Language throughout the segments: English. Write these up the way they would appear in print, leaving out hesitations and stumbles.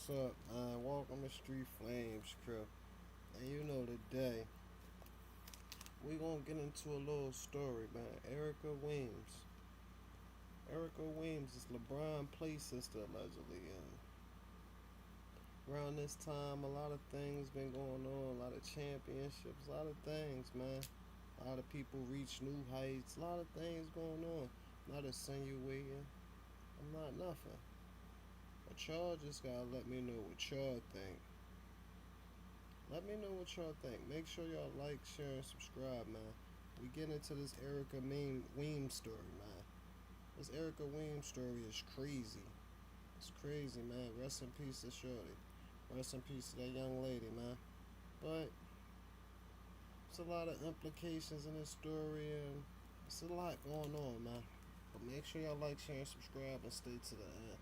What's up? Welcome to Street Flames crew. And you know today we gonna get into a little story, man. Erica Weems. Erica Weems is LeBron's play sister allegedly, and around this time a lot of things been going on, a lot of championships, a lot of things, man. A lot of people reach new heights, a lot of things going on. Not insinuating. I'm not nothing. But y'all just gotta let me know what y'all think. Let me know what y'all think. Make sure y'all like, share, and subscribe, man. We get into this Erica Weems story, man. This Erica Weems story is crazy. It's crazy, man. Rest in peace to Shorty. Rest in peace to that young lady, man. But it's a lot of implications in this story, and it's a lot going on, man. But make sure y'all like, share, and subscribe, and stay to the end.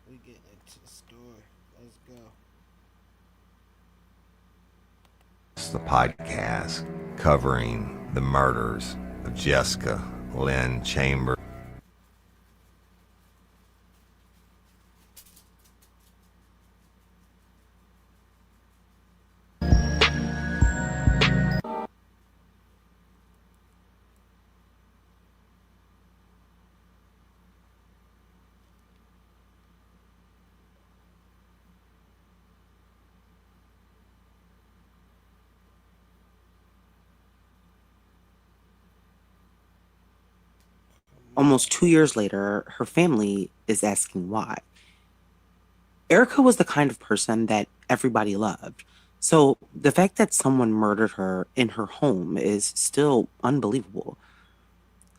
We getting into the story. Let's go. It's the podcast covering the murders of Jessica Lynn Chambers. Almost 2 years later, her family is asking why. Erica was the kind of person that everybody loved. So the fact that someone murdered her in her home is still unbelievable.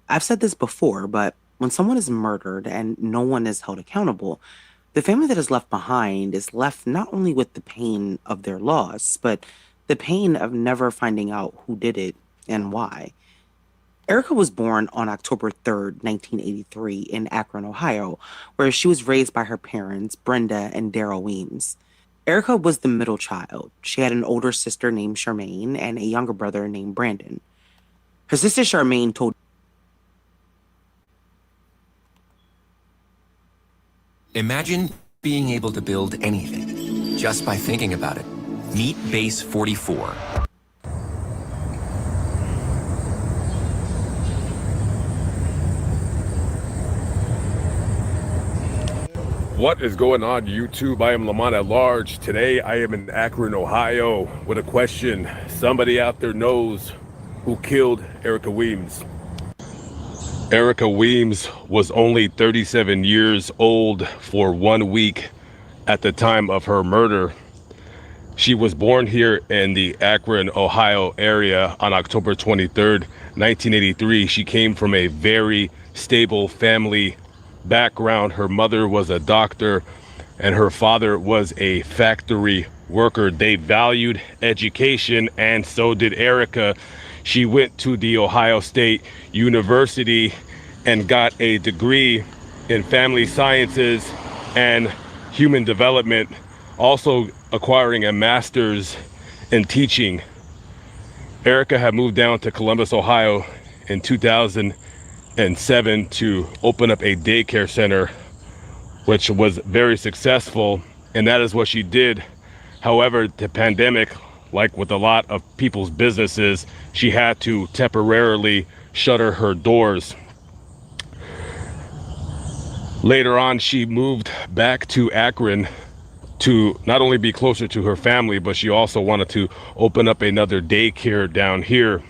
I've said this before, but when someone is murdered and no one is held accountable, the family that is left behind is left not only with the pain of their loss, but the pain of never finding out who did it and why. Erica was born on October 3rd, 1983, in Akron, Ohio, where she was raised by her parents, Brenda and Daryl Weems. Erica was the middle child. She had an older sister named Charmaine and a younger brother named Brandon. Her sister Charmaine told Imagine being able to build anything just by thinking about it. Meet Base 44. What is going on, YouTube? I am Lamont at Large. Today I am in Akron, Ohio with a question. Somebody out there knows who killed Erica Weems. Erica Weems was only 37 years old for 1 week at the time of her murder. She was born here in the Akron, Ohio area on October 23rd, 1983. She came from a very stable family background. Her mother was a doctor and her father was a factory worker. They valued education, and so did Erica. She went to the Ohio State University and got a degree in family sciences and human development, also acquiring a master's in teaching. Erica had moved down to Columbus, Ohio in 2007 to open up a daycare center, which was very successful, and that is what she did. However, the pandemic, like with a lot of people's businesses, she had to temporarily shutter her doors. Later on, she moved back to Akron to not only be closer to her family, but she also wanted to open up another daycare down here.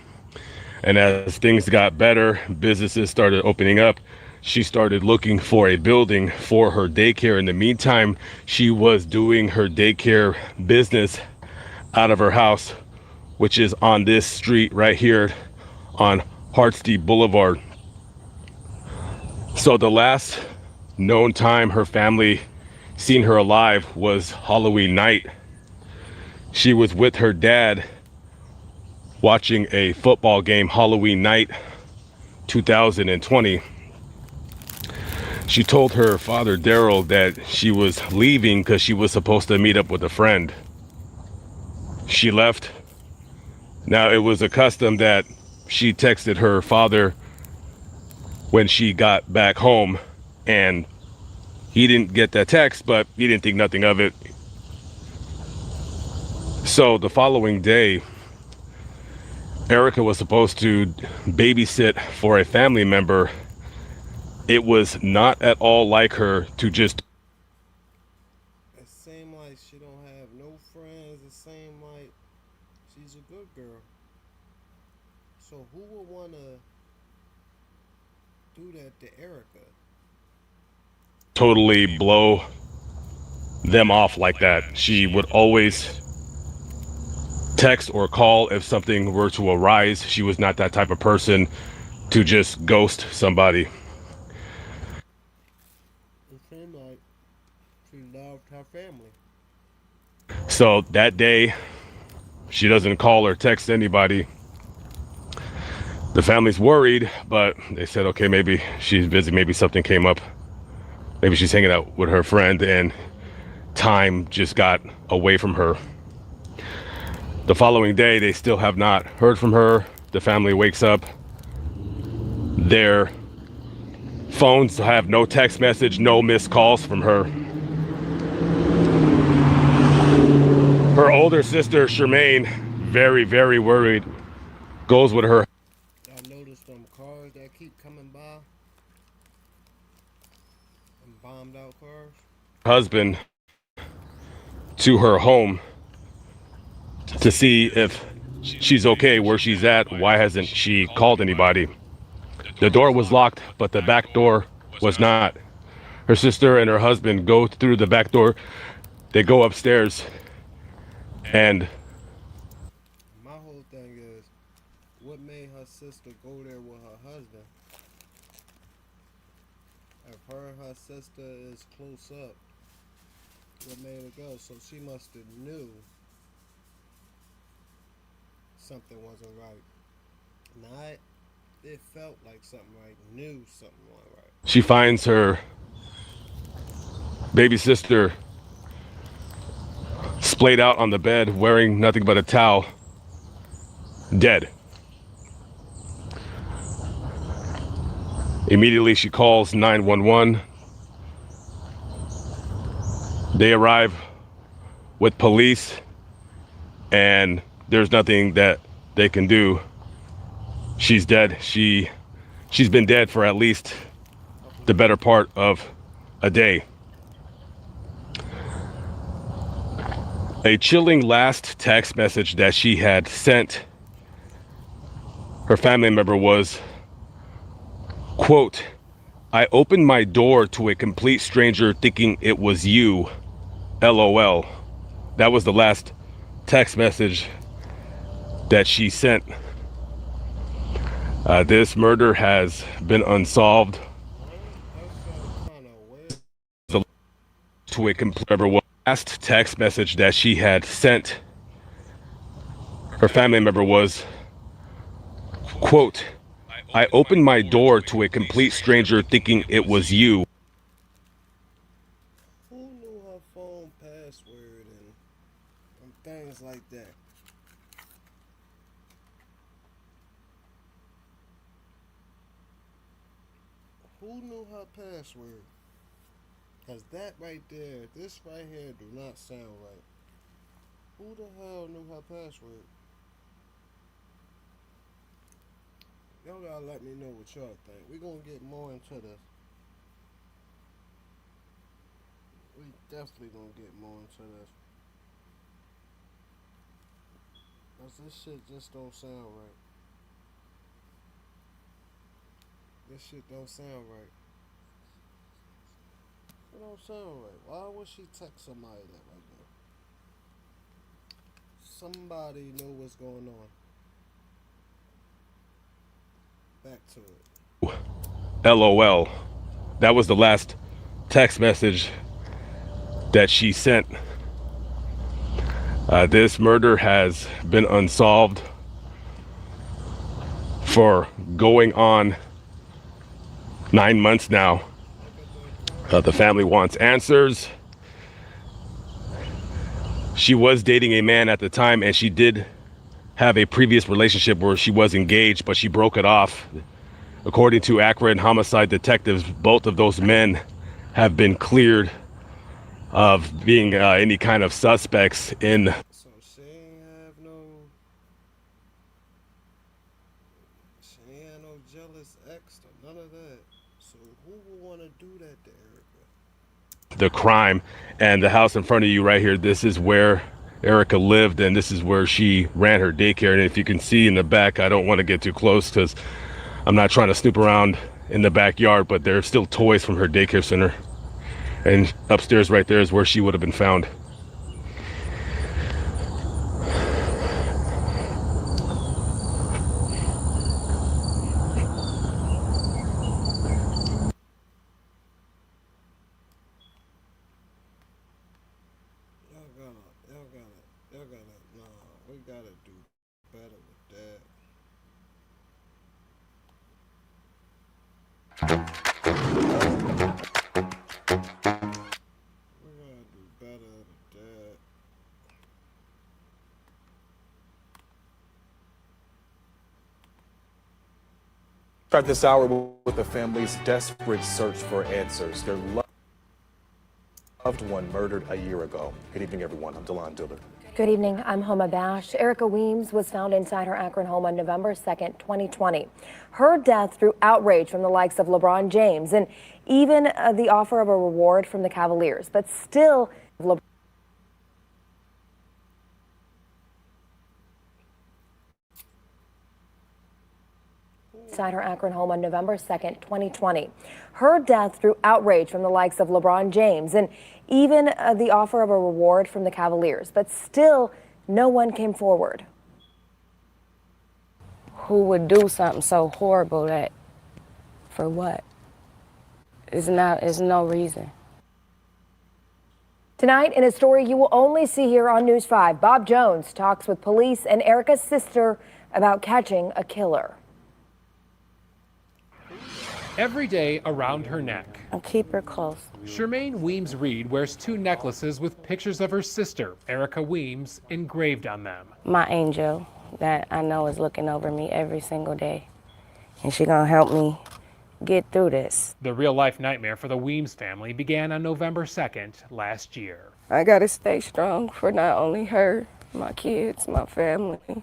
And as things got better, businesses started opening up, she started looking for a building for her daycare. In the meantime, she was doing her daycare business out of her house, which is on this street right here on Hartstie Boulevard. So the last known time her family seen her alive was Halloween night. She was with her dad watching a football game Halloween night 2020. She told her father Daryl that she was leaving because she was supposed to meet up with a friend. She left. Now, it was a custom that she texted her father when she got back home, and he didn't get that text, but he didn't think nothing of it. So the following day, Erica was supposed to babysit for a family member. It was not at all like her to just. It seemed like she don't have no friends. It seemed like she's a good girl. So who would want to do that to Erica? Totally blow them off like that. She would always text or call if something were to arise. She was not that type of person to just ghost somebody. It seemed like she loved her family. So that day, she doesn't call or text anybody. The family's worried, but they said, okay, maybe she's busy. Maybe something came up. Maybe she's hanging out with her friend and time just got away from her. The following day, they still have not heard from her. The family wakes up. Their phones have no text message, no missed calls from her. Her older sister, Charmaine, very, very worried, goes with her I noticed them cars that keep coming by. Them bombed out cars. husband to her home to see if she's okay where she's at. Why hasn't she called anybody? The door was locked, but the back door was not. Her sister and her husband go through the back door. They go upstairs, and My whole thing is, what made her sister go there with her husband? If her and her sister is close up, what made her go? So she must have knew something wasn't right. Not it felt like something right, knew something wasn't right. she finds her baby sister splayed out on the bed, wearing nothing but a towel, dead. Immediately, she calls 911. They arrive with police, and there's nothing that they can do. She's dead. She's been dead for at least the better part of a day. A chilling last text message that she had sent her family member was, quote, "I opened my door to a complete stranger thinking it was you. LOL." That was the last text message that she sent. This murder has been unsolved. To a complete last text message that she had sent her family member was, quote, "I opened my door to a complete stranger thinking it was you." Who knew her phone password and things like that? Who knew her password? Cause that right there, this right here do not sound right. Who the hell knew her password? Y'all gotta let me know what y'all think. We're gonna get more into this. We definitely gonna get more into this. Cause this shit just don't sound right. This shit don't sound right. It don't sound right. Why would she text somebody that right now? Somebody know what's going on. Back to it. LOL. That was the last text message that she sent. This murder has been unsolved for going on 9 months now. The family wants answers. She was dating a man at the time, and she did have a previous relationship where she was engaged, but she broke it off. According to Akron homicide detectives, both of those men have been cleared of being any kind of suspects in. So she do that to Erica? The crime, and the house in front of you right here, this is where Erica lived, and this is where she ran her daycare. And if you can see in the back, I don't want to get too close because I'm not trying to snoop around in the backyard, but there are still toys from her daycare center. And upstairs right there is where she would have been found. Nah, we gotta do better with that. We gotta do better with that. Start this hour with the family's desperate search for answers. Their loved one murdered a year ago. Good evening, everyone. I'm Delon Dillard. Good evening. I'm Homa Bash. Erica Weems was found inside her Akron home on November 2nd, 2020. Her death drew outrage from the likes of LeBron James and even the offer of a reward from the Cavaliers. But still, inside her Akron home on November 2nd, 2020. Her death drew outrage from the likes of LeBron James and even the offer of a reward from the Cavaliers. But still, no one came forward. Who would do something so horrible that, for what? It's no reason. Tonight, in a story you will only see here on News 5, Bob Jones talks with police and Erica's sister about catching a killer. Every day around her neck, I'll keep her close. Shermaine Weems Reed wears two necklaces with pictures of her sister, Erica Weems, engraved on them. My angel that I know is looking over me every single day. And she's gonna help me get through this. The real-life nightmare for the Weems family began on November 2nd last year. I gotta stay strong for not only her, my kids, my family,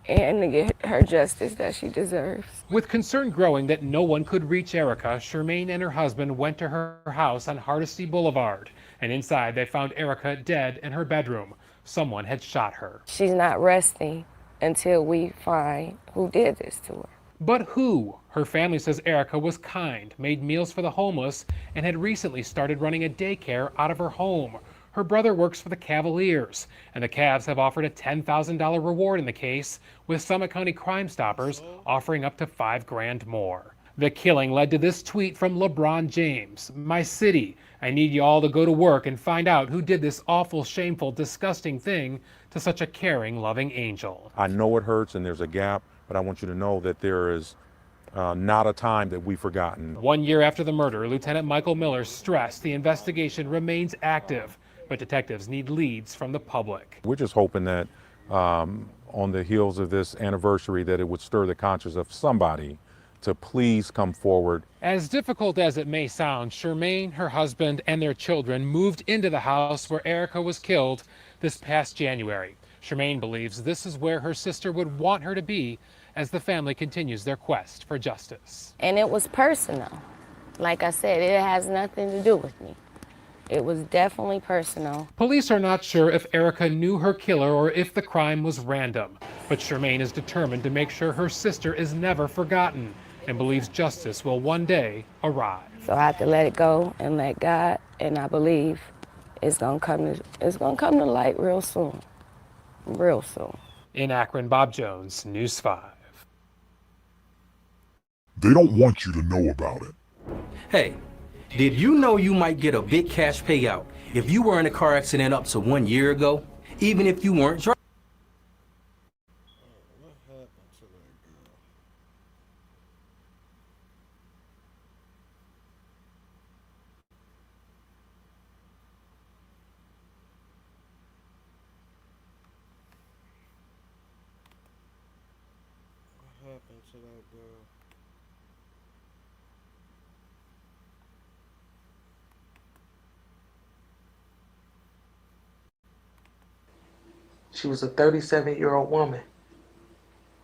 and to get her justice that she deserves. With concern growing that no one could reach Erica, Shermaine and her husband went to her house on Hardesty Boulevard, and inside they found Erica dead in her bedroom. Someone had shot her. She's not resting until we find who did this to her. But who? Her family says Erica was kind, made meals for the homeless, and had recently started running a daycare out of her home. Her brother works for the Cavaliers, and the Cavs have offered a $10,000 reward in the case, with Summit County Crime Stoppers offering up to $5 grand more. The killing led to this tweet from LeBron James. "My city, I need you all to go to work and find out who did this awful, shameful, disgusting thing to such a caring, loving angel." I know it hurts and there's a gap, but I want you to know that there is not a time that we've forgotten. 1 year after the murder, Lieutenant Michael Miller stressed the investigation remains active, but detectives need leads from the public. We're just hoping that on the heels of this anniversary that it would stir the conscience of somebody to please come forward. As difficult as it may sound, Shermaine, her husband, and their children moved into the house where Erica was killed this past January. Shermaine believes this is where her sister would want her to be as the family continues their quest for justice. And it was personal. Like I said, it has nothing to do with me. It was definitely personal. Police are not sure if Erica knew her killer or if the crime was random, but Shermaine is determined to make sure her sister is never forgotten and believes justice will one day arrive. So I have to let it go and let God, and I believe it's gonna come to light real soon. Real soon. In Akron, Bob Jones, News 5. They don't want you to know about it. Hey, did you know you might get a big cash payout if you were in a car accident up to 1 year ago, even if you weren't driving? What happened to that girl? What happened to that girl? She was a 37-year-old woman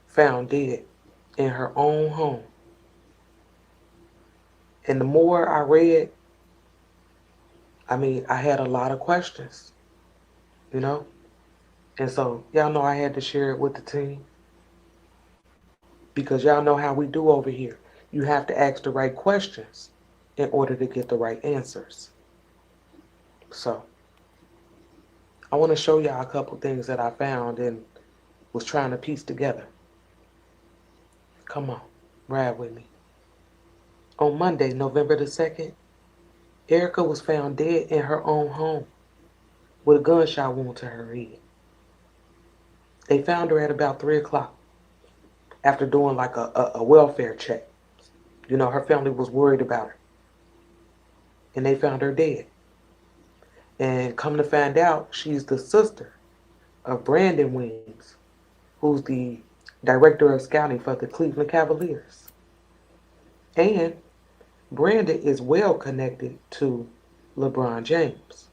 found dead in her own home. And the more I read, I had a lot of questions, you know? And so, y'all know I had to share it with the team because y'all know how we do over here. You have to ask the right questions in order to get the right answers. So, I want to show y'all a couple things that I found and was trying to piece together. Come on, ride with me. On Monday, November the 2nd, Erica was found dead in her own home with a gunshot wound to her head. They found her at about 3 o'clock after doing like a welfare check. You know, her family was worried about her. And they found her dead. And come to find out, she's the sister of Brandon Weems, who's the director of scouting for the Cleveland Cavaliers. And Brandon is well connected to LeBron James.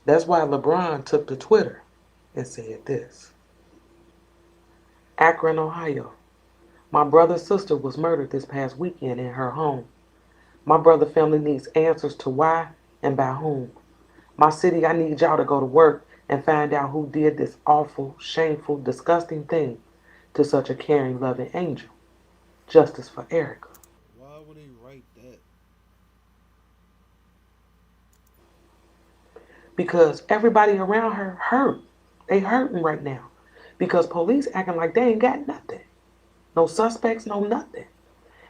That's why LeBron took to Twitter and said this. Akron, Ohio. My brother's sister was murdered this past weekend in her home. My brother family needs answers to why and by whom. My city, I need y'all to go to work and find out who did this awful, shameful, disgusting thing to such a caring, loving angel. Justice for Erica. Why would he write that? Because everybody around her hurt. They hurting right now. Because police acting like they ain't got nothing. No suspects, no nothing.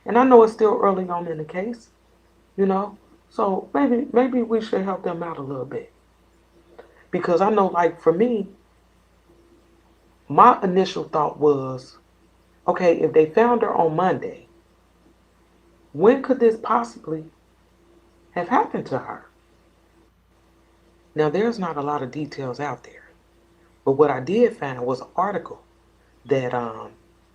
And I know it's still early on in the case, you know. So maybe we should help them out a little bit. Because I know, like, for me, my initial thought was, okay, if they found her on Monday, when could this possibly have happened to her? Now, there's not a lot of details out there. But what I did find was an article that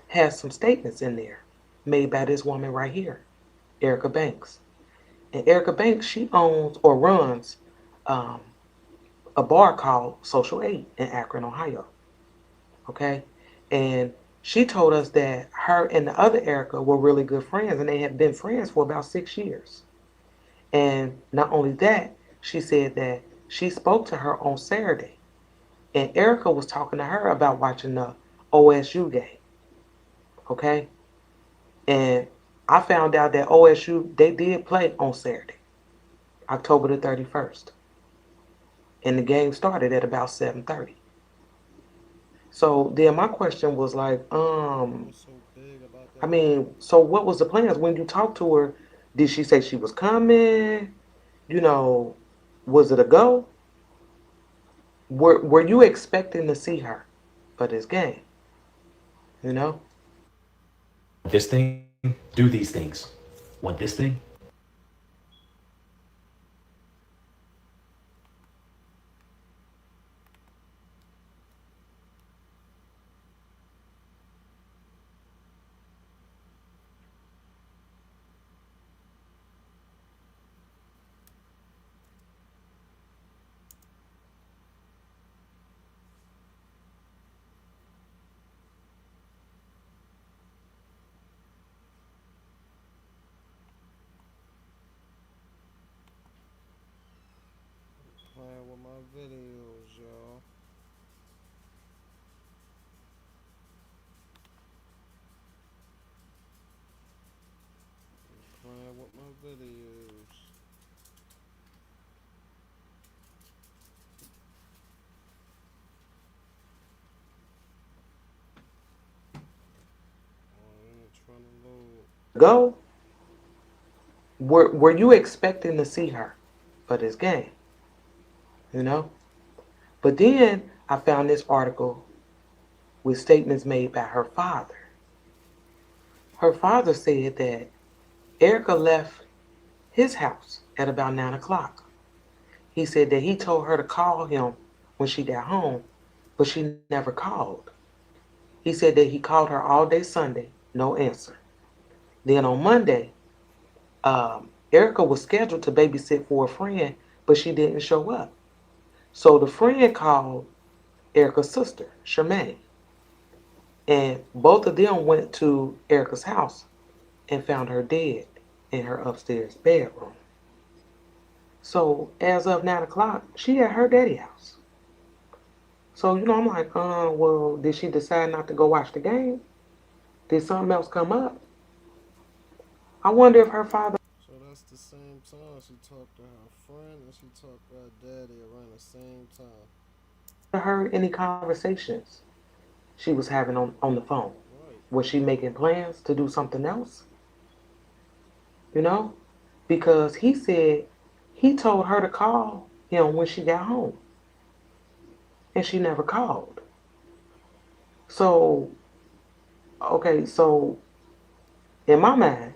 has some statements in there made by this woman right here, Erica Banks. And Erica Banks, she owns or runs a bar called Social 8 in Akron, Ohio. Okay? And she told us that her and the other Erica were really good friends, and they had been friends for about 6 years. And not only that, she said that she spoke to her on Saturday. And Erica was talking to her about watching the OSU game. Okay? And I found out that OSU, they did play on Saturday, October the 31st. And the game started at about 7:30. So then my question was like, What's so big about that? so what was the plans? When you talked to her, did she say she was coming? You know, was it a go? Were you expecting to see her for this game? You know? This thing, do these things. Want this thing? Playing with my videos, y'all. Playing with my videos. I ain't trying to load. Go? Were you expecting to see her for this game? You know? But then I found this article with statements made by her father. Her father said that Erica left his house at about 9 o'clock. He said that he told her to call him when she got home, but she never called. He said that he called her all day Sunday, no answer. Then on Monday, Erica was scheduled to babysit for a friend, but she didn't show up. So the friend called Erica's sister, Charmaine, and both of them went to Erica's house and found her dead in her upstairs bedroom. So as of 9 o'clock, she at her daddy house. So, I'm like, well, did she decide not to go watch the game? Did something else come up? I wonder if her father So that's the same time she talked to her friend and she talked to her daddy around the same time. heard any conversations she was having on the phone. Right. Was she making plans to do something else? You know? Because he said he told her to call him when she got home. And she never called. So, okay, so in my mind,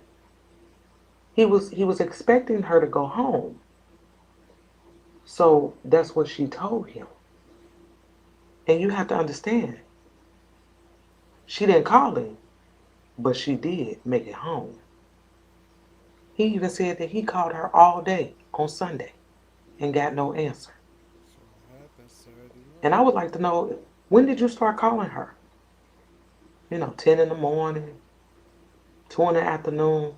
he was expecting her to go home. So that's what she told him. And you have to understand, she didn't call him, but she did make it home. He even said that he called her all day on Sunday and got no answer. So it happened Saturday And night. I would like to know, when did you start calling her? 10 in the morning, 2 in the afternoon.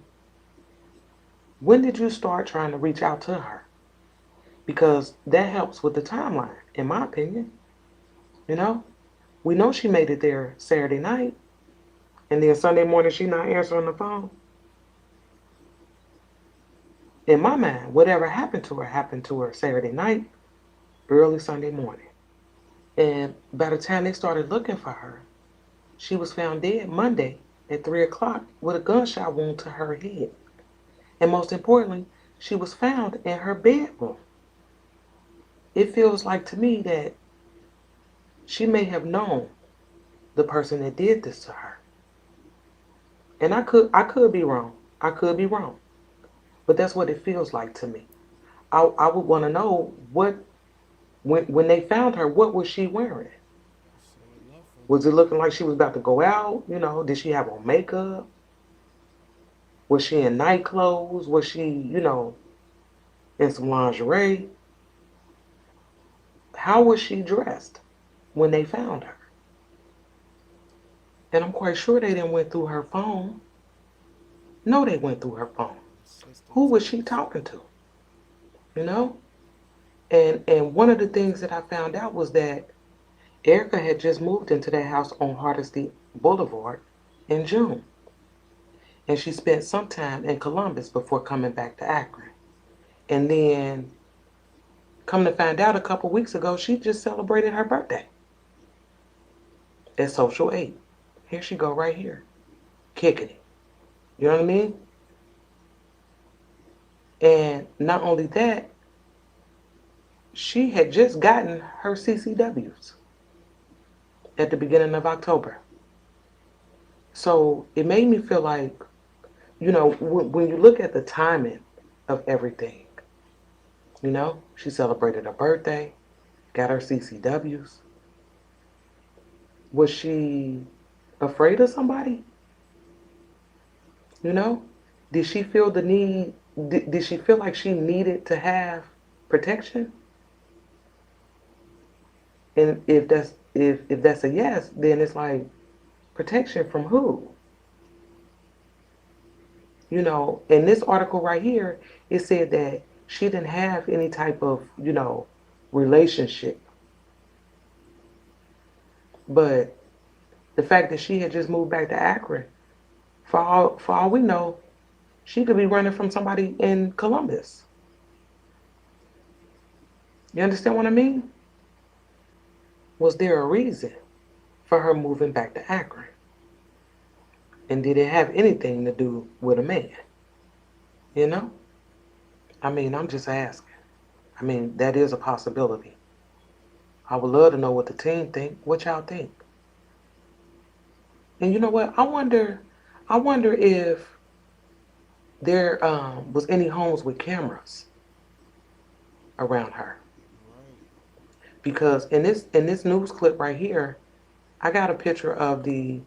When did you start trying to reach out to her? Because that helps with the timeline, in my opinion. You know, we know she made it there Saturday night, and then Sunday morning she not answering the phone. In my mind, whatever happened to her Saturday night, early Sunday morning. And by the time they started looking for her, she was found dead Monday at 3 o'clock with a gunshot wound to her head. And most importantly, she was found in her bedroom. It feels like to me that she may have known the person that did this to her. And I could be wrong. I could be wrong. But that's what it feels like to me. I would want to know when they found her, what was she wearing? Said nothing. Was it looking like she was about to go out? Did she have on makeup? Was she in night clothes? Was she, in some lingerie? How was she dressed when they found her? And I'm quite sure they didn't went through her phone. No, they went through her phone. Who was she talking to? You know? And one of the things that I found out was that Erica had just moved into that house on Hardesty Boulevard in June. And she spent some time in Columbus before coming back to Akron. And then, come to find out, a couple weeks ago, she just celebrated her birthday at Social 8. Here she go right here, kicking it. You know what I mean? And not only that, she had just gotten her CCWs at the beginning of October. So it made me feel like, when you look at the timing of everything, she celebrated her birthday, got her CCWs. Was she afraid of somebody? You know? Did she feel the need? Did she feel like she needed to have protection? And if that's a yes, then it's like, protection from who? In this article right here, it said that she didn't have any type of, relationship. But the fact that she had just moved back to Akron, for all we know, she could be running from somebody in Columbus. You understand what I mean? Was there a reason for her moving back to Akron? And did it have anything to do with a man? You know? I'm just asking. That is a possibility. I would love to know what the team think. What y'all think? And you know what? I wonder if there was any homes with cameras around her. Right. Because in this news clip right here, I got a picture of the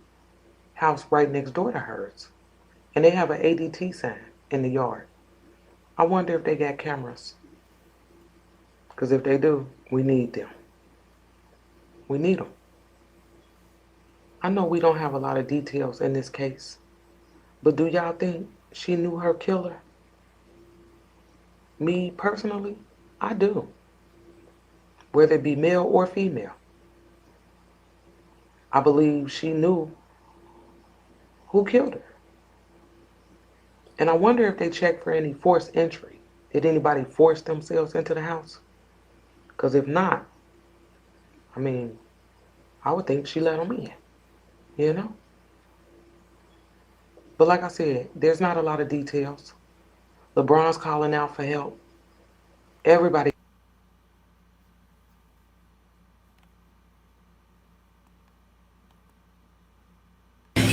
house right next door to hers. And they have an ADT sign in the yard. I wonder if they got cameras. Because if they do, we need them. We need them. I know we don't have a lot of details in this case, but do y'all think she knew her killer? Me personally, I do. Whether it be male or female. I believe she knew who killed her. And I wonder if they checked for any forced entry. Did anybody force themselves into the house? Because if not, I mean, I would think she let them in, you know? But like I said, there's not a lot of details. LeBron's calling out for help. Everybody.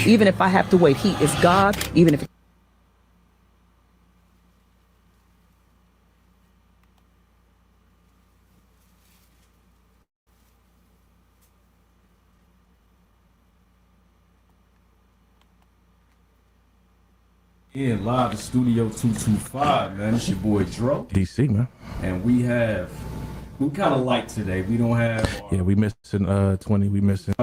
Even if I have to wait, he is God. Even if Yeah, live to Studio 225, man. It's your boy Dro. DC, man. And we kind of light today. We don't have. Yeah, we missing 20. We missing.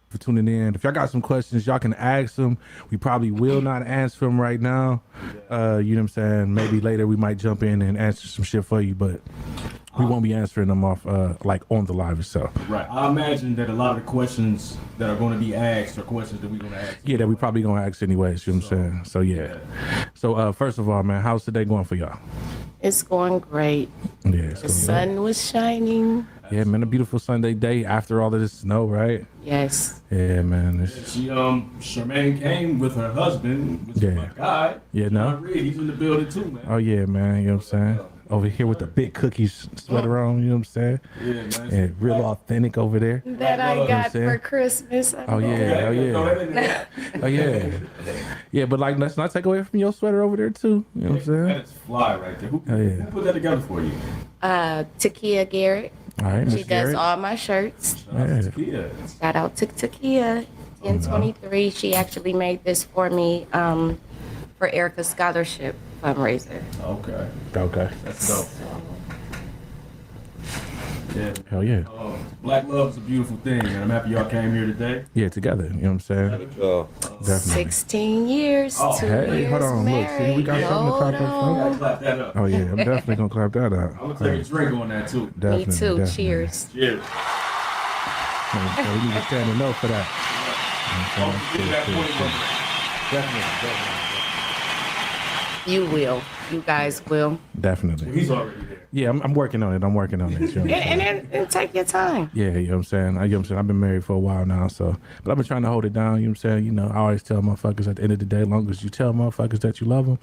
For tuning in. If y'all got some questions, y'all can ask them. We probably will not answer them right now. You know what I'm saying? Maybe later we might jump in and answer some shit for you, but we won't be answering them off like on the live itself. Right. I imagine that a lot of the questions that are going to be asked are questions that we're going to ask. Yeah, that we probably gonna ask anyways. You know what I'm saying? So yeah. So first of all, man, how's today going for y'all? It's going great. Yeah, it's The going sun was shining. Yeah, man, a beautiful Sunday day after all of this snow, right? Yes. Yeah, man. She Charmaine came with her husband, which is my guy. Yeah, no. Reed, he's in the building too, man. Oh yeah, man. You know what I'm saying? Over here with the big cookies sweater on. You know what I'm saying? Yeah, man. And real authentic over there. That I got for Christmas. Oh yeah, oh yeah, oh yeah, yeah. But like, let's not take away from your sweater over there too. You know what I'm saying? That's fly right there. Who yeah. put that together for you? Takia Garrett. All right, She Miss does Garrett. all my shirts. Yeah. Shout out to Takia. 1023. She actually made this for me for Erica's scholarship fundraiser. Okay. Okay. That's dope. Yeah. Hell yeah. Black love is a beautiful thing, and I'm happy y'all came here today. Yeah, together. You know what I'm saying? Definitely. 16 years. Oh, 2 hey, years hold on. married. Look, see, we got something to clap up Hold for. Clap that up. Oh yeah, I'm definitely gonna clap that up. I'm gonna take a drink on that too. Definitely, Me too. definitely. Cheers. Cheers. So we need to stand and know for that. You will. You guys will. Definitely. He's already there. Yeah, I'm working on it. I'm working on it. You know what I'm saying? And take your time. Yeah, you know what I'm saying? You know what I'm saying? I've been married for a while now, so. But I've been trying to hold it down, you know what I'm saying? You know, I always tell motherfuckers at the end of the day, as long as you tell motherfuckers that you love them,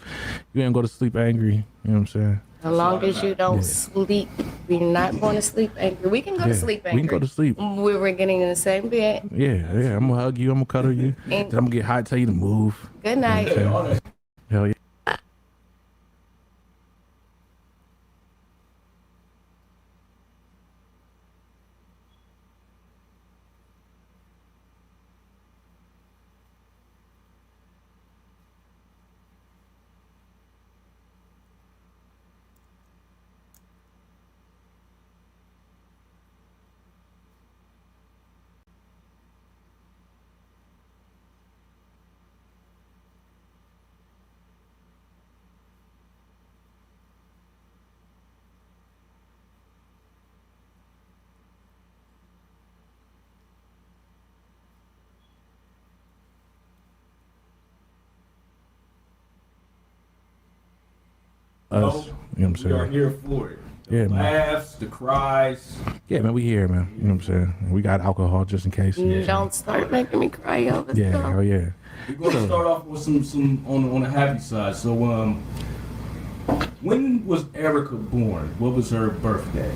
you ain't go to sleep angry, you know what I'm saying? As long as you don't sleep, we're not going to sleep angry. We can go to sleep angry. We can go to sleep. We were getting in the same bed. Yeah, I'm gonna hug you, I'm gonna cuddle you, then I'm gonna get hot, tell you to move. Good night. You know what I'm saying? Hell yeah. Us, you know what I'm saying? We are here for it. The Yeah, man. laughs, the cries. Yeah, man, we here, man. You know what I'm saying? We got alcohol just in case. Don't start making me cry over Yeah, stuff. hell yeah. We're gonna start off with some on the happy side. So when was Erica born? What was her birthday?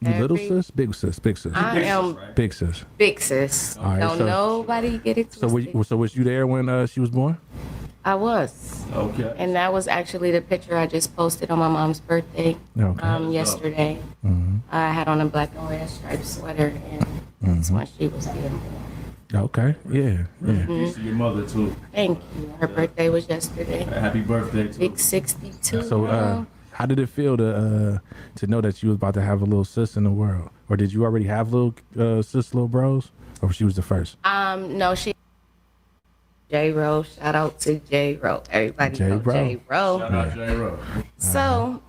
You little sis? Big sis? Big sis? I am Big sis. big sis. All right, Don't so- nobody get it So twisted. was you there when she was born? I was. Okay. And that was actually the picture I just posted on my mom's birthday yesterday. I had on a black and red striped sweater, and that's when she was being born. Okay. Yeah. Yeah. Peace to your mother too. Thank you. Her birthday was yesterday. Happy birthday too. Big 62. So, how did it feel to know that you was about to have a little sis in the world, or did you already have little sis, little bros, or she was the first? No, she. J-Ro, shout out to J-Ro. Everybody know J-Ro. J-Ro. Shout out J-Ro. So,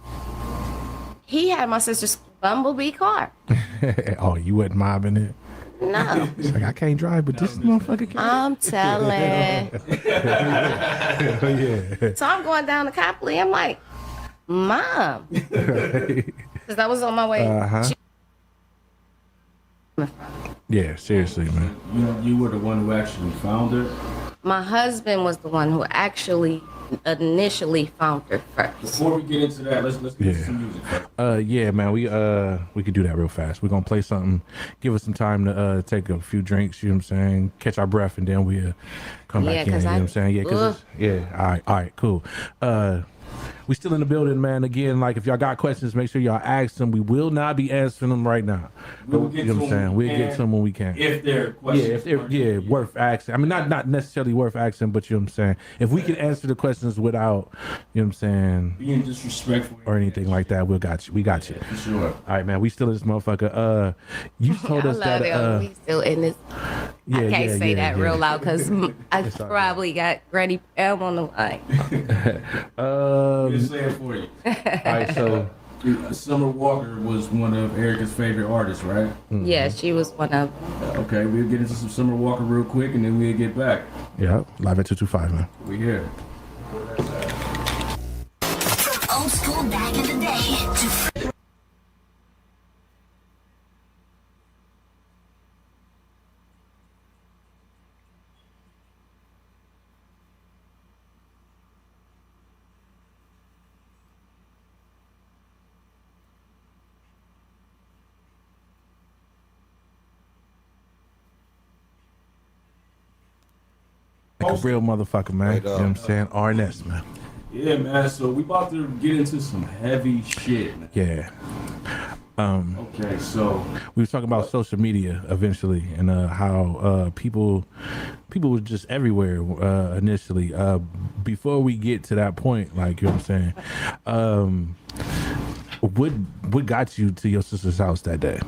he had my sister's Bumblebee car. Oh, you wasn't mobbing it? No. It's like, I can't drive, but this motherfucker can. I'm telling. Yeah. So I'm going down to Copley. I'm like, Mom. Because I was on my way. Yeah, seriously, man. You were the one who actually found her? My husband was the one who actually initially found her first. Before we get into that, let's get into some music first. Yeah, man, we could do that real fast. We're gonna play something, give us some time to take a few drinks, you know what I'm saying, catch our breath, and then we'll come back in, you know what I'm saying? Yeah, all right, cool. We still in the building, man. Again, like, if y'all got questions, make sure y'all ask them. We will not be answering them right now. We'll get you know what I'm saying? We'll get to them when we can. If they're questions. Yeah, if they're worth asking. I mean, not necessarily worth asking, but you know what I'm saying? If we can answer the questions without, you know what I'm saying, being disrespectful or anything like that, we got you. We got you. For sure. All right, man. We still in this motherfucker. You told us that. We still in this. I can't say that real loud because I probably got Granny Pam on the line. Just say it for you. All right, so Summer Walker was one of Erica's favorite artists, right? Yeah, she was one of them. Okay, we'll get into some Summer Walker real quick, and then we'll get back. Yeah, live at 225, man. We here. Old school back in the day. Like a real motherfucker, man. You know what I'm saying? RNS, man. Yeah, man. So we about to get into some heavy shit, man. Yeah. Okay, so we were talking about social media eventually, and how people were just everywhere initially. Before we get to that point, like, you know what I'm saying, what got you to your sister's house that day?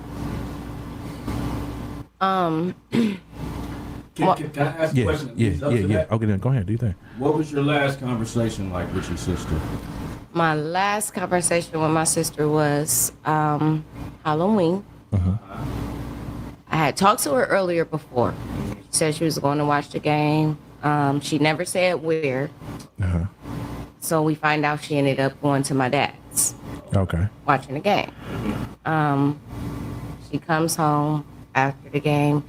Can I ask a question? Yeah. Okay, then go ahead. Do you think? What was your last conversation like with your sister? My last conversation with my sister was Halloween. I had talked to her earlier before. She said she was going to watch the game. She never said where. So we find out she ended up going to my dad's. Okay. Watching the game. She comes home after the game.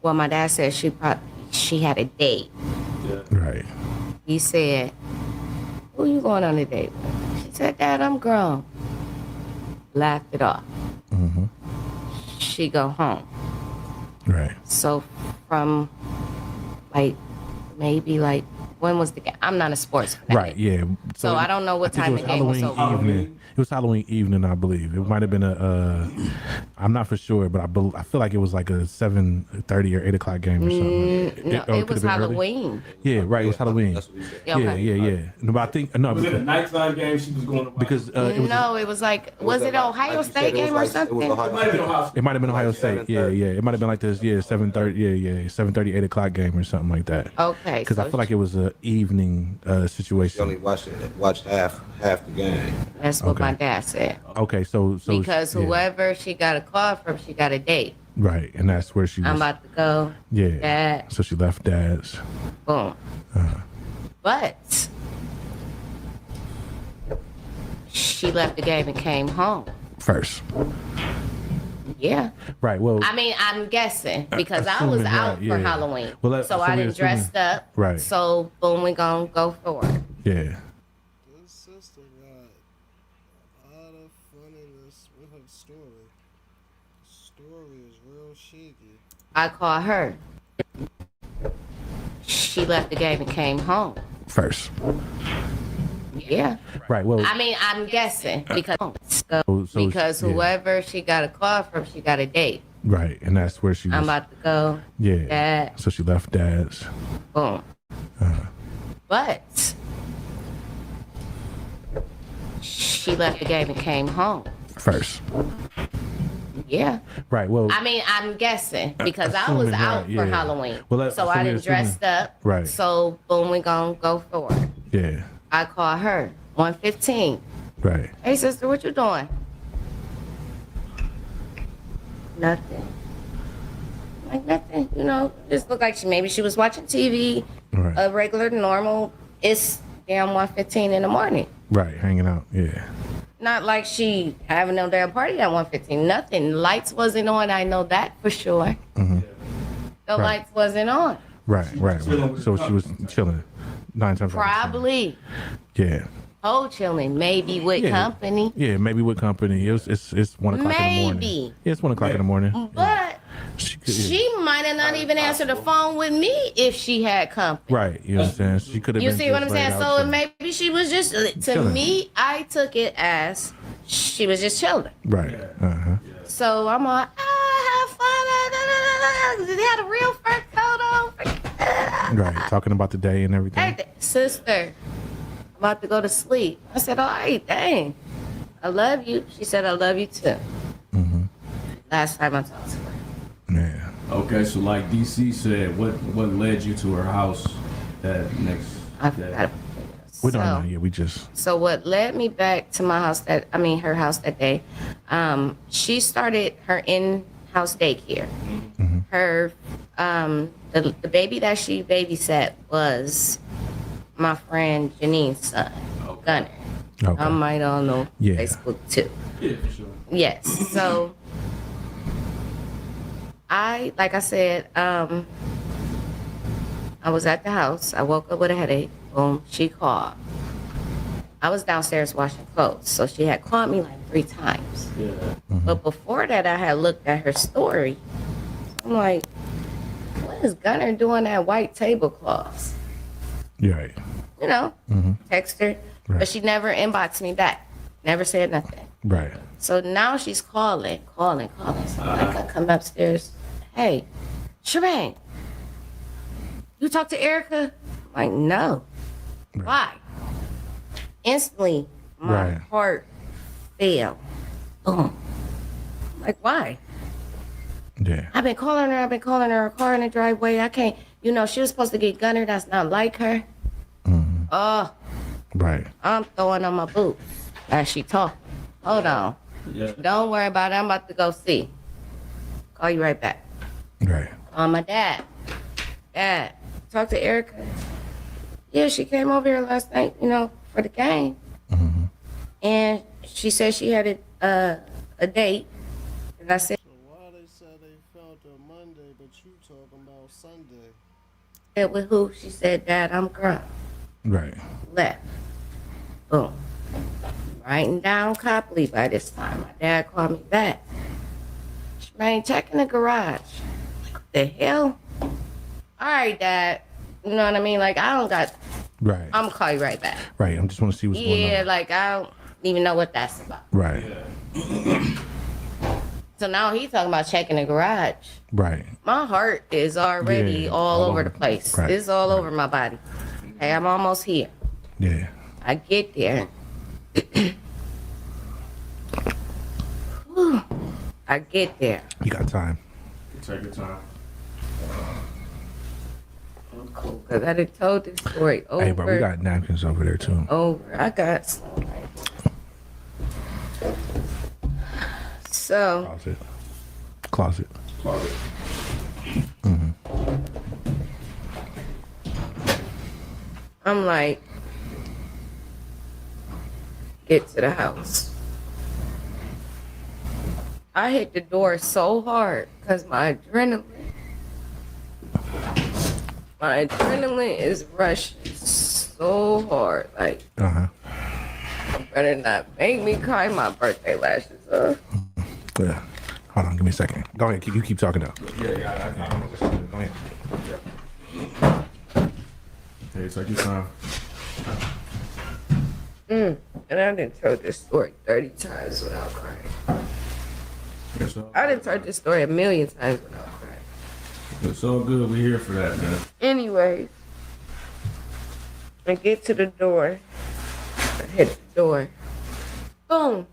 Well, my dad said she had a date. Right. He said, "Who you going on a date with?" She said, "Dad, I'm grown." Laughed it off. She go home. Right. So from maybe when was the game? I'm not a sports fan. Right. Yeah. So I don't know what time the game was over. Evening. It was Halloween evening, I believe. It might have been I'm not for sure, but I feel like it was like a 7:30 or 8 o'clock game or something. No, it was Halloween. Yeah, right. It was Halloween. Yeah. No, but I think Was it a nighttime game she was going to watch? Because it was like, was it Ohio State game or something? It might have been Ohio State. It might have been Ohio State. Yeah. It might have been like this. Yeah, 7:30. Yeah, 7:30, 8 o'clock game or something like that. Okay. Because I feel like it was an evening situation. She only watched half the game. That's what my dad said. Okay, so because whoever she got a call from, she got a date. Right, and that's where she was. I'm about to go. Yeah. Dad. So she left dad's. Boom. But she left the game and came home First. Yeah. Right. Well, I mean, I'm guessing because I was out for Halloween. Well, so I didn't dressed up. Right. So boom, we gonna go for it. Yeah. This sister got a lot of funniness with her story. The story is real shaky. I call her. she left the game and came home. First. Yeah. Right. Well, I mean, I'm guessing because so because yeah. whoever she got a call from, she got a date. Right, and that's where she was. I'm about to go. Yeah. Dad. So she left dad's. Boom. But she left the game and came home. First. Yeah. Right. Well, I mean, I'm guessing because I was out for Halloween. Well, so I didn't dressed up. Right. So boom, we gonna go for it. Yeah. I call her 1:15. Right. Hey sister, what you doing? Nothing. Like nothing, you know, just looked like maybe she was watching TV, right. A regular, normal. It's damn 1:15 in the morning. Right, hanging out, yeah. Not like she having no damn party at 1:15. Nothing. Lights wasn't on. I know that for sure. Mm-hmm. The lights wasn't on. Right. So she was chilling 9 times. Probably. Yeah. Oh, chilling. Maybe with company. Yeah, maybe with company. It's 1 o'clock in the morning. Maybe. Yeah, it's 1 o'clock in the morning. But she might have not even answered the phone with me if she had company. Right. You know what I'm saying? She could have. You been see what I'm just saying? laid So out maybe she was just, to chilling. me, I took it as she was just chilling. Right. Uh-huh. So I'm like, have fun. They had a real fur coat on. Right. Talking about the day and everything. Hey, sister, I'm about to go to sleep. I said, all right, dang. I love you. She said, I love you too. Mm-hmm. Last time I talked to her. Yeah. Okay, so like DC said, what led you to her house that next day? We don't know. Yeah, we just. So what led me back to her house that day, she started her in-house daycare. Mm-hmm. Her, the baby that she babysat was my friend Janine's son, Gunner. Okay. I might all know Facebook too. Yeah, for sure. Yes. So like I said, I was at the house. I woke up with a headache. Boom, she called. I was downstairs washing clothes, so she had called me like 3 times. Yeah. Mm-hmm. But before that, I had looked at her story. I'm like, what is Gunner doing at white tablecloths? Yeah. Right. You know, text her, Right. but she never inboxed me back. Never said nothing. Right. So now she's calling. So I come upstairs. Hey, Shireen, you talk to Erica? I'm like, no. Right. Why? Instantly, my heart fell. Boom. I'm like, why? Yeah. I've been calling her, a car in the driveway. I can't, she was supposed to get Gunner. That's not like her. Mm-hmm. Oh. Right. I'm throwing on my boots as she talking. Hold on. Yeah. Don't worry about it. I'm about to go see. Call you right back. Right. Call my dad. Dad, talk to Erica. Yeah, she came over here last night, for the game. Mm-hmm. And she said she had a date. And I said, So why they said they found her Monday, but you talking about Sunday? with who? She said, Dad, I'm grown. Right. Left. Boom. Writing down Copley by this time. My dad called me back. Man, check in the garage. What the hell? All right, Dad. You know what I mean? Like, I don't got... Right. I'm gonna call you right back. Right. I just want to see what's going on. Yeah, like, I don't even know what that's about. Right. So now he's talking about checking the garage. Right. My heart is already all over the place. Right. It's all over my body. Hey, I'm almost here. Yeah. I get there. Whew. I get there. You got time. Take your time. I'm cool, because I done told this story over. Hey, bro, we got napkins over there too. Over. I got some. So. Closet. I'm like, get to the house. I hit the door so hard because my adrenaline is rushing so hard. Like, you better not make me cry my birthday lashes off. Yeah. Hold on, give me a second. Go ahead, you keep talking though. Yeah, Go ahead. Okay, take your time. And I didn't tell this story 30 times without crying. I didn't tell this story 1,000,000 times without crying. It's all good. We're here for that, man. Anyways, I get to the door. I hit the door. Boom.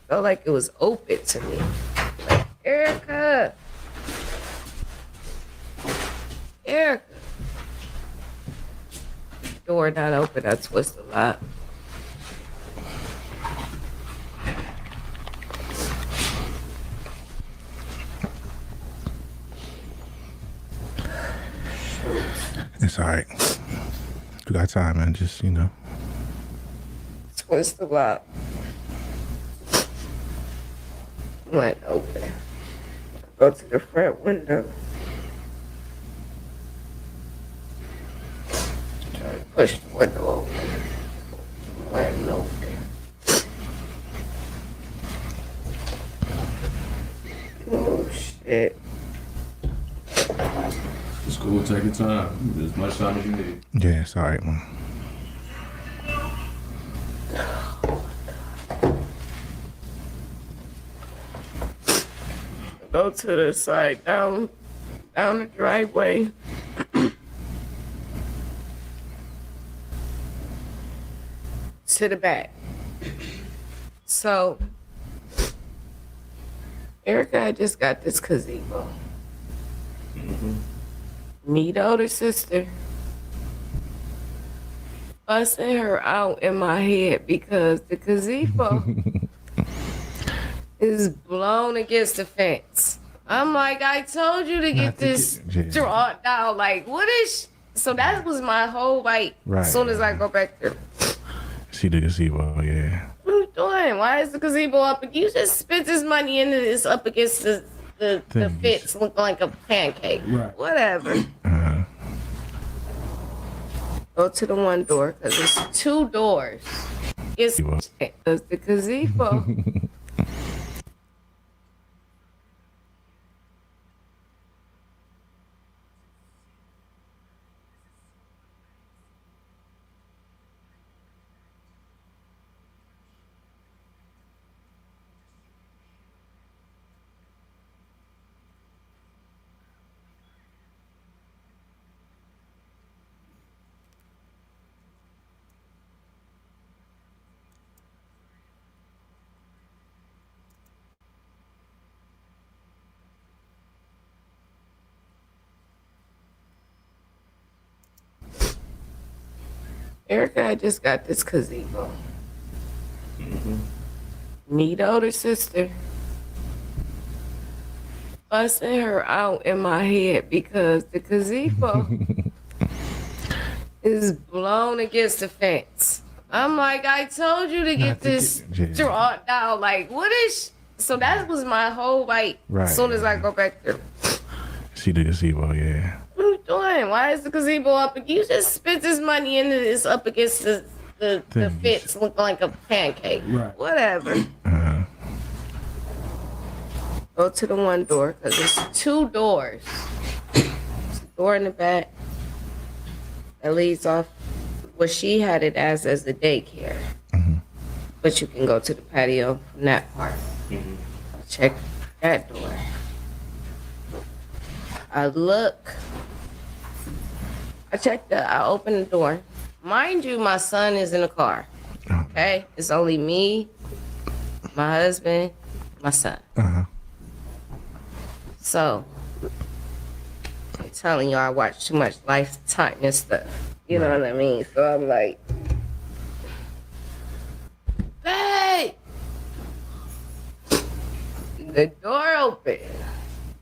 Felt like it was open to me. Like, Erica. Erica. Door not open. I twist the lock. It's all right. You got time, man. Just, Twist the lock. Went open. Go to the front window. Try to push the window open. Went open. Oh shit. It's cool. Take your time. As much time as you need. Yeah, it's all right, man. Go to the side, down the driveway. To the back. So, Erica had just got this gazebo. Me, the older sister, busting her out in my head because the gazebo is blown against the fence. I'm like, I told you to get this drawn down. Like, what is... So that was my whole, like, as soon as I go back there. See the gazebo, yeah. What are you doing? Why is the gazebo up? You just spent this money into this up against the fence looking like a pancake. Right. Whatever. Go to the one door, because it's 2 doors. It's the gazebo. Erica had just got this gazebo. Me, the older sister, busting her out in my head because the gazebo is blown against the fence. I'm like, I told you to get this drawn down. Like, what is... So that was my whole, like, as soon as I go back there. See the gazebo, yeah. What are you doing? Why is the gazebo up? You just spent this money into this up against the fence looking like a pancake. Right. Whatever. Go to the one door, because it's 2 doors. There's a door in the back that leads off what she had it as a daycare. But you can go to the patio from that part. Check that door. I open the door. Mind you, my son is in the car. Okay? It's only me, my husband, my son. So, I'm telling you, I watch too much Lifetime and stuff. You know what I mean? So I'm like, hey! The door open.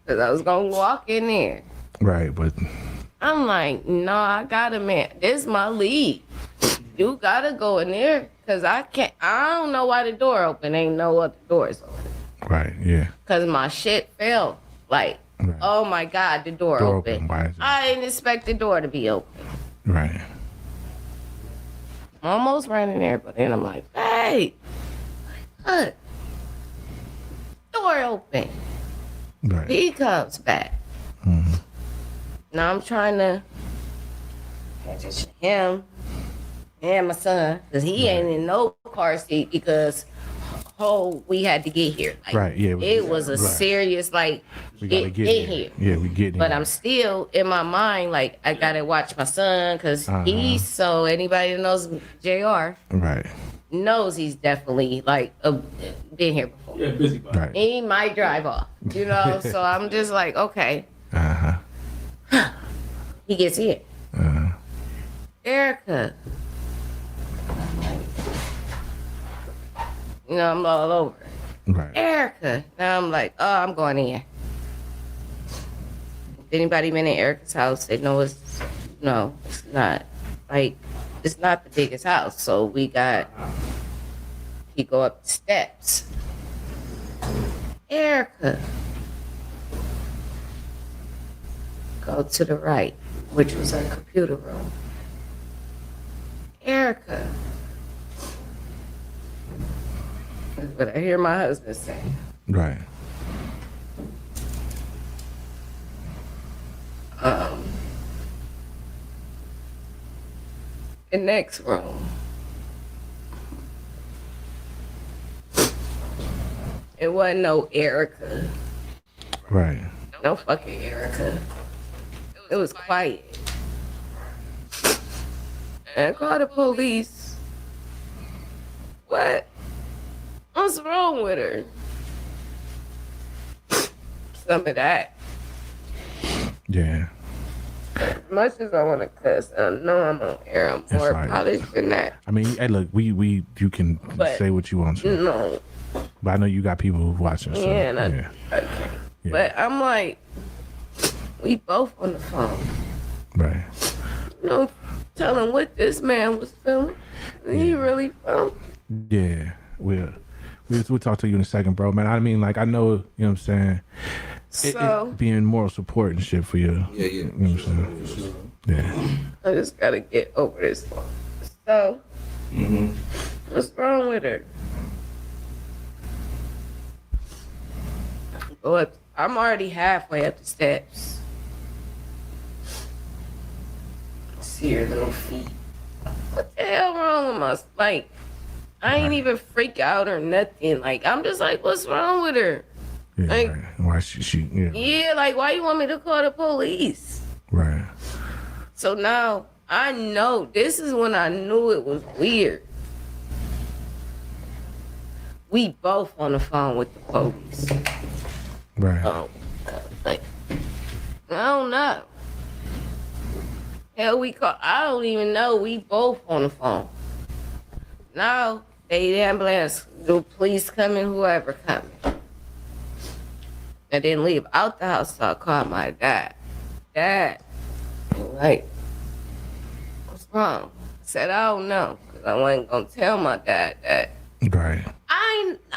Because I was going to walk in there. Right, but... I'm like, no, I gotta, man. This is my lead. You gotta go in there. Because I don't know why the door open. Ain't no other doors open. Right, yeah. Because my shit fell. Like, oh my God, the door open. I didn't expect the door to be open. Right. Almost ran in there, but then I'm like, hey, what? Door open. Right. He comes back. Now I'm trying to Just him and my son, because he ain't in no car seat because we had to get here. Like, Right, yeah. It was a serious, like, We gotta get in here. here. Yeah, we getting But here. I'm still in my mind, like, I gotta watch my son because he's so, anybody that knows JR Right. knows he's definitely, like, been here before. Yeah, busybody. Right. He might drive off, you know? So I'm just like, okay. He gets here. Erica. You know, I'm all over. Right. Erica. Now I'm like, oh, I'm going in. If anybody been in Erica's house, they know it's not. Like, it's not the biggest house. So you go up the steps. Erica. Go to the right, which was a computer room. Erica. That's what I hear my husband say. Right. The next room. It wasn't no Erica. Right. No fucking Erica. It was quiet. And I called the police. What? What's wrong with her? Some of that. Yeah. As much as I want to cuss, I know I'm on air. I'm more right. polished than that. I mean, hey, look, you can But- say what you want to. No. But I know you got people watching. So, Yeah, and yeah. Yeah. But I'm like, we both on the phone. Right. You know, telling what this man was feeling. He really felt. Yeah. We'll talk to you in a second, bro, man. I mean, like, I know, you know what I'm saying? So- being moral support and shit for you. Yeah, yeah. You know what I'm saying? Yeah. I just gotta get over this. So, what's wrong with her? But I'm already halfway up the steps. See her little feet. What the hell wrong with us? Like, I ain't even freak out or nothing. Like, I'm just like, what's wrong with her? Yeah. Like, Right. Why she yeah. yeah, like, why you want me to call the police? Right. So now I know this is when I knew it was weird. We both on the phone with the police. Right. Oh, like, I don't know. Hell, I don't even know. We both on the phone. Now, the ambulance, the police coming, whoever coming. I didn't leave out the house, so I called my dad. Dad, like, what's wrong? I said, I don't know, because I wasn't going to tell my dad that. Right.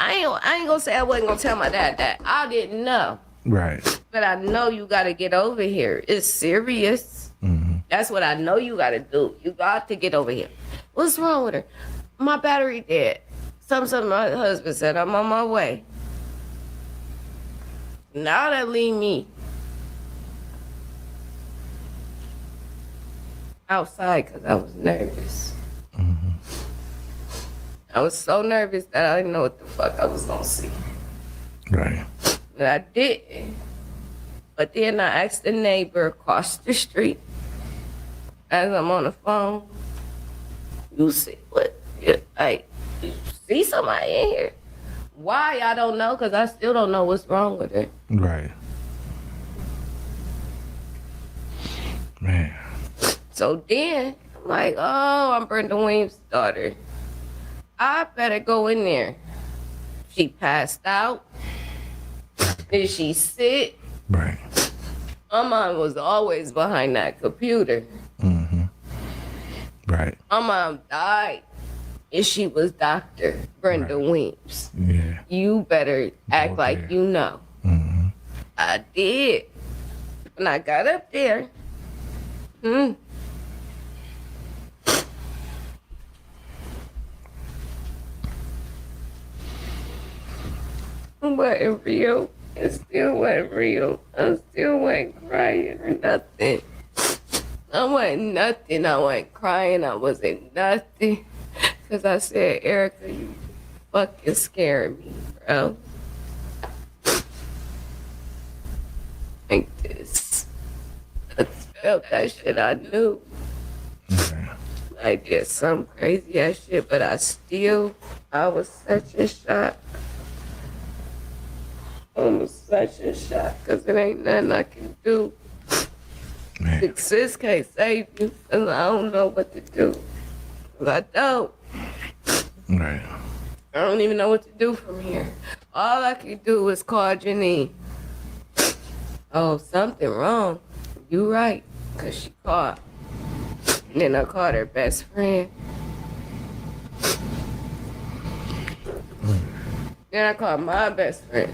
I ain't gonna say I wasn't gonna tell my dad that. I didn't know. Right. But I know you gotta get over here. It's serious. That's what I know you gotta do. You got to get over here. What's wrong with her? My battery dead. Something my husband said, I'm on my way. Now that leave me outside because I was nervous. I was so nervous that I didn't know what the fuck I was gonna see. Right. And I didn't. But then I asked the neighbor across the street as I'm on the phone, you see what? Like, you see somebody in here? Why? I don't know, because I still don't know what's wrong with her. Right. Man. So then, I'm like, oh, I'm Brenda Williams' daughter. I better go in there. She passed out. Did she sit? Right. My mom was always behind that computer. Right. My mom died. And she was Dr. Brenda Williams. Yeah. You better act like you know. I did. When I got up there, it wasn't real. It still wasn't real. I still wasn't crying or nothing. I wasn't nothing. I wasn't crying. I wasn't nothing. Because I said, Erica, you fucking scaring me, bro. Like this. I felt that shit. I knew. I did some crazy ass shit, but I was such a shock. I was such a shock because it ain't nothing I can do. The sis can't save you, and I don't know what to do. 'Cause I don't. Right. I don't even know what to do from here. All I can do is call Janine. Oh, something wrong. You right, because she called. And then I called her best friend. Then I called my best friend.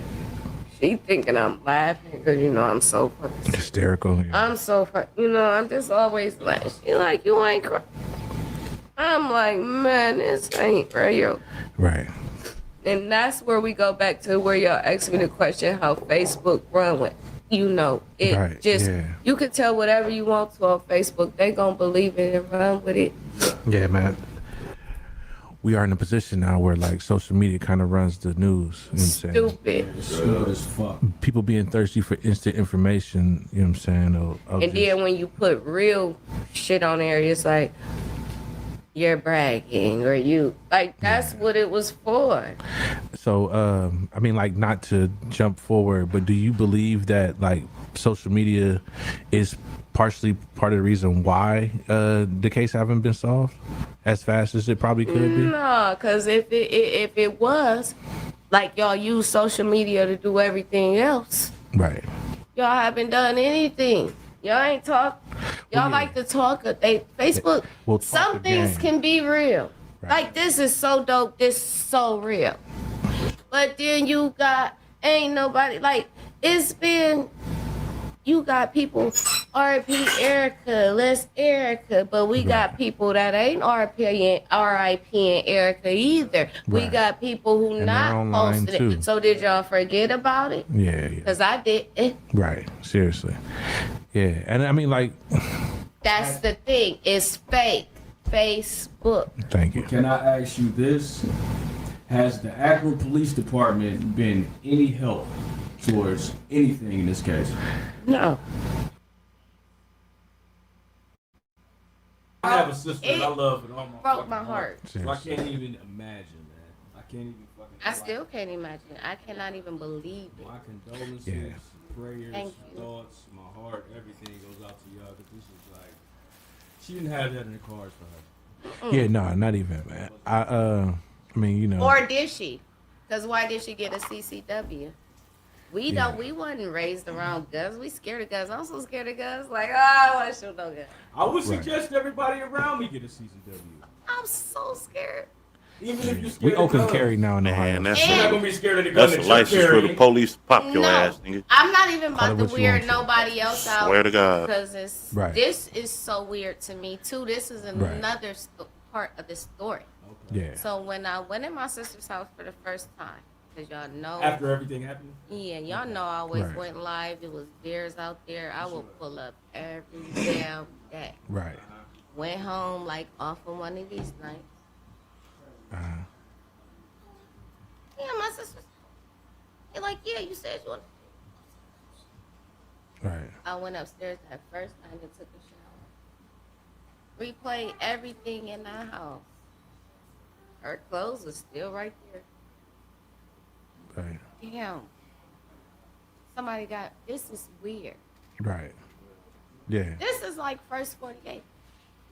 She thinking I'm laughing because, you know, I'm so fucking hysterical. Yeah. I'm so you know, I'm just always laughing. She like, you ain't crying. I'm like, man, this ain't real. Right. And that's where we go back to where y'all asked me the question how Facebook run with. You know, it Right, just, yeah. you can tell whatever you want to on Facebook. They gonna believe it and run with it. Yeah, man. We are in a position now where like social media kind of runs the news. You know what I'm saying? Stupid. Stupid as fuck. People being thirsty for instant information. You know what I'm saying? And then when you put real shit on there, it's like, you're bragging or you, like, that's what it was for. So, I mean, like, not to jump forward, but do you believe that like social media is partially part of the reason why the case haven't been solved as fast as it probably could be? No, because if it was, like, y'all use social media to do everything else, Right. y'all haven't done anything. Y'all ain't talk. Y'all like to talk. Facebook. We'll talk Some things again. can be real. Like, this is so dope. This is so real. But then you got ain't nobody like it's been. You got people, R.I.P. Erica, let's Erica, but we got people that ain't R.I.P. and Erica either. We Right. got people who And they're not online, posted too. it. So did y'all forget about it? Yeah. Because I did. Right. Seriously. Yeah. And I mean, like, That's the thing. It's fake. Facebook. Thank you. Can I ask you this? Has the Akron Police Department been any help towards anything in this case? No. I have a sister that I love with all my broke fucking my heart. So I can't even imagine that. I can't even fucking. I still can't imagine. I cannot even believe it. My condolences, prayers, Thank you. thoughts, my heart, everything goes out to y'all. Cause this is like, she didn't have that in the cards for her. yeah, no, not even, man. I mean, you know. Or did she? Because why did she get a CCW? We don't. We wasn't raised around guns. We scared of guns. I'm so scared of guns. Like, oh, I want to shoot no gun. I would suggest everybody around me get a CCW. I'm so scared. Even if you're scared We of open guns. carry now in Ohio. Man, that's You're not gonna be scared of the gun that's a that you're license for the carrying. police to pop your No. ass, nigga. I'm not even Call it about to what you weird want to. nobody else out. Swear to God. Because it's Right. this is so weird to me too. This is another part of the story. Yeah. So when I went in my sister's house for the first time, because y'all know After everything happened? Yeah, y'all know I always Right. went live. It was bears out there. I would pull up every damn day. Right. Went home like off of one of these nights. Yeah, my sister. You're like, yeah, you said you want. Right. I went upstairs that first time and took a shower. Replayed everything in the house. Her clothes was still right there. Right. Damn. Somebody got. This is weird. Right. Yeah. This is like first 48.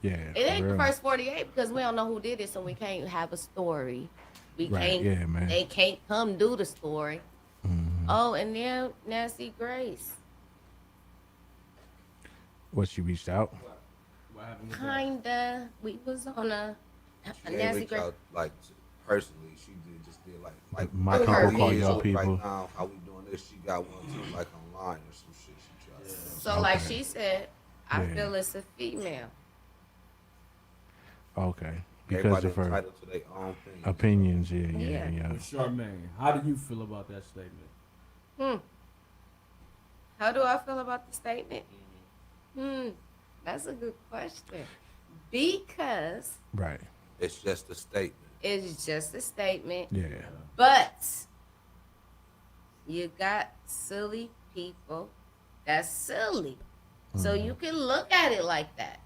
Yeah. It ain't for the real. first 48 because we don't know who did it, so we can't have a story. We Right, can't. yeah, man. They can't come do the story. Mm-hmm. Oh, and then Nancy Grace. What, she reached out? Kinda. We was on a She ain't Nancy reach Grace. out, like, personally. She did like My how people we call is your people. Right now, how we doing this? She got one too, like online or some shit. She tried. So like she said, I Yeah. feel it's a female. Okay. Because Everybody of her entitled to their own thing. opinions. Yeah. Charmaine, how do you feel about that statement? How do I feel about the statement? That's a good question. Because Right. It's just a statement. it's just a statement. Yeah. But you got silly people that's silly. So you can look at it like that.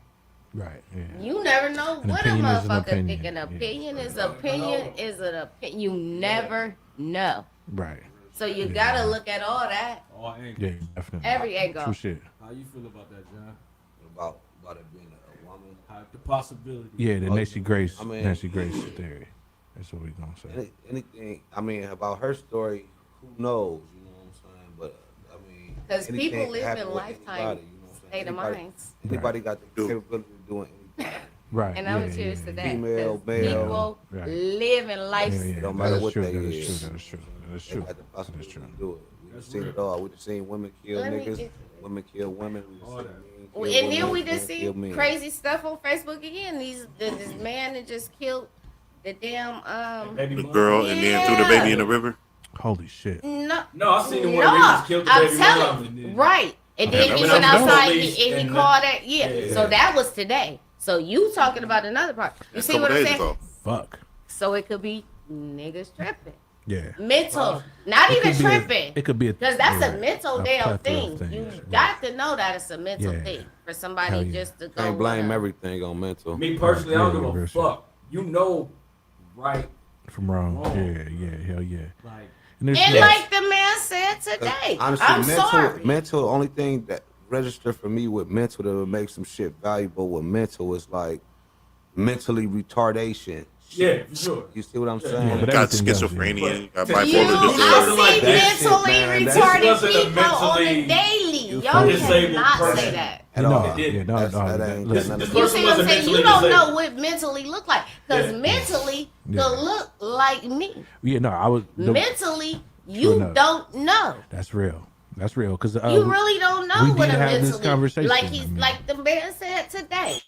Right. Yeah. You never know An what a opinion is an motherfucker opinion. think. An opinion is opinion is an opinion. You never know. Right. So you gotta look at all that. All angles. Yeah, definitely. Every angle. True shit. How you feel about that, John? About it being a woman. The possibility. Yeah, the Nancy Grace, I mean- Nancy Grace theory. That's what we gonna say. Anything, I mean, about her story, who knows? You know what I'm saying? But I mean, Because anything people can live happen in with lifetime anybody, you know what I'm saying? state of Anybody- minds. Anybody got the capability of doing anything. Right. And I would cheers to that. Female, 'cause male. People Right. live in life. Yeah, Don't that matter is what true, they that is is. true, that is true, that is They true. got the possibility true. to do it. We've seen it all. We've seen women kill Let me niggas. get- Women kill women. We've seen men kill And then women, we just men see kill men. crazy stuff on Facebook again. This man that just killed the damn The girl and then threw the baby in the river. Holy shit. No, I seen the one no, where he just killed the I'm baby telling mom and then- right. And Yeah, then that he was went on the outside police and he and called that. Yeah. yeah. So that was today. So you talking about another part? You see what I'm saying? Fuck. So it could be niggas tripping. Yeah. Mental, not It even could be a- tripping. it could be a- because that's yeah, a mental a damn plethora thing. of things, You right. got to know that it's a mental Yeah. thing for somebody Hell yeah. just to go. Can't blame wanna- everything on mental. Me personally, I don't Yeah, give real a shit. fuck. You know, right? From wrong. Wrong. Yeah, hell yeah. Like, And there's And yeah. like the man said today, Honestly, I'm mental, sorry. mental. Only thing that registered for me with mental that would make some shit valuable with mental is like mentally retardation. yeah, for sure. You see what I'm Yeah, saying? but Got everything else, schizophrenia, yeah. got You- bipolar I disorder. see That shit, mentally man, that retarded wasn't a people on the mentally daily. You Y'all disabled cannot person. say that. At No, all. yeah, no, That's- no, that ain't look, got nothing to this do You with see person what I'm wasn't saying? You mentally don't know disabled. what mentally look like. Because Yeah. mentally Yeah. could look like me. Yeah, no, I was. Mentally, you enough. don't know. That's real. That's real. Because You really don't know we what did a have this mentally conversation, like I he's mean. like the man said today.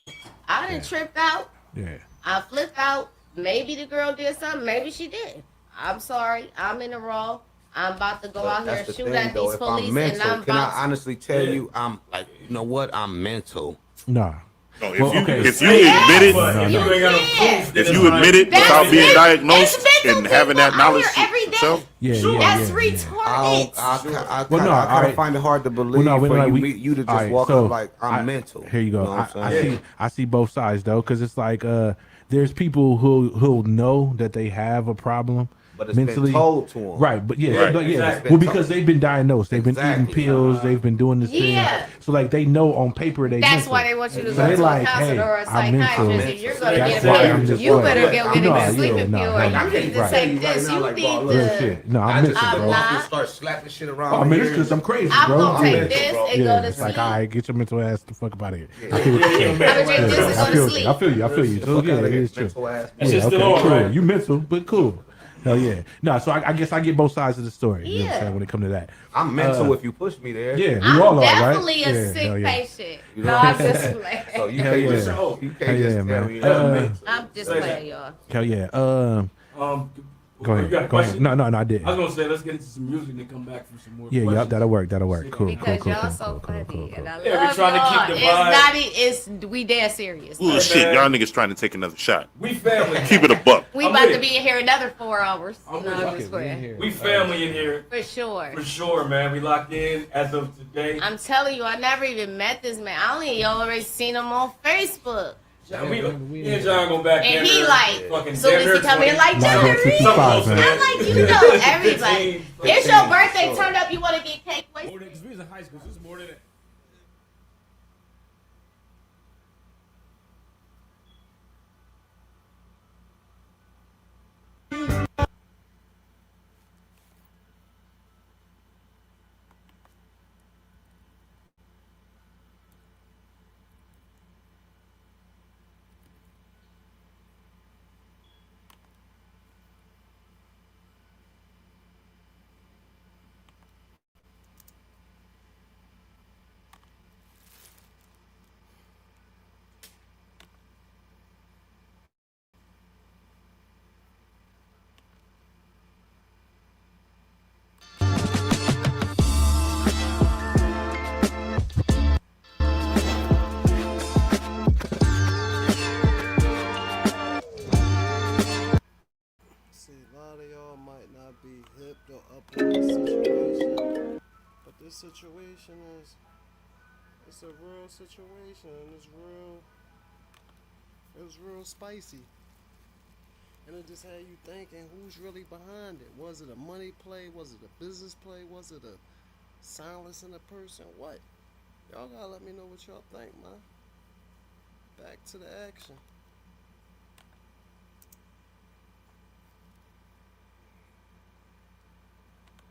I didn't trip out. Yeah. I flipped out. Maybe the girl did something. Maybe she did. I'm sorry. I'm in the wrong. I'm about to go out here That's and the shoot thing, at though. these If police, I'm mental, and I'm can about I honestly tell you, I'm like, you know what? I'm mental. Nah. No, if Well, you okay. if you admit it, But if you ain't got no proof, then if it's you like- admit it That's without being mental- diagnosed it's mental and having that people out knowledge here every day. yourself, Yeah, That's yeah, yeah. retarded. I Well, no, kind of alright. find it hard to believe Well, no, for like, you, we- you to just alright, walk so up like I'm mental. Here you go. You know what I'm I saying? see both sides though, because it's like there's people who know that they have a problem. But it's been mentally told to 'em. Right, but yeah, Right. but yeah. Exactly. Well, because they've been diagnosed, they've been eating Exactly. pills, they've been doing this Yeah. thing. So like they know on paper they. That's mental. why they want you to So go they to like, a counselor hey, or a I'm mental. psychiatrist. If you're gonna That's get why a I'm this you way. better go get No, a sleeping yeah, pill, no, or no, you need to right. take this. You like, need bro, Real to. shit. No, I I'm just mental, I'm bro. not. start slapping shit around. Oh, man, here. it's because I'm crazy, I'm bro. gonna take Yeah. this and Yeah, go to it's sleep. like, all right, get your mental ass the fuck up out of here. I Yeah, feel what you're yeah, saying. yeah, I'm gonna take this and I go feel to sleep. I feel you. So yeah, it is true. Mental ass. That shit's Yeah, still okay, on, cool. right? You mental, but cool. Hell yeah. No, so I guess I get both sides of the story. You know what I'm Yeah. saying when it comes to that. I'm mental if you push me there. Yeah, we I'm all are, right? definitely a Yeah, sick hell yeah. patient. You No, know? I'm just playing. So you Hell can't yeah. just, you Hell can't yeah, just tell man. me I'm mental. I'm just playing, y'all. Hell yeah. Go You ahead. got a Go question? ahead. No, I didn't. I was gonna say let's get into some music and then come back for some more. Yeah, questions. yep, that'll work. Cool, Because cool, y'all cool, so cool, funny, cool, cool, and I Yeah, we love trying to y'all. keep the It's vibe. not. It's we dead serious. Ooh, shit, y'all niggas trying to take another shot. We family. Keep it a buck. We I'm about with to be in here another 4 hours. I'm No, with I'm it. just playing. We family in here For sure. for sure, man. We locked in as of today. I'm telling you, I never even met this man. I only already seen him on Facebook. We and John go back And in he there, like, fucking soon as damn he come near in like, 20. John Reed. 9:55, man. I'm like, you know everybody. It's your birthday. Turn up. You want to get cake? Wait. Because we was in high school. This is more than that. It's a real situation, and it was real spicy. And it just had you thinking, who's really behind it? Was it a money play? Was it a business play? Was it a silencing a person? What? Y'all gotta let me know what y'all think, man. Back to the action.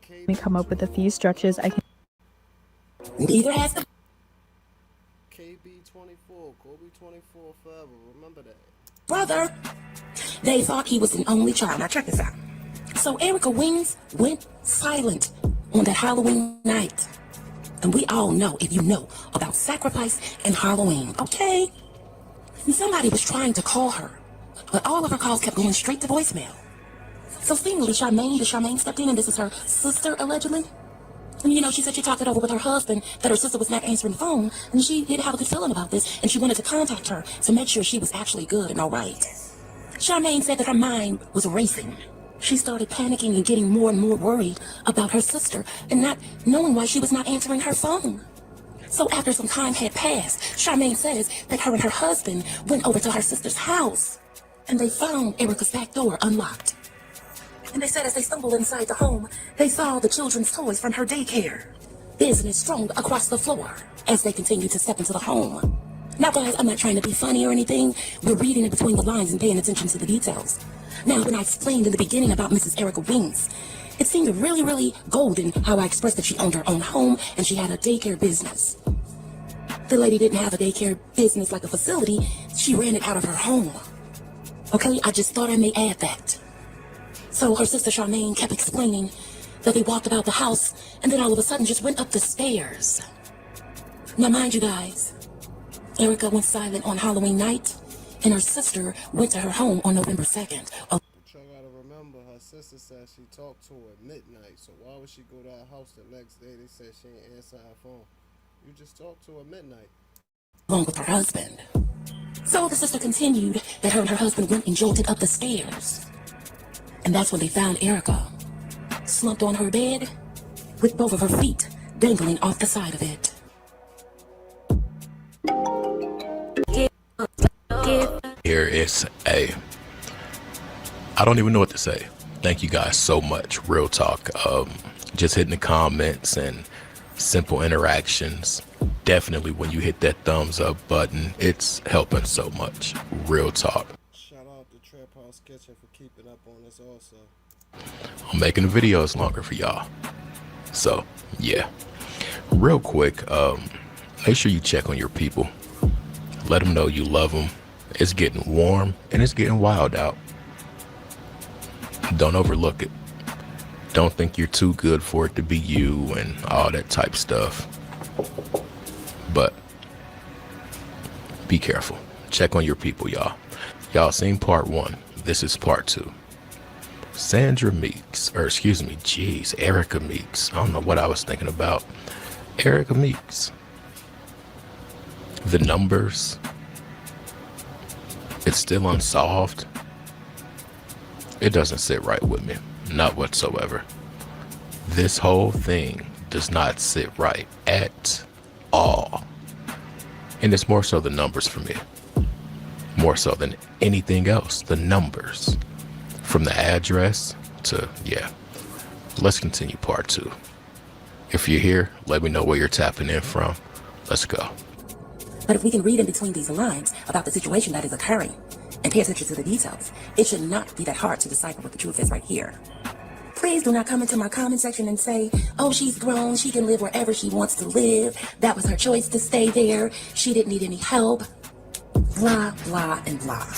Let me come up with a few stretches I can. Neither has the KB24, Kobe 24 forever. Remember that. brother. They thought he was an only child. Now check this out. So Erica Wings went silent on that Halloween night. And we all know, if you know about sacrifice and Halloween, okay? And somebody was trying to call her, but all of her calls kept going straight to voicemail. So seemingly Charmaine stepped in, and this is her sister, allegedly. And you know, she said she talked it over with her husband, that her sister was not answering the phone, and she didn't have a good feeling about this, and she wanted to contact her to make sure she was actually good and all right. Charmaine said that her mind was racing. She started panicking and getting more and more worried about her sister and not knowing why she was not answering her phone. So after some time had passed, Charmaine says that her and her husband went over to her sister's house, and they found Erica's back door unlocked. And they said as they stumbled inside the home, they saw the children's toys from her daycare, business strewn across the floor as they continued to step into the home. Now guys, I'm not trying to be funny or anything. We're reading in between the lines and paying attention to the details. Now, when I explained in the beginning about Mrs. Erica Wings, it seemed really, really golden how I expressed that she owned her own home and she had a daycare business. The lady didn't have a daycare business like a facility. She ran it out of her home. Okay, I just thought I may add that. So her sister Charmaine kept explaining that they walked about the house and then all of a sudden just went up the stairs. Now mind you guys, Erica went silent on Halloween night and her sister went to her home on November 2nd. But y'all gotta remember, her sister said she talked to her at midnight, so why would she go to her house the next day? They said she ain't answer her phone. You just talked to her midnight. Along with her husband. So the sister continued that her and her husband went and jolted up the stairs. And that's when they found Erica, slumped on her bed, with both of her feet dangling off the side of it. Here is I don't even know what to say. Thank you guys so much. Real talk. Just hitting the comments and simple interactions. Definitely when you hit that thumbs up button, it's helping so much. Real talk. Shout out to Trap House Kitchen for keeping up on us also. I'm making the videos longer for y'all. So, yeah. Real quick, make sure you check on your people. Let them know you love them. It's getting warm and it's getting wild out. Don't overlook it. Don't think you're too good for it to be you and all that type stuff. But be careful. Check on your people, y'all. Y'all seen part 1. This is part 2. Erica Meeks. I don't know what I was thinking about. Erica Meeks. The numbers. It's still unsolved. It doesn't sit right with me. Not whatsoever. This whole thing does not sit right at all. And it's more so the numbers for me. More so than anything else. The numbers. From the address to, yeah. Let's continue part 2. If you're here, let me know where you're tapping in from. Let's go. But if we can read in between these lines about the situation that is occurring and pay attention to the details, it should not be that hard to decipher what the truth is right here. Please do not come into my comment section and say, oh, she's grown, she can live wherever she wants to live. That was her choice to stay there. She didn't need any help. Blah, blah, and blah.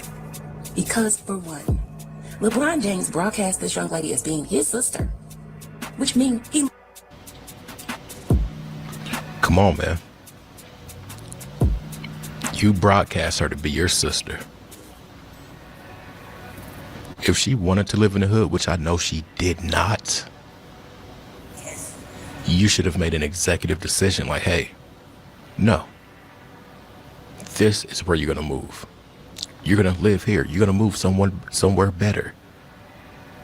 Because for one, LeBron James broadcast this young lady as being his sister, which means he... Come on, man. You broadcast her to be your sister. If she wanted to live in the hood, which I know she did not, you should have made an executive decision like, hey, no, this is where you're going to move. You're going to live here. You're going to move somewhere better.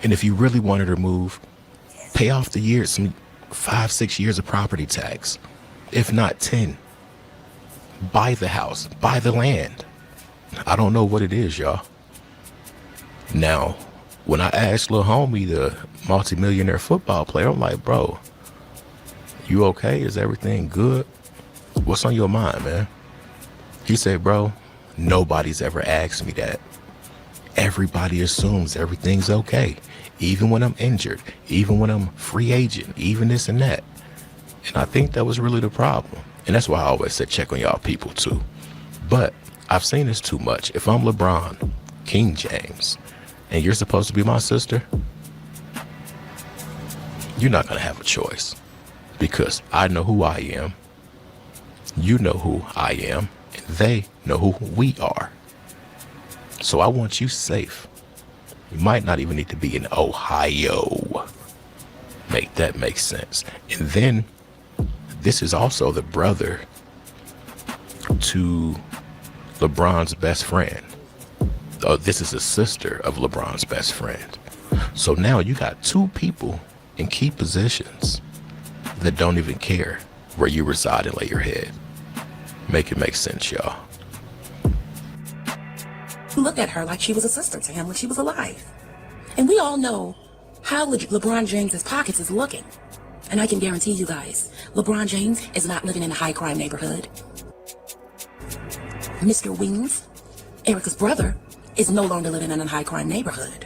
And if you really wanted to move, pay off the years, some 5-6 years of property tax, if not 10. buy the house, buy the land. I don't know what it is, y'all. Now, when I asked Lil Homie, the multimillionaire football player, I'm like, bro, you okay? Is everything good? What's on your mind, man? He said, bro, nobody's ever asked me that. Everybody assumes everything's okay. Even when I'm injured, even when I'm free agent, even this and that. And I think that was really the problem. And that's why I always said check on y'all people too. But I've seen this too much. If I'm LeBron, King James, and you're supposed to be my sister, you're not going to have a choice. Because I know who I am. You know who I am. And they know who we are. So I want you safe. You might not even need to be in Ohio. Make that make sense. And then this is also the brother to LeBron's best friend. Oh, this is a sister of LeBron's best friend. So now you got two people in key positions that don't even care where you reside and lay your head. Make it make sense, y'all. Looked at her like she was a sister to him when she was alive. And we all know how LeBron James's pockets is looking. And I can guarantee you guys, LeBron James is not living in a high crime neighborhood. Mr. Wings, Erica's brother, is no longer living in a high crime neighborhood.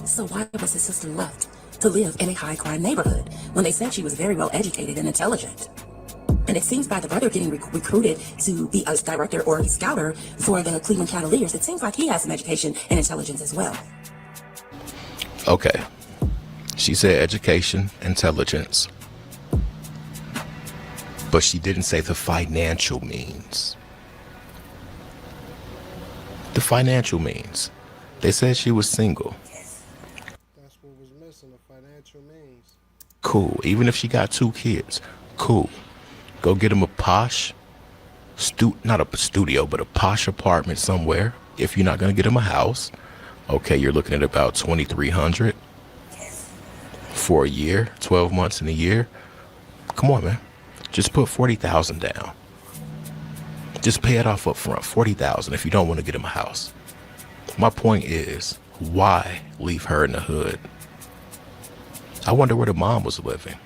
So why was his sister left to live in a high crime neighborhood when they said she was very well educated and intelligent? And it seems by the brother getting recruited to be a director or a scouter for the Cleveland Cavaliers, it seems like he has some education and intelligence as well. Okay. She said education, intelligence. But she didn't say the financial means. The financial means. They said she was single. That's what was missing, the financial means. Cool. Even if she got 2 kids, cool. Go get him a posh, not a studio, but a posh apartment somewhere. If you're not going to get him a house, okay, you're looking at about $2,300 for a year, 12 months in a year. Come on, man. Just put $40,000 down. Just pay it off up front, $40,000 if you don't want to get him a house. My point is, why leave her in the hood? I wonder where the mom was living.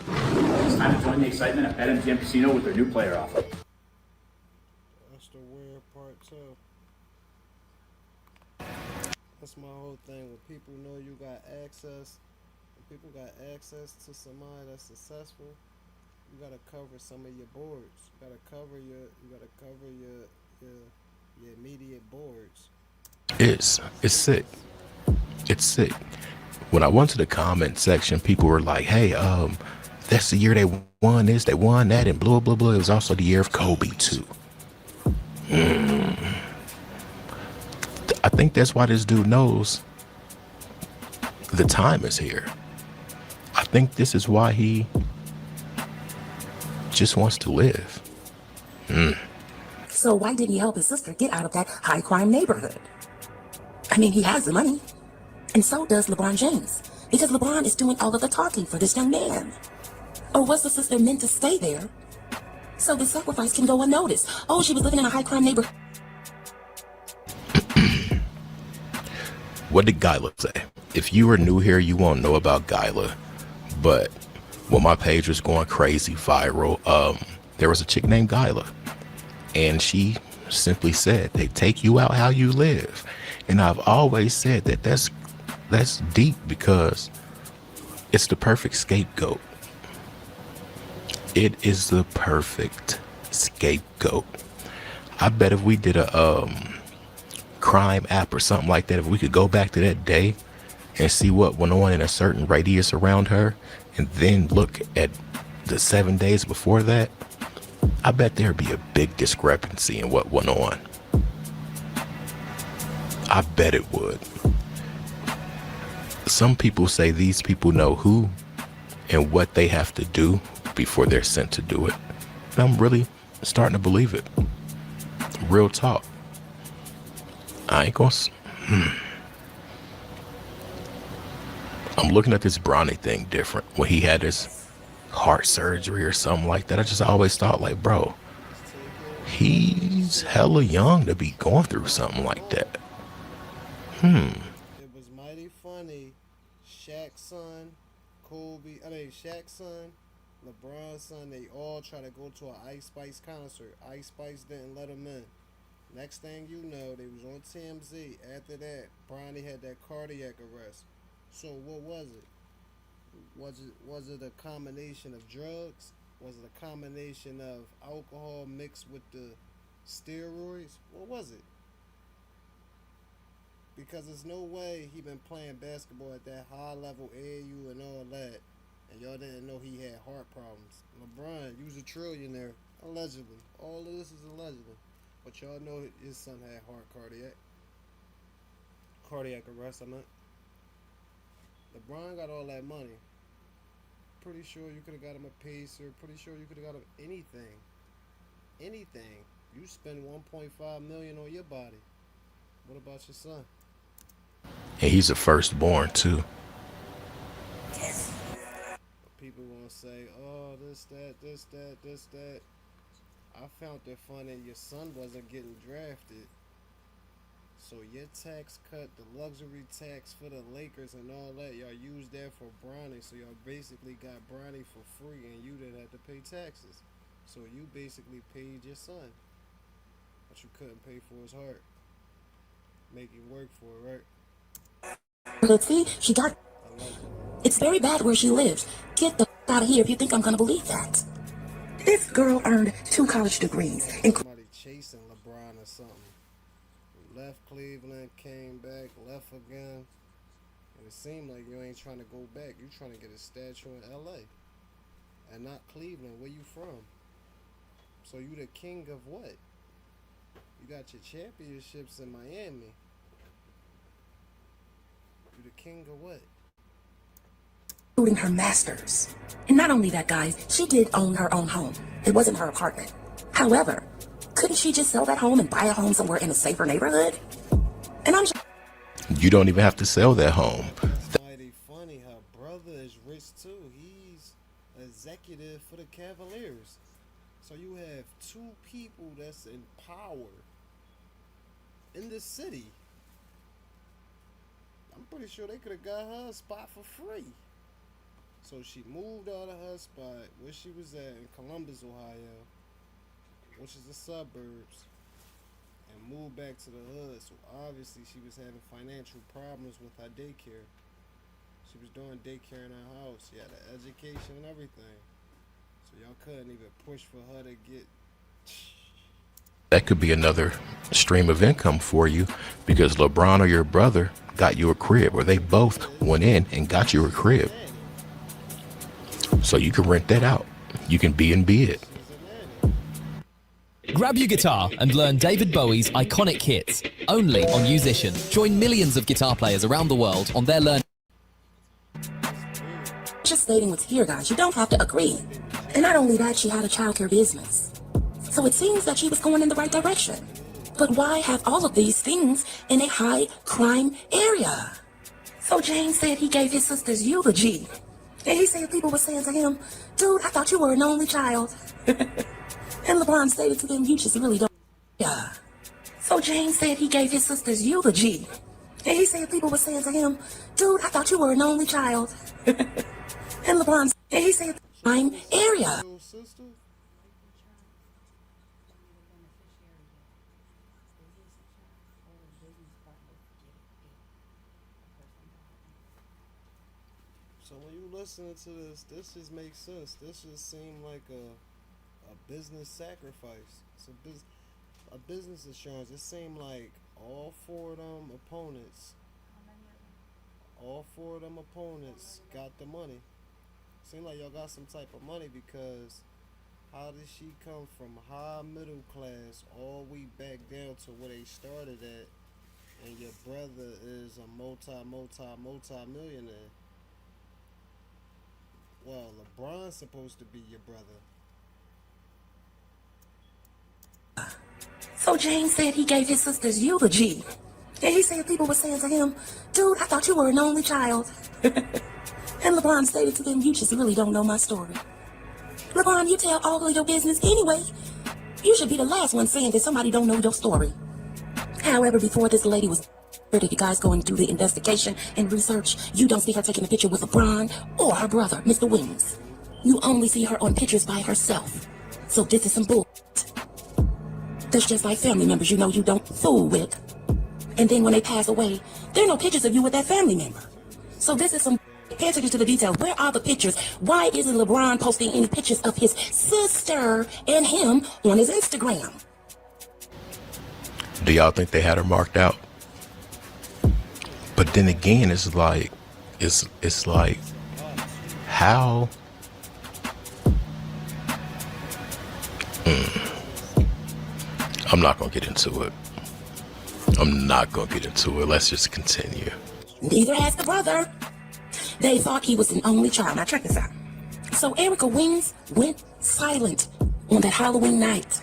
It's time to join the excitement at BetMGM Casino with their new player offer. That's the weird part too. That's my whole thing. When people know you got access, when people got access to somebody that's successful, you gotta cover some of your boards. You gotta cover your immediate boards. It's sick. It's sick. When I went to the comment section, people were like, hey, that's the year they won this, they won that, and blah, blah, blah. It was also the year of Kobe, too. I think that's why this dude knows the time is here. I think this is why he just wants to live. So why didn't he help his sister get out of that high crime neighborhood? I mean, he has the money. And so does LeBron James. Because LeBron is doing all of the talking for this young man. Or was the sister meant to stay there so the sacrifice can go unnoticed? Oh, she was living in a high crime neighborhood. What did Gyla say? If you are new here, you won't know about Gyla. But when my page was going crazy viral, there was a chick named Gyla. And she simply said, they take you out how you live. And I've always said that that's deep because it's the perfect scapegoat. It is the perfect scapegoat. I bet if we did a crime app or something like that, if we could go back to that day and see what went on in a certain radius around her and then look at the 7 days before that, I bet there'd be a big discrepancy in what went on. I bet it would. Some people say these people know who and what they have to do before they're sent to do it. And I'm really starting to believe it. Real talk. I ain't gonna... I'm looking at this Bronny thing different. When he had his heart surgery or something like that. I just always thought, like, bro, he's hella young to be going through something like that. It was mighty funny. Shaq's son, Shaq's son, LeBron's son, they all try to go to an Ice Spice concert. Ice Spice didn't let them in. Next thing you know, they was on TMZ. After that, Bronny had that cardiac arrest. So what was it? Was it a combination of drugs? Was it a combination of alcohol mixed with the steroids? What was it? Because there's no way he been playing basketball at that high level AAU and all that, and y'all didn't know he had heart problems. LeBron, you was a trillionaire, allegedly. All of this is allegedly. But y'all know his son had cardiac arrest, I meant. LeBron got all that money. Pretty sure you could have got him a Pacer. Pretty sure you could have got him anything. Anything. You spend $1.5 million on your body. What about your son? And he's a firstborn too. People gonna say, oh, this, that. I found it funny your son wasn't getting drafted. So your tax cut, the luxury tax for the Lakers and all that, y'all used that for Bronny. So y'all basically got Bronny for free and you didn't have to pay taxes. So you basically paid your son. But you couldn't pay for his heart. Make him work for it, right? Let's see, she got... It's very bad where she lives. Get the f out of here if you think I'm gonna believe that. This girl earned 2 college degrees. Somebody chasing LeBron or something. Left Cleveland, came back, left again. And it seemed like you ain't trying to go back. You trying to get a statue in LA. And not Cleveland. Where you from? So you the king of what? You got your championships in Miami. You the king of what? Doing her masters. And not only that, guys, she did own her own home. It wasn't her apartment. However, couldn't she just sell that home and buy a home somewhere in a safer neighborhood? And I'm just... You don't even have to sell that home. It's mighty funny. Her brother is rich too. He's executive for the Cavaliers. So you have 2 people that's in power in the city. I'm pretty sure they could have got her a spot for free. So she moved out of her spot where she was at in Columbus, Ohio, which is the suburbs, and moved back to the hood. So obviously she was having financial problems with her daycare. She was doing daycare in her house. She had an education and everything. So y'all couldn't even push for her to get... That could be another stream of income for you because LeBron or your brother got you a crib, or they both went in and got you a crib. So you can rent that out. You can B&B it. Grab your guitar and learn David Bowie's iconic hits, only on Musician. Join millions of guitar players around the world on their learn. Just stating what's here, guys. You don't have to agree. And not only that, she had a childcare business. So it seems that she was going in the right direction. But why have all of these things in a high crime area? So James said he gave his sister's eulogy. And he said people were saying to him, dude, I thought you were an only child. And LeBron stated to them, you just really don't. Yeah. So James said he gave his sister's eulogy. And he said people were saying to him, dude, I thought you were an only child. And LeBron, and he said, crime area. So when you listening to this just makes sense. This just seemed like a business sacrifice. It's a business insurance. It seemed like all 4 of them opponents got the money. Seemed like y'all got some type of money because how did she come from high middle class all the way back down to where they started at, and your brother is a multi-millionaire? Well, LeBron's supposed to be your brother. So James said he gave his sister's eulogy. And he said people were saying to him, dude, I thought you were an only child. And LeBron stated to them, you just really don't know my story. LeBron, you tell all of your business anyway. You should be the last one saying that somebody don't know your story. However, before this lady was murdered, you guys going to do the investigation and research, you don't see her taking a picture with LeBron or her brother, Mr. Wings. You only see her on pictures by herself. So this is some bull. That's just like family members you know you don't fool with. And then when they pass away, there are no pictures of you with that family member. So this is some. Pay attention to the details. Where are the pictures? Why isn't LeBron posting any pictures of his sister and him on his Instagram? Do y'all think they had her marked out? But then again, it's like how I'm not gonna get into it. Let's just continue. Neither has the brother. They thought he was an only child. Now check this out. So Erica Wings went silent on that Halloween night.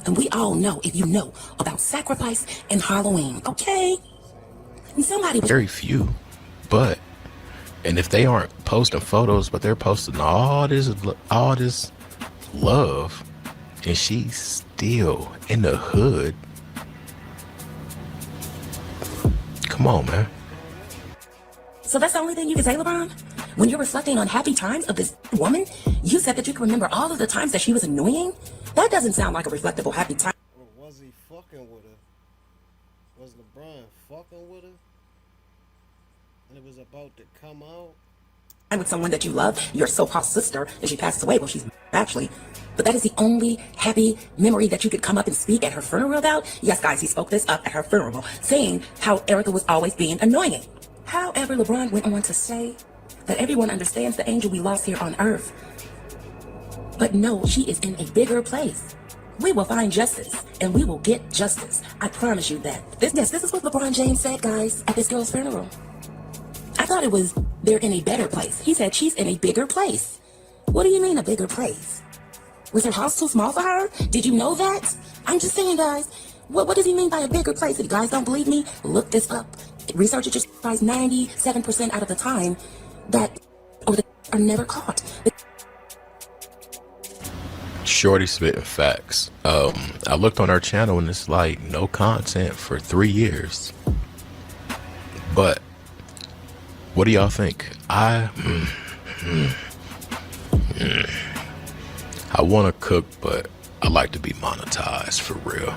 And we all know, if you know, about sacrifice and Halloween, okay? And somebody was... Very few, but, and if they aren't posting photos, but they're posting all this love, and she's still in the hood. Come on, man. So that's the only thing you can say, LeBron? When you're reflecting on happy times of this woman, you said that you can remember all of the times that she was annoying? That doesn't sound like a reflectable happy time. Or was he fucking with her? Was LeBron fucking with her? And it was about to come out? And with someone that you love, your so-called sister, and she passes away. Well, she's actually. But that is the only happy memory that you could come up and speak at her funeral about? Yes, guys, he spoke this up at her funeral, saying how Erica was always being annoying. However, LeBron went on to say that everyone understands the angel we lost here on earth. But no, she is in a bigger place. We will find justice, and we will get justice. I promise you that. This is what LeBron James said, guys, at this girl's funeral. I thought it was they're in a better place. He said she's in a bigger place. What do you mean a bigger place? Was her house too small for her? Did you know that? I'm just saying, guys, what does he mean by a bigger place? If you guys don't believe me, look this up. Research just finds 97% out of the time that are never caught. Shorty spitting facts. I looked on her channel and it's like no content for 3 years. But what do y'all think? I want to cook, but I like to be monetized for real.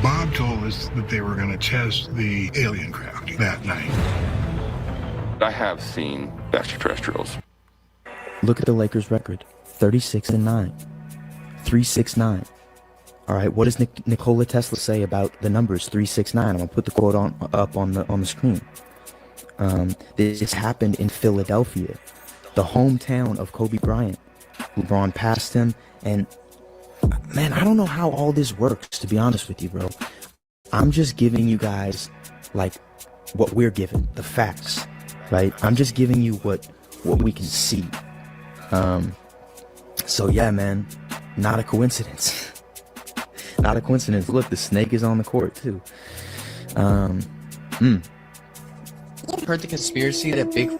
Bob told us that they were going to test the alien craft that night. I have seen extraterrestrials. Look at the Lakers' record, 36-9, 369. All right, what does Nikola Tesla say about the numbers 369? I'm gonna put the quote up on the screen. This happened in Philadelphia, the hometown of Kobe Bryant. LeBron passed him, and man, I don't know how all this works, to be honest with you, bro. I'm just giving you guys like what we're given, the facts, right? I'm just giving you what we can see. So yeah, man, not a coincidence. Not a coincidence. Look, the snake is on the court too. Heard the conspiracy that Big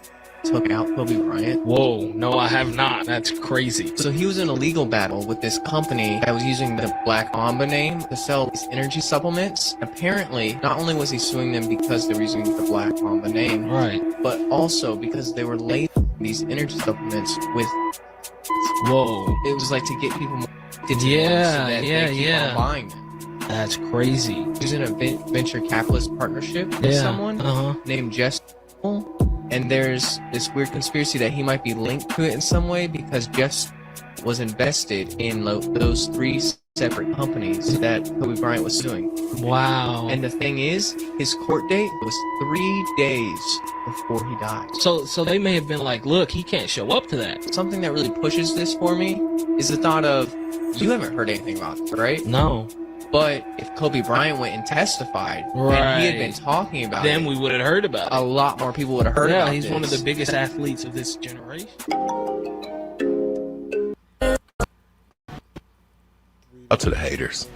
took out Kobe Bryant? Whoa, no, I have not. That's crazy. So he was in a legal battle with this company that was using the Black Mamba name to sell these energy supplements. Apparently, not only was he suing them because they were using the Black Mamba name, right, but also because they were labeling these energy supplements with. Whoa! It was like to get people more addicted to yeah, them so that they keep on buying them. That's crazy. He was in a venture capitalist partnership with someone named Jess. And there's this weird conspiracy that he might be linked to it in some way because Jess was invested in those 3 separate companies that Kobe Bryant was suing. Wow. And the thing is, his court date was 3 days before he died. So they may have been like, look, he can't show up to that. Something that really pushes this for me is the thought of, you haven't heard anything about it, right? No. But if Kobe Bryant went and testified, and he had been talking about then it, we would have heard about it. A lot more people would have heard about it. Yeah, he's one of the biggest athletes of this generation. Up to the haters.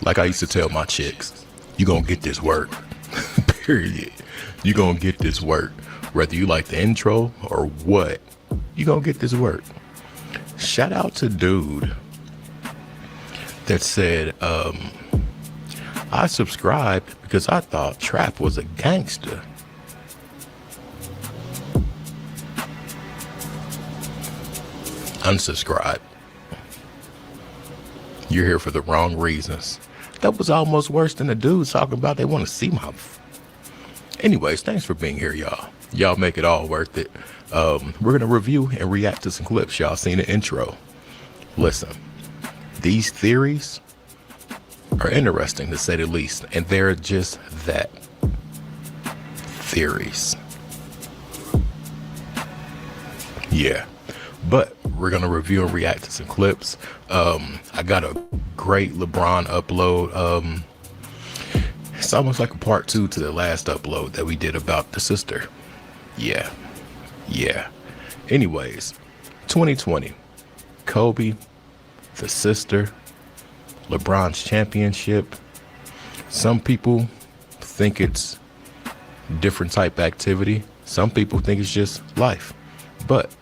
Like I used to tell my chicks, you gonna get this work. Period. You gonna get this work. Whether you like the intro or what, you gonna get this work. Shout out to dude that said, I subscribed because I thought Trap was a gangster. Unsubscribe. You're here for the wrong reasons. That was almost worse than the dudes talking about they want to see my... Anyways, thanks for being here, y'all. Y'all make it all worth it. We're going to review and react to some clips. Y'all seen the intro. Listen, these theories are interesting to say the least, and they're just that. Theories. Yeah. But we're going to review and react to some clips. I got a great LeBron upload. It's almost like a part 2 to the last upload that we did about the sister. Yeah. Anyways, 2020. Kobe, the sister, LeBron's championship. Some people think it's different type activity. Some people think it's just life. But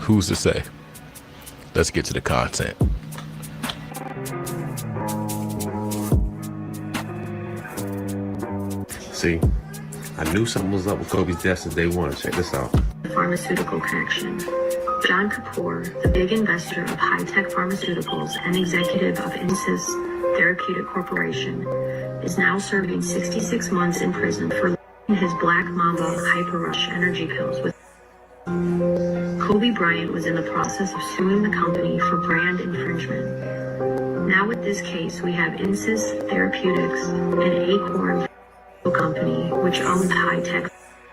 who's to say? Let's get to the content. See, I knew something was up with Kobe's death since day one. Check this out. Pharmaceutical connection. John Kapoor, the big investor of high-tech pharmaceuticals and executive of Insys Therapeutic Corporation, is now serving 66 months in prison for his Black Mamba Hyper Rush energy pills with Kobe Bryant was in the process of suing the company for brand infringement. Now with this case, we have Insys Therapeutics and Acorn Company, which owns high-tech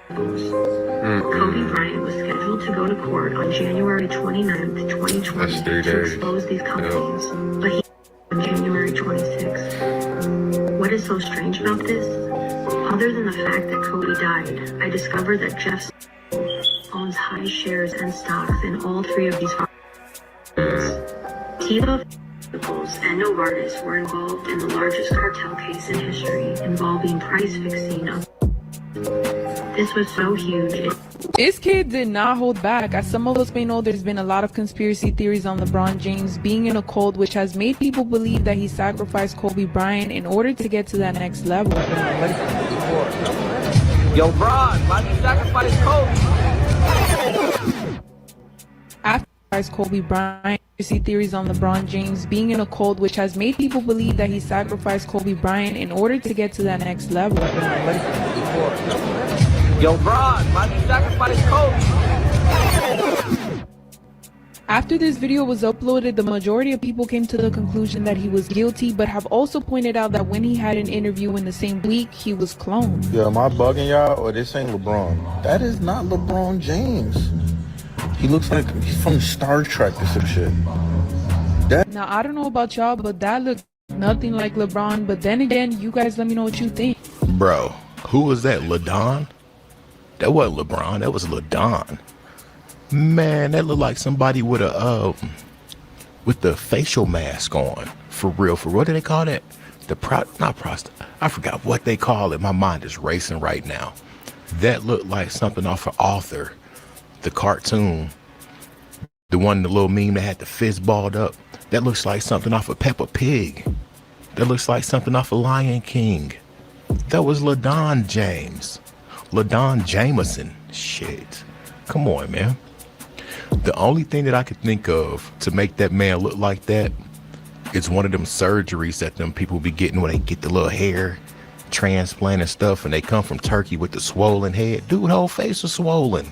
Kobe Bryant was scheduled to go to court on January 29th, 2020 to expose these companies, but he on January 26th. What is so strange about this? Other than the fact that Kobe died, I discovered that Jeff owns high shares and stocks in all 3 of these firms. Teva and Novartis were involved in the largest cartel case in history involving price fixing of. This was so huge. This kid did not hold back. As some of us may know, there's been a lot of conspiracy theories on LeBron James being in a cult, which has made people believe that he sacrificed Kobe Bryant in order to get to that next level. Yo, Bron, why did you sacrifice Kobe? After Kobe Bryant, conspiracy theories on LeBron James being in a cult, which has made people believe that he sacrificed Kobe Bryant in order to get to that next level. Yo, Bron, why did you sacrifice Kobe? After this video was uploaded, the majority of people came to the conclusion that he was guilty, but have also pointed out that when he had an interview in the same week, he was cloned. Yeah, am I bugging y'all, or this ain't LeBron? That is not LeBron James. He looks like he's from Star Trek or some shit. Now, I don't know about y'all, but that looked nothing like LeBron. But then again, you guys let me know what you think. Bro, who was that? LaDon? That wasn't LeBron. That was LaDon. Man, that looked like somebody with a with the facial mask on. For real. What do they call that? I forgot what they call it. My mind is racing right now. That looked like something off of Author, the cartoon. The one, the little meme that had the fist balled up. That looks like something off of Peppa Pig. That looks like something off of Lion King. That was LaDon James. LaDon Jameson. Shit. Come on, man. The only thing that I could think of to make that man look like that is one of them surgeries that them people be getting when they get the little hair transplant and stuff, and they come from Turkey with the swollen head. Dude, whole face was swollen.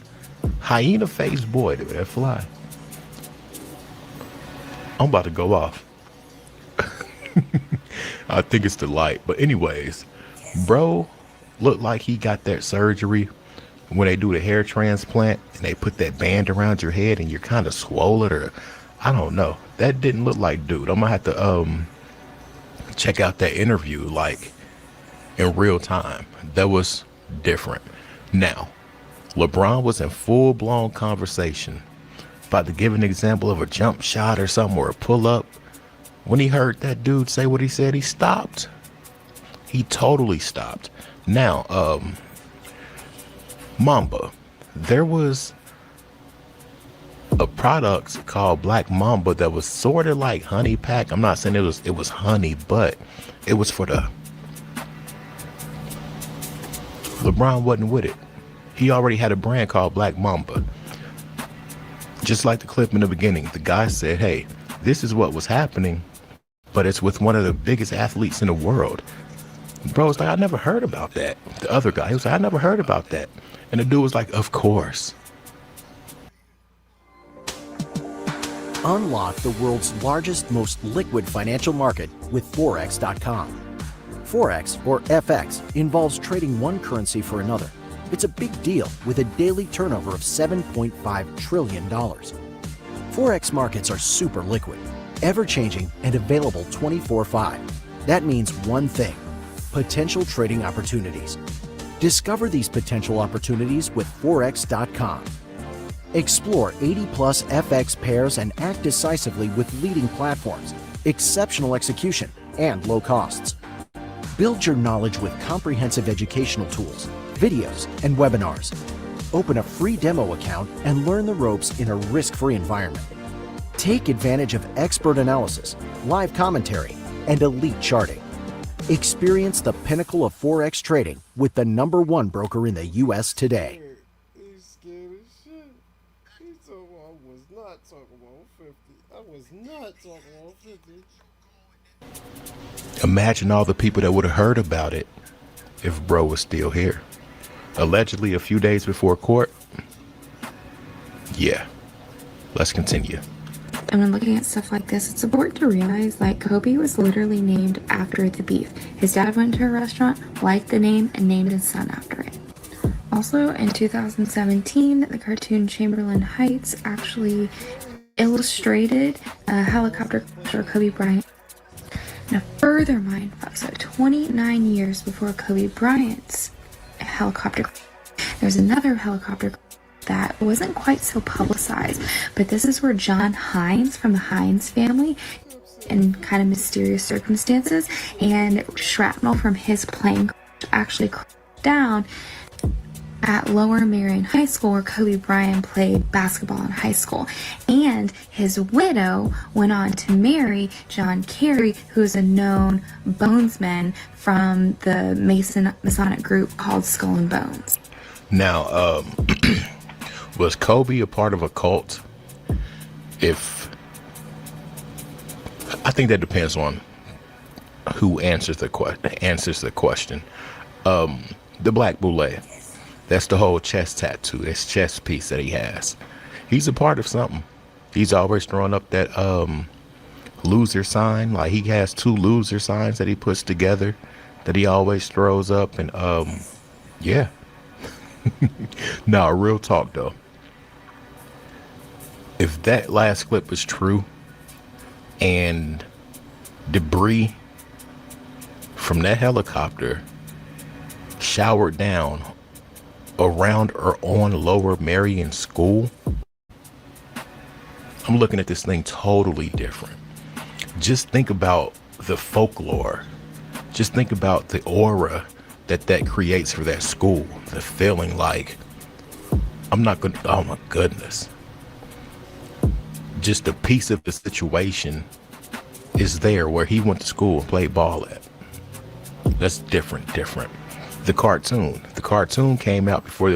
Hyena face, boy, did that fly. I'm about to go off. I think it's the light. But anyways, bro looked like he got that surgery when they do the hair transplant and they put that band around your head and you're kind of swollen, or I don't know. That didn't look like dude. I'm gonna have to check out that interview like in real time. That was different. Now, LeBron was in full-blown conversation about to give an example of a jump shot or something, or a pull-up, When he heard that dude say what he said, he stopped. He totally stopped. Now, Mamba, there was a product called Black Mamba that was sort of like honey pack. I'm not saying it was honey, but it was for the LeBron wasn't with it. He already had a brand called Black Mamba. Just like the clip in the beginning, the guy said, hey, this is what was happening, but it's with one of the biggest athletes in the world. Bro was like, I never heard about that. The other guy, he was like, I never heard about that. And the dude was like, of course. Unlock the world's largest, most liquid financial market with Forex.com. Forex, or FX, involves trading one currency for another. It's a big deal with a daily turnover of $7.5 trillion. Forex markets are super liquid, ever-changing, and available 24/5. That means one thing: potential trading opportunities. Discover these potential opportunities with Forex.com. Explore 80-plus FX pairs and act decisively with leading platforms, exceptional execution, and low costs. Build your knowledge with comprehensive educational tools, videos, and webinars. Open a free demo account and learn the ropes in a risk-free environment. Take advantage of expert analysis, live commentary, and elite charting. Experience the pinnacle of Forex trading with the #1 broker in the U.S. today. He's scared as shit. He told me I was not talking about 50. I was not talking about 50. Imagine all the people that would have heard about it if bro was still here. Allegedly a few days before court. Yeah. Let's continue. And when looking at stuff like this, it's important to realize that Kobe was literally named after the beef. His dad went to a restaurant, liked the name, and named his son after it. Also, in 2017, the cartoon Chamberlain Heights actually illustrated a helicopter for Kobe Bryant. Now, further mindfuck, so 29 years before Kobe Bryant's helicopter, there's another helicopter that wasn't quite so publicized, but this is where John Hines from the Hines family, in kind of mysterious circumstances, and shrapnel from his plane actually crashed down at Lower Merion High School, where Kobe Bryant played basketball in high school. And his widow went on to marry John Kerry, who's a known bonesman from the Masonic group called Skull and Bones. Now, was Kobe a part of a cult? I think that depends on who answers the question. The Black Boule. That's the whole chest tattoo. This chest piece that he has. He's a part of something. He's always throwing up that loser sign. Like, he has 2 loser signs that he puts together that he always throws up. And yeah. Now, real talk though. If that last clip is true and debris from that helicopter showered down around or on Lower Merion School, I'm looking at this thing totally different. Just think about the folklore. Just think about the aura that creates for that school. The feeling like, oh my goodness. Just a piece of the situation is there where he went to school and played ball at. That's different. The cartoon came out before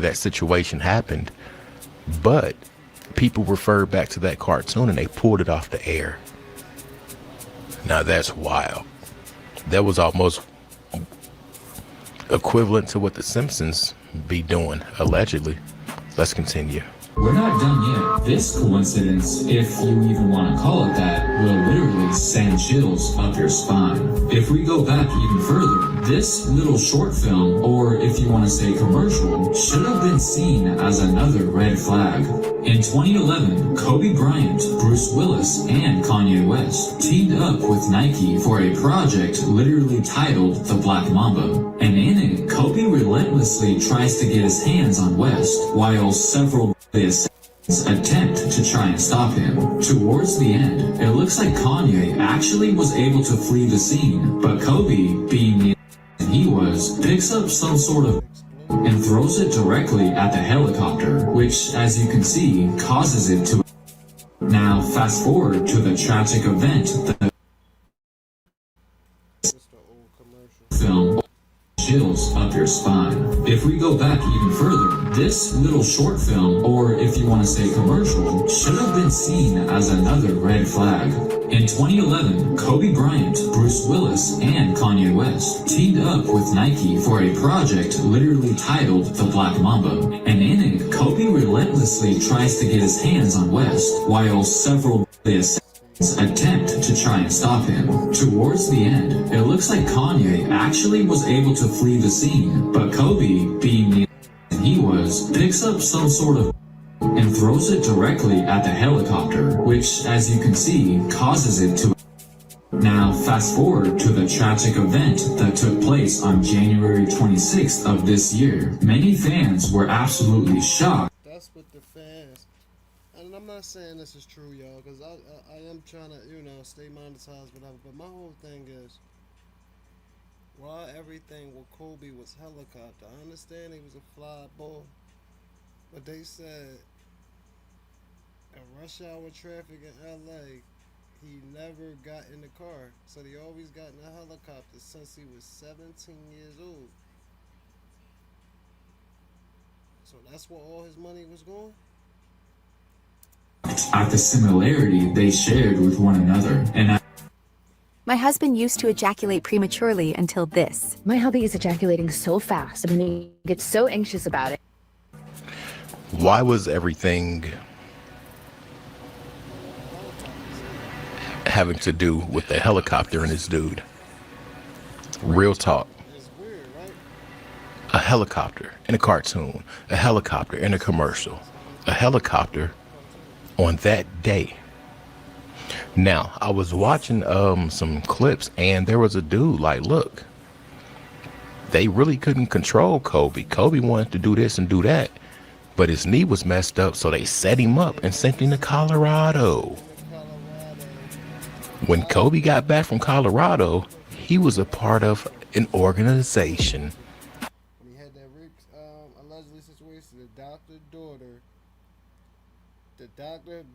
that situation happened, but people referred back to that cartoon and they pulled it off the air. Now that's wild. That was almost equivalent to what the Simpsons be doing, allegedly. Let's continue. We're not done yet. This coincidence, if you even want to call it that, will literally send chills up your spine. If we go back even further, this little short film, or if you want to say commercial, should have been seen as another red flag. In 2011, Kobe Bryant, Bruce Willis, and Kanye West teamed up with Nike for a project literally titled The Black Mamba. And in it, Kobe relentlessly tries to get his hands on West, while several attempt to try and stop him. Towards the end, it looks like Kanye actually was able to flee the scene, but Kobe, being the he was, picks up some sort of and throws it directly at the helicopter, which, as you can see, causes it to. Now, fast forward to the tragic event that film chills up your spine. If we go back even further, this little short film, or if you want to say commercial, should have been seen as another red flag. In 2011, Kobe Bryant, Bruce Willis, and Kanye West teamed up with Nike for a project literally titled The Black Mamba, and in it, Kobe relentlessly tries to get his hands on West, while several attempt to try and stop him. Towards the end, it looks like Kanye actually was able to flee the scene, but Kobe, being the he was, picks up some sort of and throws it directly at the helicopter, which, as you can see, causes it to. Now, fast forward to the tragic event that took place on January 26th of this year. Many fans were absolutely shocked. That's what the fans. And I'm not saying this is true, y'all, because I am trying to, stay monetized, whatever. But my whole thing is, why everything with Kobe was helicopter? I understand he was a fly boy, but they said in rush hour traffic in LA, he never got in the car. So he always got in a helicopter since he was 17 years old. So that's where all his money was going? At the similarity they shared with one another, and my husband used to ejaculate prematurely until this. My hubby is ejaculating so fast and he gets so anxious about it. Why was everything having to do with the helicopter and this dude? Real talk. A helicopter in a cartoon, a helicopter in a commercial, a helicopter on that day. Now, I was watching some clips and there was a dude like, look, they really couldn't control Kobe. Kobe wanted to do this and do that, but his knee was messed up, so they set him up and sent him to Colorado. When Kobe got back from Colorado, he was a part of an organization. When he had that rape allegedly situation, the doctor's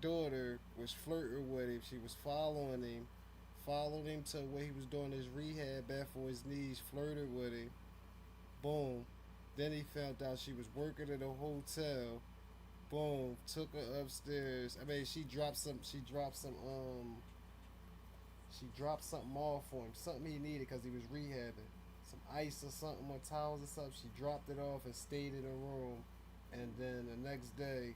daughter was flirting with him. She was followed him to where he was doing his rehab back for his knees, flirted with him. Boom. Then he found out she was working at a hotel. Boom. Took her upstairs. I mean, she dropped something off for him. Something he needed because he was rehabbing. Some ice or something, or towels or something. She dropped it off and stayed in her room. And then the next day,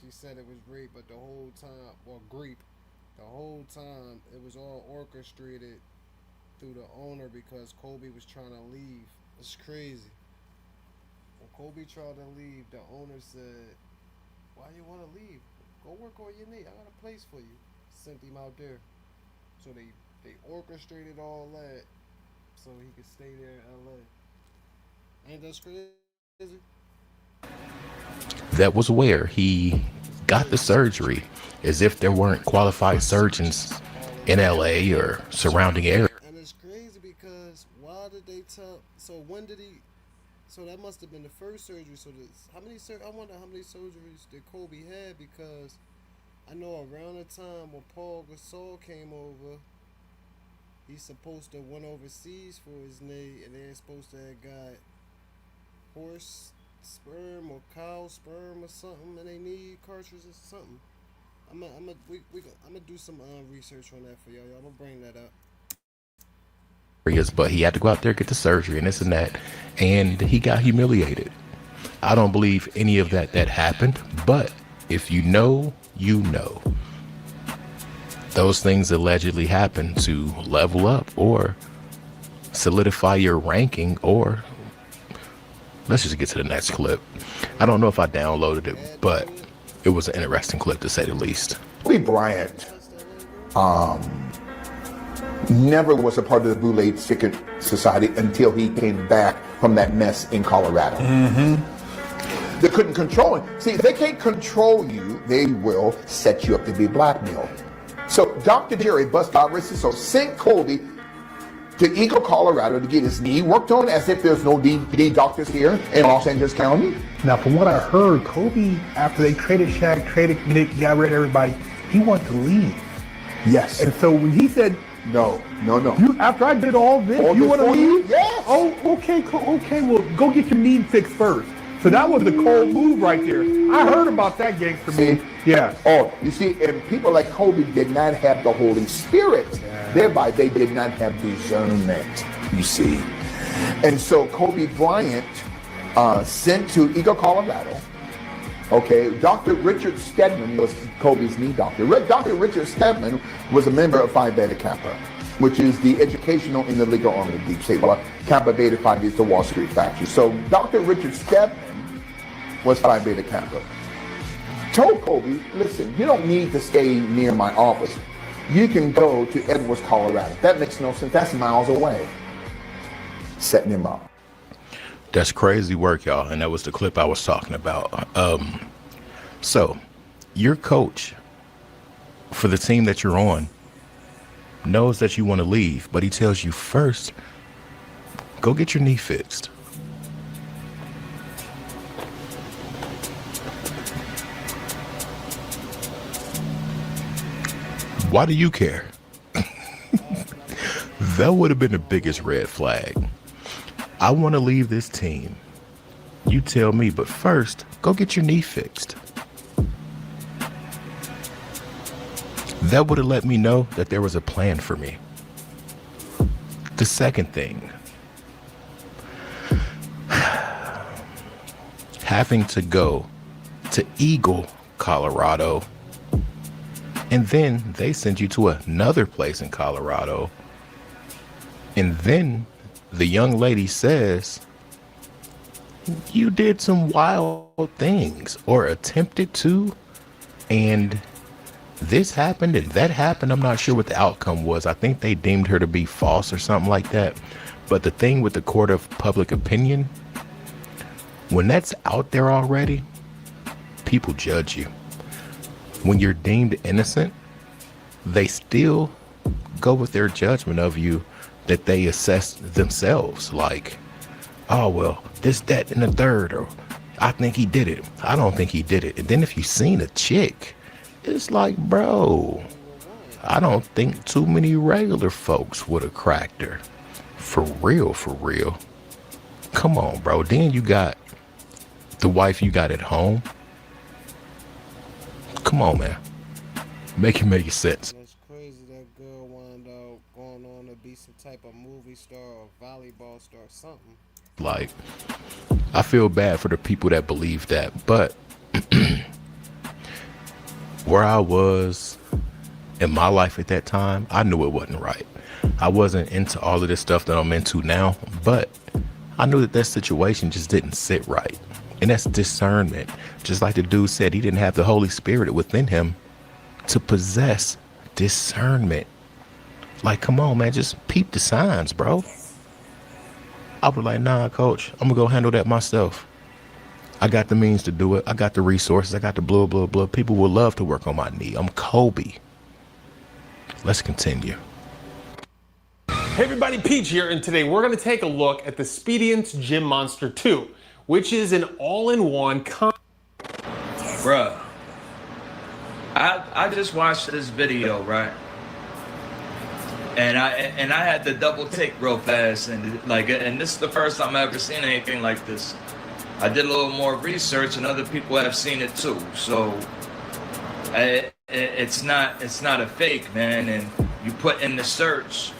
she said it was rape, but the whole time, the whole time, it was all orchestrated through the owner because Kobe was trying to leave. It's crazy. When Kobe tried to leave, the owner said, "Why you want to leave? Go work on your knee. I got a place for you." Sent him out there. So they orchestrated all that so he could stay there in LA. Ain't that crazy? That was where he got the surgery, as if there weren't qualified surgeons in LA or surrounding areas. And it's crazy because why did they tell? So when did he? So that must have been the first surgery. So I wonder how many surgeries did Kobe had, because I know around the time when Paul Gasol came over, he's supposed to went overseas for his knee, and they're supposed to have got horse sperm or cow sperm or something, and they need cartridges or something. I'm gonna do some research on that for y'all. I'm gonna bring that up. But he had to go out there, get the surgery and this and that, and he got humiliated. I don't believe any of that happened, but if you know, you know. Those things allegedly happen to level up or solidify your ranking, or let's just get to the next clip. I don't know if I downloaded it, but it was an interesting clip to say the least. Kobe Bryant never was a part of the Boule Secret Society until he came back from that mess in Colorado. They couldn't control it. See, if they can't control you, they will set you up to be blackmailed. So Dr. Jerry Buscaglia sent Kobe to Eagle, Colorado to get his knee worked on as if there's no knee doctors here in Los Angeles County. Now, from what I heard, Kobe, after they traded Shaq, traded Nick, got rid of everybody, he wanted to leave. Yes. And so when he said, no. You, after I did all this, you want to leave? Yes. Oh, okay, well, go get your knee fixed first. So that was the cold move right there. I heard about that gangster move. Yeah. Oh, you see, and people like Kobe did not have the Holy Spirit. Yeah. Thereby, they did not have discernment, you see. And so Kobe Bryant sent to Eagle, Colorado. Okay, Dr. Richard Stedman was Kobe's knee doctor. Dr. Richard Stedman was a member of Phi Beta Kappa, which is the educational and illegal arm of the deep state. Well, Kappa Beta Phi is the Wall Street factory. So Dr. Richard Stedman was Phi Beta Kappa. Told Kobe, listen, you don't need to stay near my office. You can go to Edwards, Colorado. That makes no sense. That's miles away. Setting him up. That's crazy work, y'all. And that was the clip I was talking about. So your coach for the team that you're on knows that you want to leave, but he tells you first, go get your knee fixed. Why do you care? That would have been the biggest red flag. I want to leave this team. You tell me, but first, go get your knee fixed. That would have let me know that there was a plan for me. The second thing, having to go to Eagle, Colorado, and then they send you to another place in Colorado, and then the young lady says, you did some wild things or attempted to, and this happened and that happened. I'm not sure what the outcome was. I think they deemed her to be false or something like that. But the thing with the court of public opinion, when that's out there already, people judge you. When you're deemed innocent, they still go with their judgment of you that they assess themselves, like, oh, well, this, that, and the third, or I think he did it. I don't think he did it. And then if you've seen a chick, it's like, bro, I don't think too many regular folks would have cracked her. For real, for real. Come on, bro. Then you got the wife you got at home. Come on, man. Make it make sense. It's crazy that girl wound up going on to be some type of movie star or volleyball star or something. Like, I feel bad for the people that believe that, but where I was in my life at that time, I knew it wasn't right. I wasn't into all of this stuff that I'm into now, but I knew that situation just didn't sit right. And that's discernment. Just like the dude said, he didn't have the Holy Spirit within him to possess discernment. Like, come on, man, just peep the signs, bro. I was like, nah, coach, I'm gonna go handle that myself. I got the means to do it. I got the resources. I got the blah, blah, blah. People will love to work on my knee. I'm Kobe. Let's continue. Hey everybody, Peach here, and today we're going to take a look at the Speediance Gym Monster 2, which is an all-in-one Bruh, I just watched this video, right? And I had to double take real fast, and this is the first time I've ever seen anything like this. I did a little more research, and other people have seen it too. So it's not a fake, man. And you put in the search,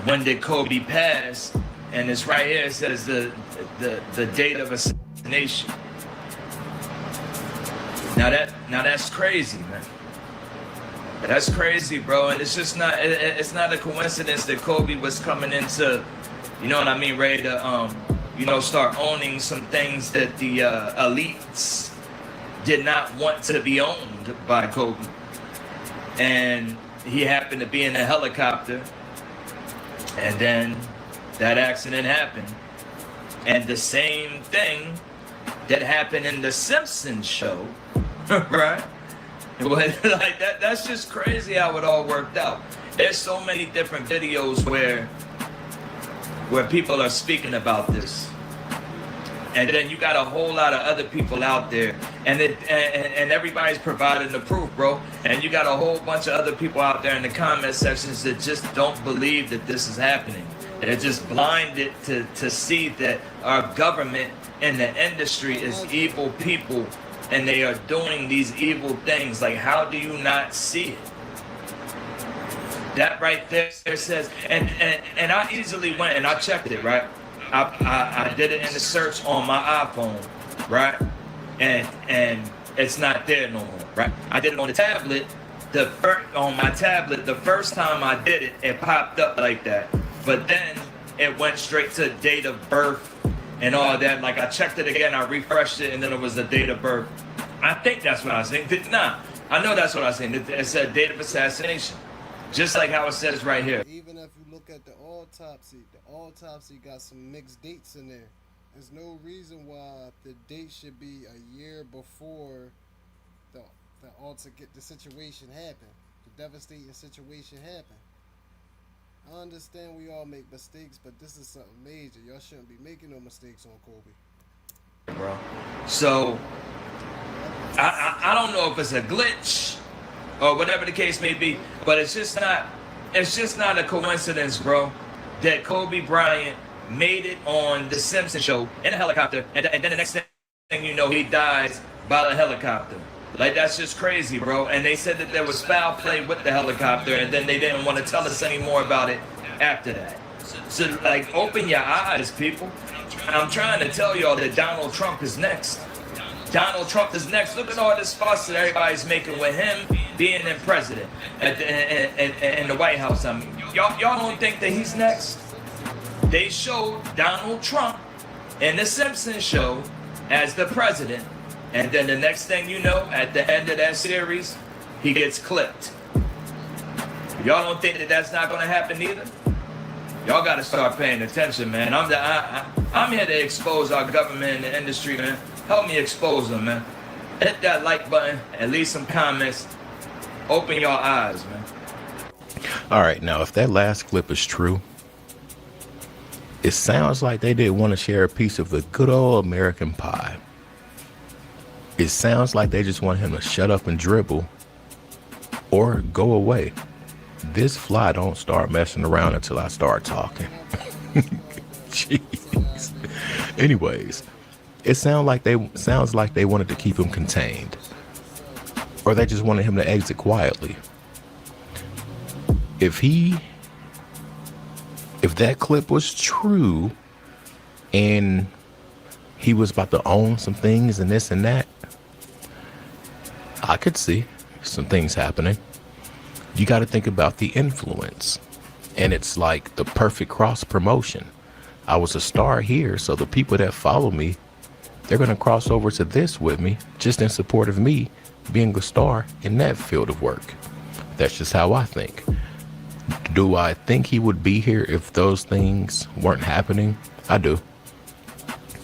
when did Kobe pass? And it's right here. It says the date of assassination. Now that's crazy, man. That's crazy, bro. And it's just not. It's not a coincidence that Kobe was coming into, you know what I mean, ready to start owning some things that the elites did not want to be owned by Kobe. And he happened to be in a helicopter, and then that accident happened. And the same thing that happened in the Simpsons show, right? Like that's just crazy how it all worked out. There's so many different videos where people are speaking about this. And then you got a whole lot of other people out there, and everybody's providing the proof, bro. And you got a whole bunch of other people out there in the comment sections that just don't believe that this is happening. They're just blinded to see that our government and the industry is evil people, and they are doing these evil things. Like, how do you not see it? That right there says, and I easily went and I checked it, right? I did it in the search on my iPhone, right? And it's not there no more, right? I did it on the tablet. On my tablet, the first time I did it, it popped up like that. But then it went straight to date of birth and all that. Like, I checked it again, I refreshed it, and then it was the date of birth. I think that's what I was saying. Nah, I know that's what I was saying. It said date of assassination. Just like how it says right here. Even if you look at the autopsy got some mixed dates in there. There's no reason why the date should be a year before the situation happened. The devastating situation happened. I understand we all make mistakes, but this is something major. Y'all shouldn't be making no mistakes on Kobe. Bro. So, I don't know if it's a glitch or whatever the case may be, but it's just not a coincidence, bro, that Kobe Bryant made it on the Simpsons show in a helicopter, and then the next thing you know, he dies by the helicopter. Like, that's just crazy, bro. And they said that there was foul play with the helicopter, and then they didn't want to tell us any more about it after that. So, like, open your eyes, people. I'm trying to tell y'all that Donald Trump is next. Donald Trump is next. Look at all this fuss that everybody's making with him being in president in the White House. I mean, y'all don't think that he's next? They showed Donald Trump in the Simpsons show as the president, and then the next thing you know, at the end of that series, he gets clipped. Y'all don't think that that's not going to happen either? Y'all got to start paying attention, man. I'm here to expose our government and the industry, man. Help me expose them, man. Hit that like button and leave some comments. Open your eyes, man. All right, now if that last clip is true, it sounds like they didn't want to share a piece of the good old American pie. It sounds like they just want him to shut up and dribble or go away. This fly don't start messing around until I start talking. Jeez. Anyways, it sounds like they wanted to keep him contained, or they just wanted him to exit quietly. If that clip was true and he was about to own some things and this and that, I could see some things happening. You got to think about the influence, and it's like the perfect cross promotion. I was a star here, so the people that follow me, they're going to cross over to this with me, just in support of me being a star in that field of work. That's just how I think. Do I think he would be here if those things weren't happening? I do.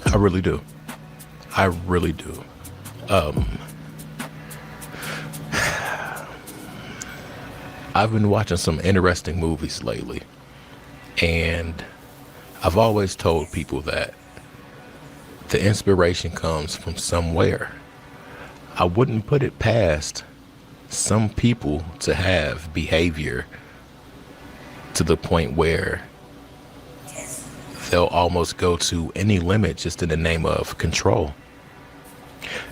I really do. I really do. I've been watching some interesting movies lately, and I've always told people that the inspiration comes from somewhere. I wouldn't put it past some people to have behavior to the point where they'll almost go to any limit just in the name of control.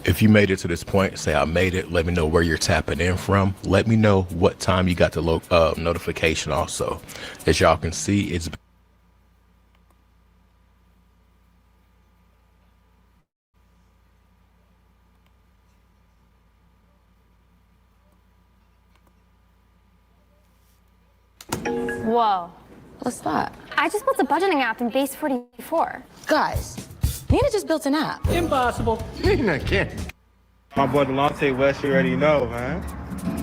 If you made it to this point, say I made it, let me know where you're tapping in from. Let me know what time you got the notification also. As y'all can see, it's Whoa. What's that? I just built a budgeting app in Base 44. Guys, Nina just built an app. Impossible. Nina can't. My boy Delonte West, you already know, man.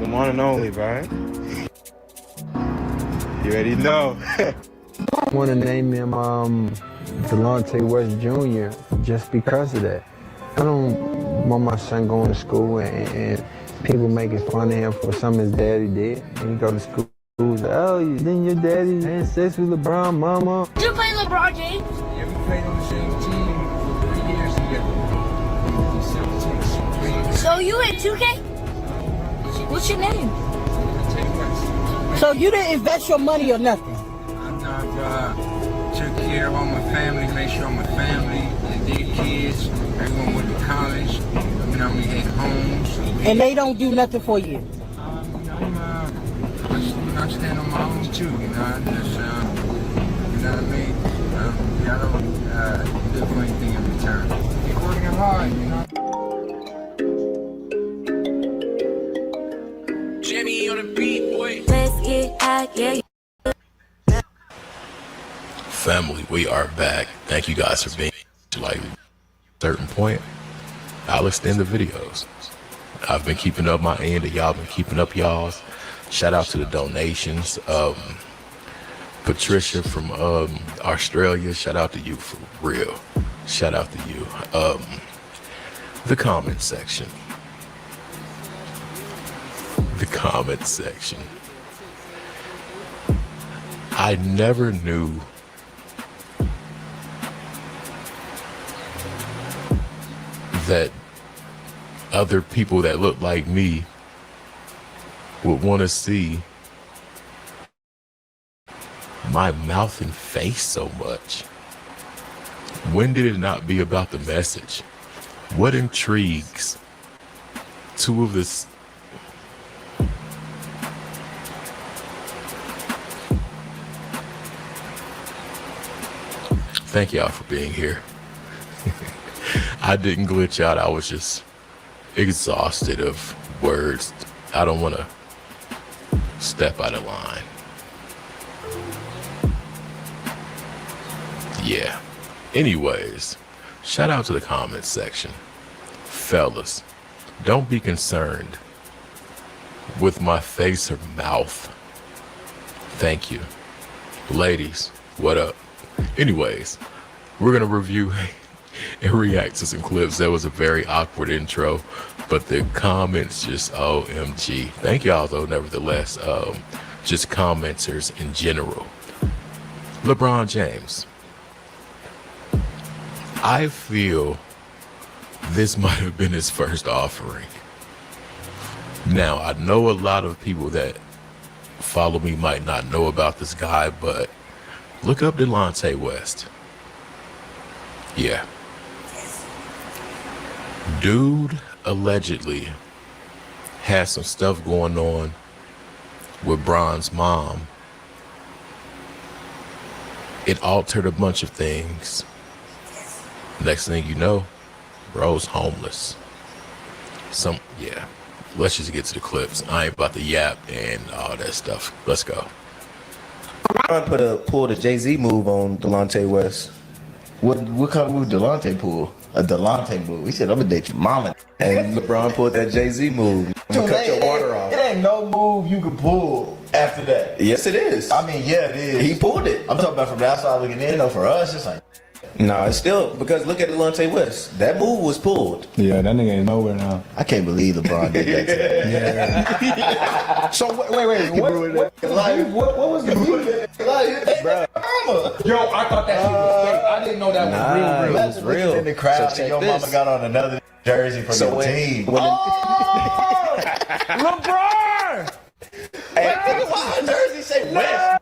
The one and only, right? You already know. I want to name him Delonte West Jr. just because of that. I don't want my son going to school and people making fun of him for something his daddy did. And he go to school, oh, then your daddy had sex with LeBron, mama. Did you play LeBron James? Yeah, we played on the same team for 3 years together. So you in 2K? What's your name? So you didn't invest your money or nothing? I took care of all my family, made sure my family, their kids, everyone went to college, we had homes. And they don't do nothing for you? I stand on my own too, I just, you know what I mean? I don't look for anything in return. Keep working hard, Jimmy on the beat, boy. Let's get high, yeah. Family, we are back. Thank you guys for being to like a certain point. I'll extend the videos. I've been keeping up my end, and y'all been keeping up y'all's. Shout out to the donations. Patricia from Australia, shout out to you for real. Shout out to you. The comment section. The comment section. I never knew that other people that look like me would want to see my mouth and face so much. When did it not be about the message? What intrigues two of this? Thank y'all for being here. I didn't glitch out. I was just exhausted of words. I don't want to step out of line. Yeah. Anyways, shout out to the comments section. Fellas, don't be concerned with my face or mouth. Thank you. Ladies, what up? Anyways, we're going to review and react to some clips. That was a very awkward intro, but the comments just OMG. Thank y'all though, nevertheless. Just commenters in general. LeBron James. I feel this might have been his first offering. Now, I know a lot of people that follow me might not know about this guy, but look up Delonte West. Yeah. Dude allegedly has some stuff going on with Bron's mom. It altered a bunch of things. Next thing you know, bro's homeless. Yeah. Let's just get to the clips. I ain't about to yap and all that stuff. Let's go. LeBron pulled a Jay-Z move on Delonte West. What kind of move Delonte pulled? A Delonte move. He said, I'm gonna date your mama. And LeBron pulled that Jay-Z move. I'm gonna cut your water off. It ain't no move you can pull after that. Yes, it is. I mean, yeah, it is. He pulled it. I'm talking about from the outside looking in, though. For us, it's like, no, it's still, because look at Delonte West. That move was pulled. Yeah, that nigga ain't nowhere now. I can't believe LeBron did that to him. Yeah. So, wait. What was the move? Yo, I thought that shit was fake. I didn't know that was real. It was real. In the crowd, So and your mama got on another jersey from the team. LeBron! Hey, nigga, why the jersey say West?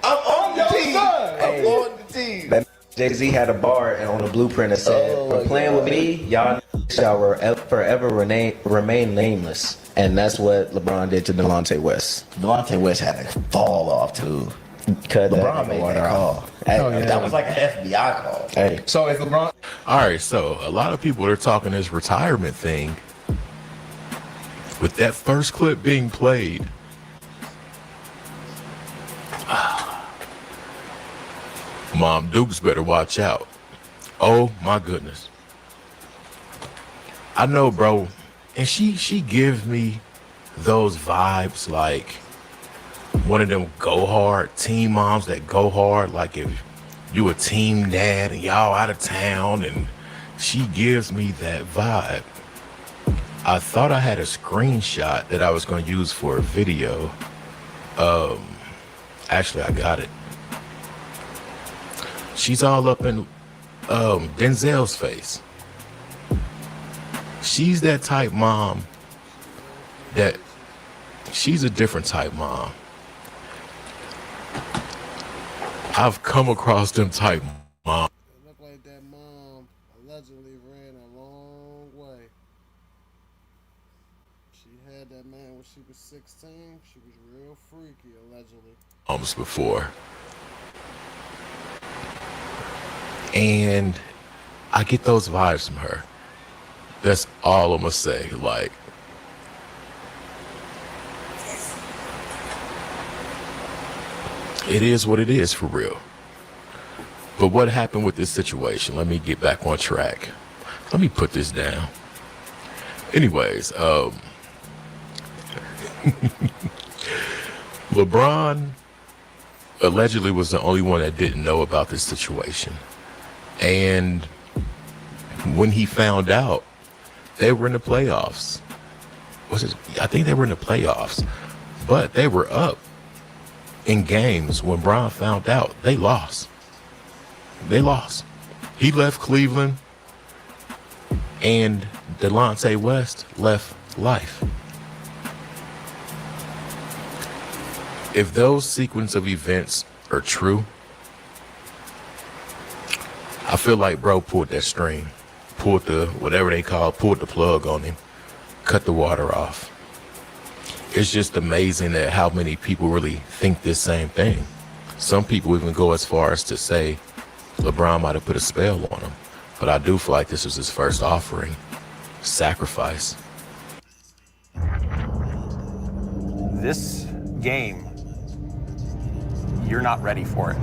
I'm on the team. I'm on the team. That Jay-Z had a bar on the blueprint that said, for playing with me, y'all shall forever remain nameless. And that's what LeBron did to Delonte West. Delonte West had a fall off, too. LeBron made that call. That was like an FBI call. Hey. So is LeBron... All right, so a lot of people are talking this retirement thing. With that first clip being played, Mom Dukes better watch out. Oh my goodness. I know, bro, and she gives me those vibes like one of them go hard teen moms that go hard. Like if you a team dad and y'all out of town, and she gives me that vibe. I thought I had a screenshot that I was going to use for a video. Actually, I got it. She's all up in Denzel's face. She's that type mom that she's a different type mom. I've come across them type mom. It looked like that mom allegedly ran a long way. She had that man when she was 16. She was real freaky, allegedly. Almost before. And I get those vibes from her. That's all I'm gonna say. Like, it is what it is for real. But what happened with this situation? Let me get back on track. Let me put this down. Anyways, LeBron allegedly was the only one that didn't know about this situation. And when he found out, they were in the playoffs. I think they were in the playoffs, but they were up in games when Bron found out. They lost. They lost. He left Cleveland, and Delonte West left life. If those sequence of events are true, I feel like bro pulled that string, pulled the, whatever they call it, pulled the plug on him, cut the water off. It's just amazing that how many people really think this same thing. Some people even go as far as to say LeBron might have put a spell on him. But I do feel like this was his first offering, sacrifice. This game, you're not ready for it.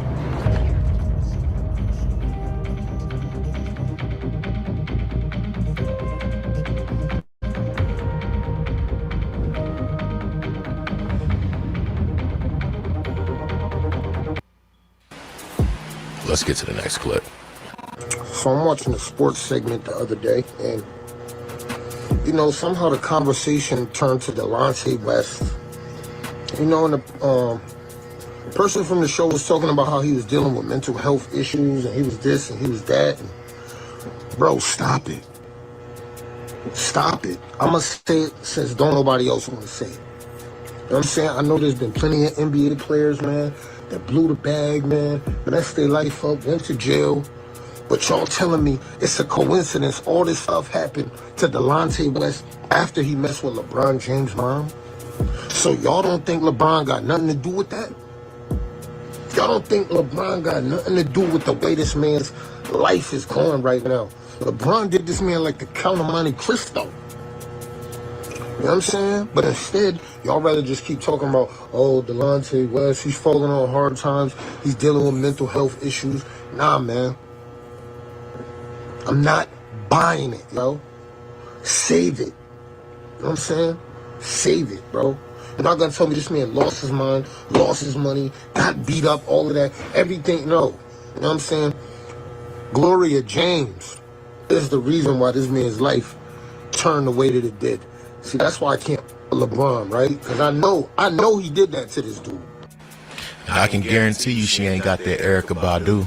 Let's get to the next clip. So I'm watching the sports segment the other day, and you know, somehow the conversation turned to Delonte West. You know, and the person from the show was talking about how he was dealing with mental health issues, and he was this and he was that. And, bro, stop it. Stop it. I'm going to say it since don't nobody else want to say it. You know what I'm saying? I know there's been plenty of NBA players, man, that blew the bag, man, messed their life up, went to jail. But y'all telling me it's a coincidence all this stuff happened to Delonte West after he messed with LeBron James' mom? So y'all don't think LeBron got nothing to do with that? Y'all don't think LeBron got nothing to do with the way this man's life is going right now? LeBron did this man like the Count of Monte Cristo. You know what I'm saying? But instead, y'all rather just keep talking about, oh, Delonte West, he's falling on hard times, he's dealing with mental health issues. Nah, man. I'm not buying it, yo. Save it. You know what I'm saying? Save it, bro. You're not gonna tell me this man lost his mind, lost his money, got beat up, all of that, everything. No. You know what I'm saying? Gloria James is the reason why this man's life turned the way that it did. See, that's why I can't LeBron, right? Because I know he did that to this dude. I can guarantee you she ain't got that Erykah Badu.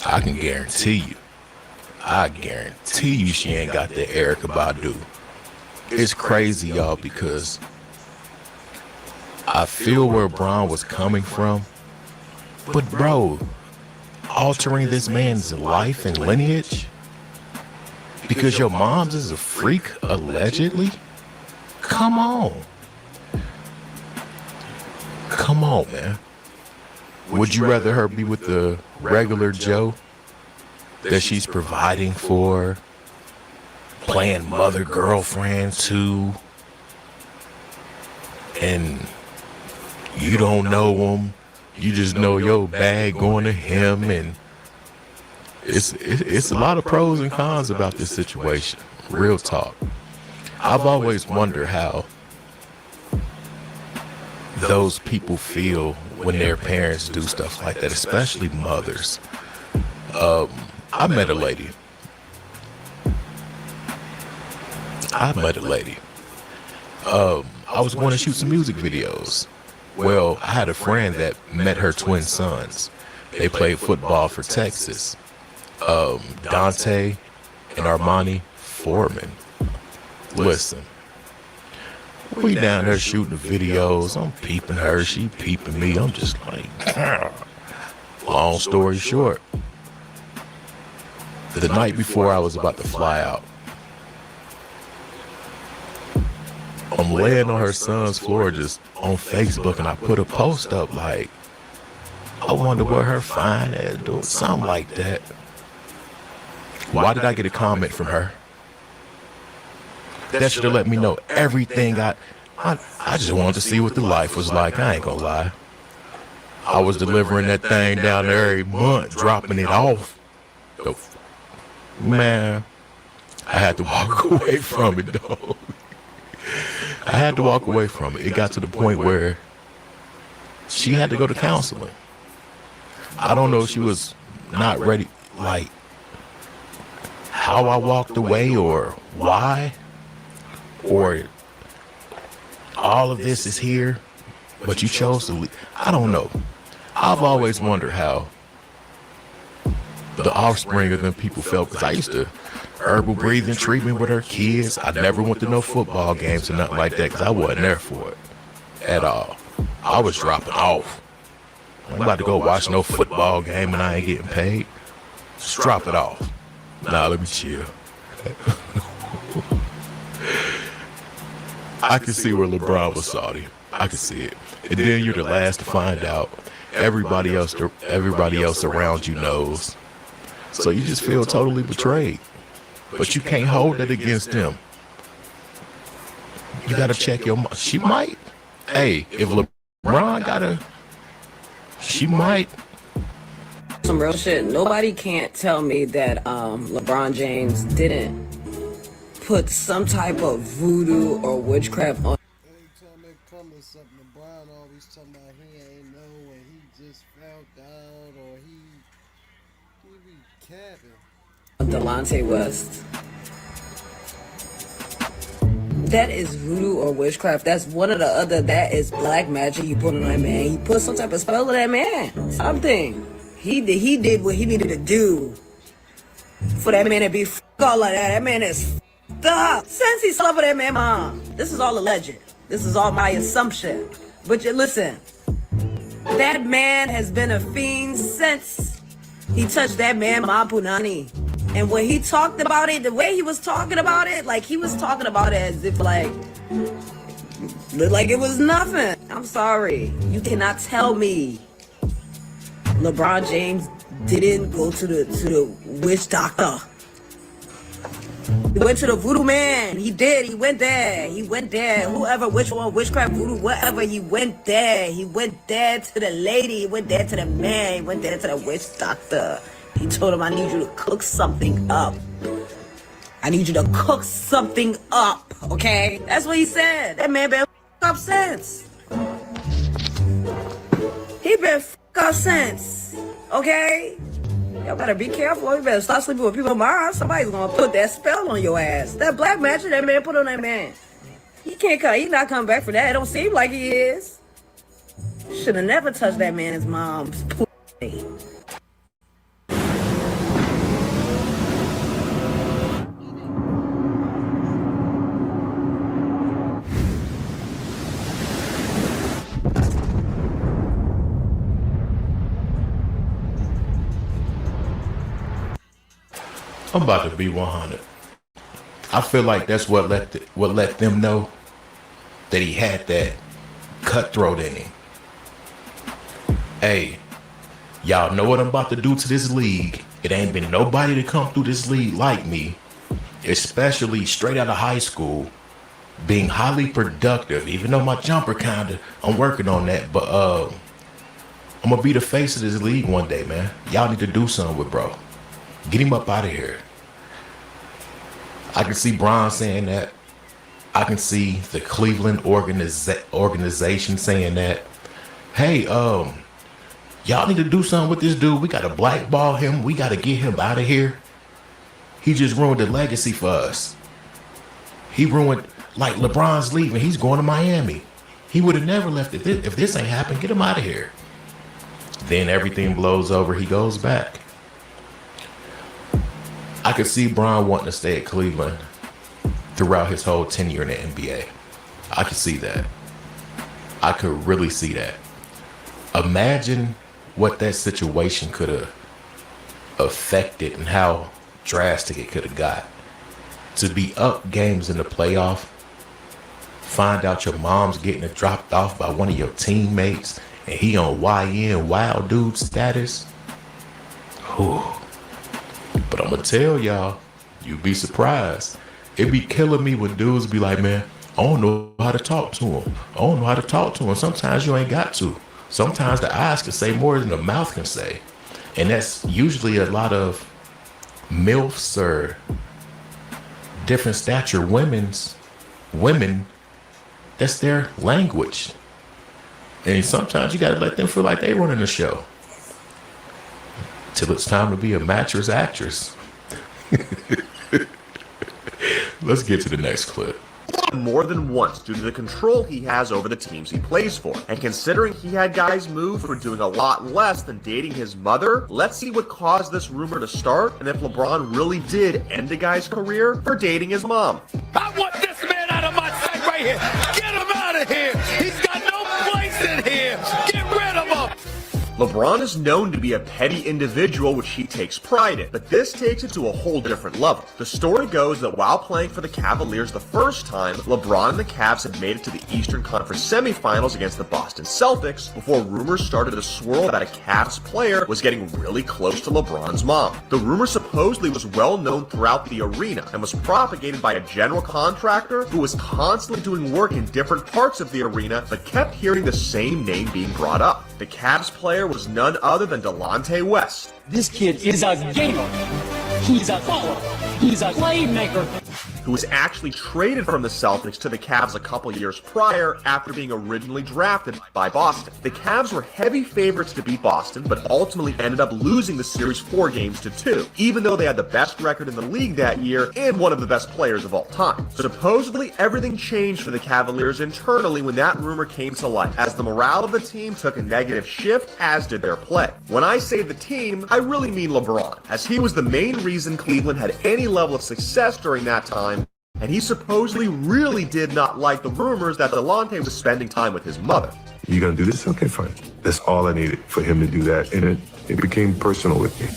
I can guarantee you. I guarantee you she ain't got that Erykah Badu. It's crazy, y'all, because I feel where Bron was coming from. But bro, altering this man's life and lineage because your mom's is a freak, allegedly? Come on. Come on, man. Would you rather her be with the regular Joe that she's providing for, playing mother, girlfriend too, and you don't know him, you just know your bag going to him, and it's a lot of pros and cons about this situation. Real talk. I've always wondered how those people feel when their parents do stuff like that, especially mothers. I met a lady. I was going to shoot some music videos. Well, I had a friend that met her twin sons. They played football for Texas. Dante and Armani Foreman. Listen, we down there shooting the videos. I'm peeping her, she peeping me. I'm just like, long story short, the night before I was about to fly out, I'm laying on her son's floor just on Facebook, and I put a post up like, I wonder what her fine ass doing, something like that. Why did I get a comment from her? That should have let me know everything. I just wanted to see what the life was like. I ain't gonna lie. I was delivering that thing down there every month, dropping it off. Man, I had to walk away from it, though. I had to walk away from it. It got to the point where she had to go to counseling. I don't know if she was not ready, like how I walked away or why, or all of this is here, but you chose to leave. I don't know. I've always wondered how the offspring of them people felt, because I used to herbal breathing treatment with her kids. I never went to no football games or nothing like that because I wasn't there for it at all. I was dropping off. I'm about to go watch no football game and I ain't getting paid. Just drop it off. Nah, let me chill. I can see where LeBron was salty. I can see it. And then you're the last to find out. Everybody else around you knows. So you just feel totally betrayed. But you can't hold it against them. You gotta check your. She might. Hey, if LeBron gotta, she might. Some real shit. Nobody can't tell me that LeBron James didn't put some type of voodoo or witchcraft on. Anytime they come to something, LeBron always talking about he ain't know and he just found out or he be capping. Delonte West. That is voodoo or witchcraft. That's one of the other. That is black magic you put on that man. He put some type of spell on that man. Something. He did what he needed to do for that man to be all like that. That man is up. Since he slept with that man mom. This is all alleged. This is all my assumption. But you listen. That man has been a fiend since he touched that man mom punani. And when he talked about it, the way he was talking about it, like he was talking about it as if like it was nothing. I'm sorry. You cannot tell me LeBron James didn't go to the witch doctor. He went to the voodoo man. He did. He went there. Whoever, which one, witchcraft, voodoo, whatever, he went there. He went there to the lady. He went there to the man. He went there to the witch doctor. He told him, I need you to cook something up. I need you to cook something up, okay? That's what he said. That man been up since. He been up since, okay? Y'all better be careful. You better stop sleeping with people tomorrow. Somebody's gonna put that spell on your ass. That black magic that man put on that man. He can't come. He's not coming back for that. It don't seem like he is. Should have never touched that man's mom's pussy. I'm about to be 100. I feel like that's what let them know that he had that cutthroat in him. Hey, y'all know what I'm about to do to this league. It ain't been nobody to come through this league like me, especially straight out of high school, being highly productive. Even though my jumper I'm working on that, but I'm gonna be the face of this league one day, man. Y'all need to do something with bro. Get him up out of here. I can see Bron saying that. I can see the Cleveland organization saying that, hey, y'all need to do something with this dude. We got to blackball him. We got to get him out of here. He just ruined the legacy for us. He ruined, like LeBron's leaving. He's going to Miami. He would have never left if this ain't happened. Get him out of here. Then everything blows over. He goes back. I could see Bron wanting to stay at Cleveland throughout his whole tenure in the NBA. I could see that. I could really see that. Imagine what that situation could have affected and how drastic it could have got. To be up games in the playoff, find out your mom's getting it dropped off by one of your teammates, and he on YN wild dude status. Whew. But I'm gonna tell y'all, you'd be surprised. It be killing me when dudes be like, man, I don't know how to talk to him. I don't know how to talk to him. Sometimes you ain't got to. Sometimes the eyes can say more than the mouth can say. And that's usually a lot of MILFs or different stature women, that's their language. And sometimes you gotta let them feel like they running the show. Till it's time to be a mattress actress. Let's get to the next clip. More than once due to the control he has over the teams he plays for. And considering he had guys move for doing a lot less than dating his mother, let's see what caused this rumor to start and if LeBron really did end a guy's career for dating his mom. I want this man out of my sight right here. Get him out of here. He's got no place in here. Get rid of him. LeBron is known to be a petty individual, which he takes pride in, but this takes it to a whole different level. The story goes that while playing for the Cavaliers the first time, LeBron and the Cavs had made it to the Eastern Conference semifinals against the Boston Celtics before rumors started to swirl that a Cavs player was getting really close to LeBron's mom. The rumor supposedly was well known throughout the arena and was propagated by a general contractor who was constantly doing work in different parts of the arena but kept hearing the same name being brought up. The Cavs player was none other than Delonte West. This kid is a gamer. He's a baller. He's a playmaker. Who was actually traded from the Celtics to the Cavs a couple years prior after being originally drafted by Boston. The Cavs were heavy favorites to beat Boston, but ultimately ended up losing the series 4-2, even though they had the best record in the league that year and one of the best players of all time. So supposedly everything changed for the Cavaliers internally when that rumor came to light, as the morale of the team took a negative shift, as did their play. When I say the team, I really mean LeBron, as he was the main reason Cleveland had any level of success during that time. And he supposedly really did not like the rumors that Delonte was spending time with his mother. You gonna do this? Okay, fine. That's all I needed for him to do that, and it became personal with me.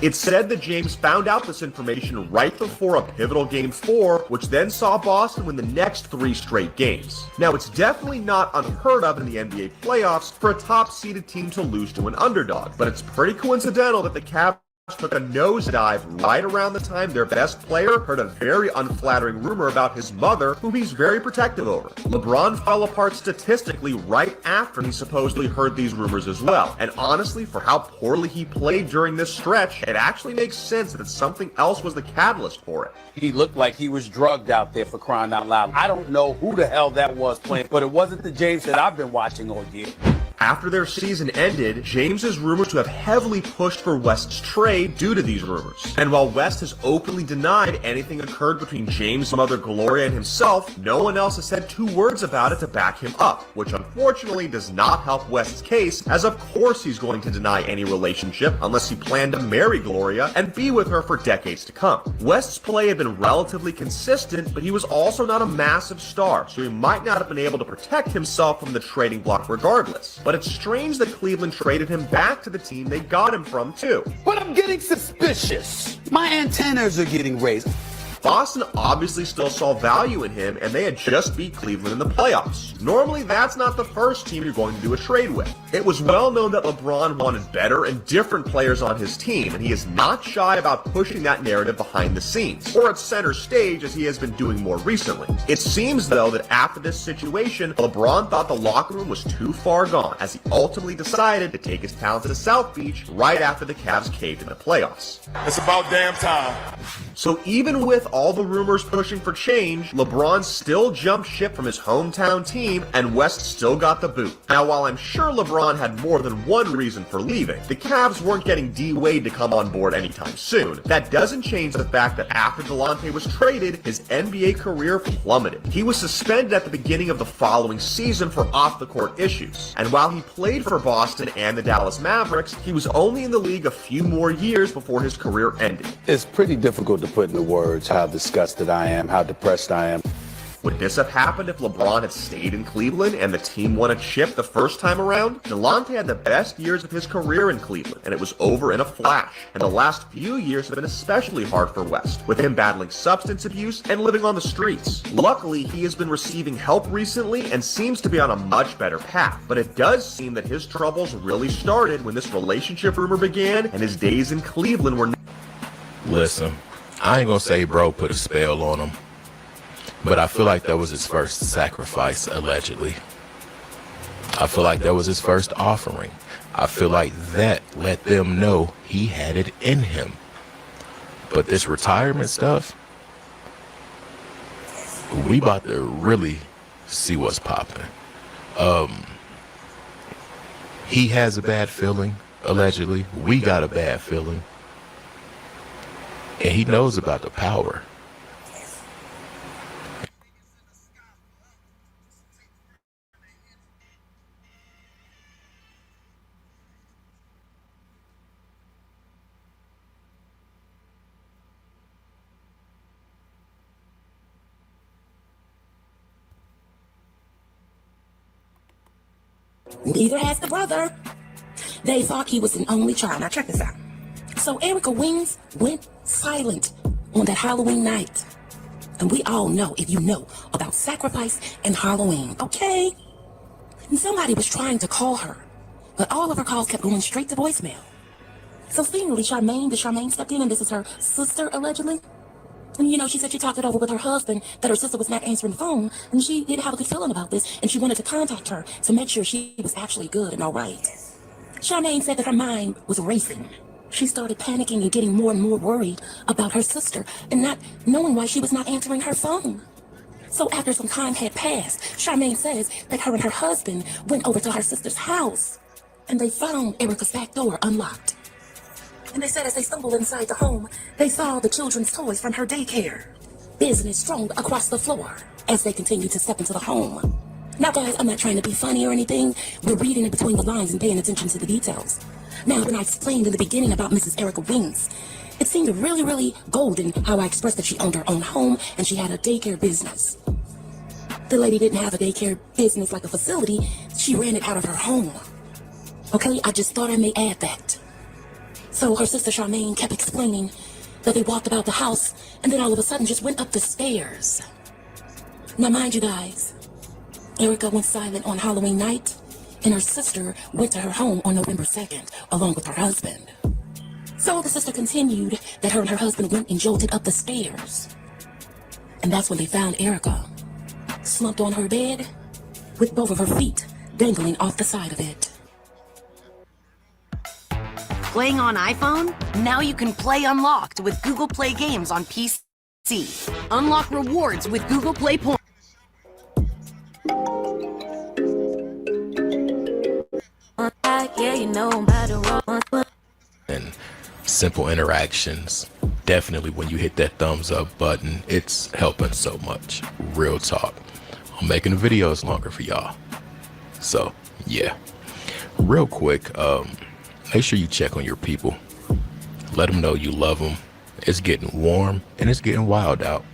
It's said that James found out this information right before a pivotal Game 4, which then saw Boston win the next 3 straight games. Now, it's definitely not unheard of in the NBA playoffs for a top-seeded team to lose to an underdog, but it's pretty coincidental that the Cavs took a nosedive right around the time their best player heard a very unflattering rumor about his mother, whom he's very protective over. LeBron fell apart statistically right after he supposedly heard these rumors as well. And honestly, for how poorly he played during this stretch, it actually makes sense that something else was the catalyst for it. He looked like he was drugged out there, for crying out loud. I don't know who the hell that was playing, but it wasn't the James that I've been watching all year. After their season ended, James is rumored to have heavily pushed for West's trade due to these rumors. And while West has openly denied anything occurred between James' mother Gloria and himself, no one else has said 2 words about it to back him up, which unfortunately does not help West's case, as of course he's going to deny any relationship unless he planned to marry Gloria and be with her for decades to come. West's play had been relatively consistent, but he was also not a massive star, so he might not have been able to protect himself from the trading block regardless. But it's strange that Cleveland traded him back to the team they got him from, too. But I'm getting suspicious. My antennas are getting raised. Boston obviously still saw value in him, and they had just beat Cleveland in the playoffs. Normally, that's not the first team you're going to do a trade with. It was well known that LeBron wanted better and different players on his team, and he is not shy about pushing that narrative behind the scenes, or at center stage as he has been doing more recently. It seems, though, that after this situation, LeBron thought the locker room was too far gone, as he ultimately decided to take his talents to South Beach right after the Cavs caved in the playoffs. It's about damn time. So even with all the rumors pushing for change, LeBron still jumped ship from his hometown team, and West still got the boot. Now, while I'm sure LeBron had more than one reason for leaving, the Cavs weren't getting D-Wade to come on board anytime soon. That doesn't change the fact that after Delonte was traded, his NBA career plummeted. He was suspended at the beginning of the following season for off-the-court issues, and while he played for Boston and the Dallas Mavericks, he was only in the league a few more years before his career ended. It's pretty difficult to put into words how disgusted I am, how depressed I am. Would this have happened if LeBron had stayed in Cleveland and the team won a chip the first time around? Delonte had the best years of his career in Cleveland, and it was over in a flash. And the last few years have been especially hard for West, with him battling substance abuse and living on the streets. Luckily, he has been receiving help recently and seems to be on a much better path. But it does seem that his troubles really started when this relationship rumor began and his days in Cleveland were... Listen, I ain't gonna say bro put a spell on him, but I feel like that was his first sacrifice, allegedly. I feel like that was his first offering. I feel like that let them know he had it in him. But this retirement stuff, we about to really see what's popping. He has a bad feeling, allegedly. We got a bad feeling. And he knows about the power. Neither has the brother. They thought he was an only child. Now check this out. So Erica Wings went silent on that Halloween night. And we all know, if you know, about sacrifice and Halloween, okay? And somebody was trying to call her, but all of her calls kept going straight to voicemail. So seemingly Charmaine stepped in, and this is her sister, allegedly. And you know, she said she talked it over with her husband, that her sister was not answering the phone, and she didn't have a good feeling about this, and she wanted to contact her to make sure she was actually good and all right. Charmaine said that her mind was racing. She started panicking and getting more and more worried about her sister and not knowing why she was not answering her phone. So after some time had passed, Charmaine says that her and her husband went over to her sister's house, and they found Erica's back door unlocked. And they said as they stumbled inside the home, they saw the children's toys from her daycare, business strewn across the floor as they continued to step into the home. Now guys, I'm not trying to be funny or anything. We're reading in between the lines and paying attention to the details. Now, when I explained in the beginning about Mrs. Erica Wings, it seemed really, really golden how I expressed that she owned her own home and she had a daycare business. The lady didn't have a daycare business like a facility. She ran it out of her home. Okay, I just thought I may add that. So her sister Charmaine kept explaining that they walked about the house and then all of a sudden just went up the stairs. Now mind you guys, Erica went silent on Halloween night and her sister went to her home on November 2nd along with her husband. So the sister continued that her and her husband went and jolted up the stairs. And that's when they found Erica slumped on her bed with both of her feet dangling off the side of it. Playing on iPhone? Now you can play Unlocked with Google Play Games on PC. Unlock rewards with Google Play Points. And simple interactions. Definitely when you hit that thumbs up button, it's helping so much. Real talk. I'm making the videos longer for y'all. So, yeah. Real quick, make sure you check on your people. Let them know you love them. It's getting warm and it's getting wild out.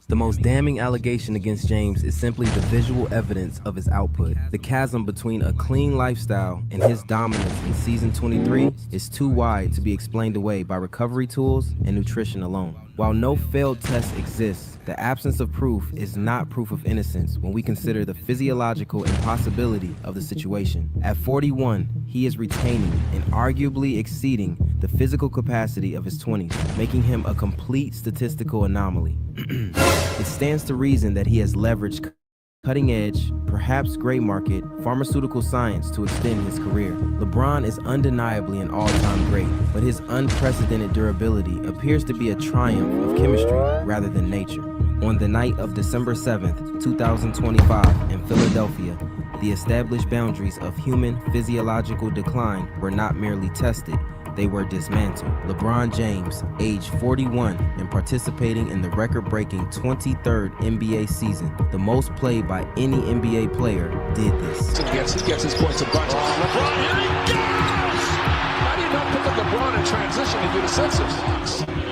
The most damning allegation against James is simply the visual evidence of his output. The chasm between a clean lifestyle and his dominance in season 23 is too wide to be explained away by recovery tools and nutrition alone. While no failed test exists, the absence of proof is not proof of innocence when we consider the physiological impossibility of the situation. At 41, he is retaining and arguably exceeding the physical capacity of his 20s, making him a complete statistical anomaly. It stands to reason that he has leveraged cutting-edge, perhaps gray market, pharmaceutical science to extend his career. LeBron is undeniably an all-time great, but his unprecedented durability appears to be a triumph of chemistry rather than nature. On the night of December 7th, 2025, in Philadelphia, the established boundaries of human physiological decline were not merely tested, they were dismantled. LeBron James, age 41 and participating in the record-breaking 23rd NBA season, the most played by any NBA player, did this. He gets his points a bunch. LeBron, here he goes! How do you not pick up LeBron in transition and do the Sixers?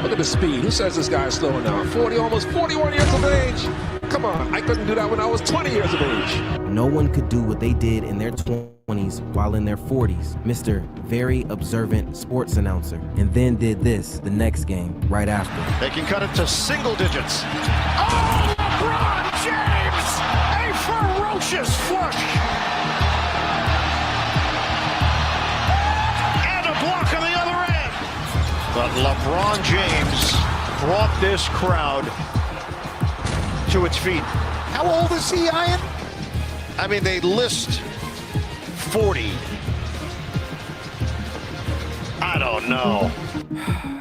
Look at the speed. Who says this guy is slowing down? 40, almost 41 years of age. Come on, I couldn't do that when I was 20 years of age. No one could do what they did in their 20s while in their 40s. Mr. Very Observant Sports Announcer. And then did this the next game right after. They can cut it to single digits. Oh, LeBron James! A ferocious flush! And a block on the other end. But LeBron James brought this crowd to its feet. How old is he, Ian? I mean, they list 40. I don't know.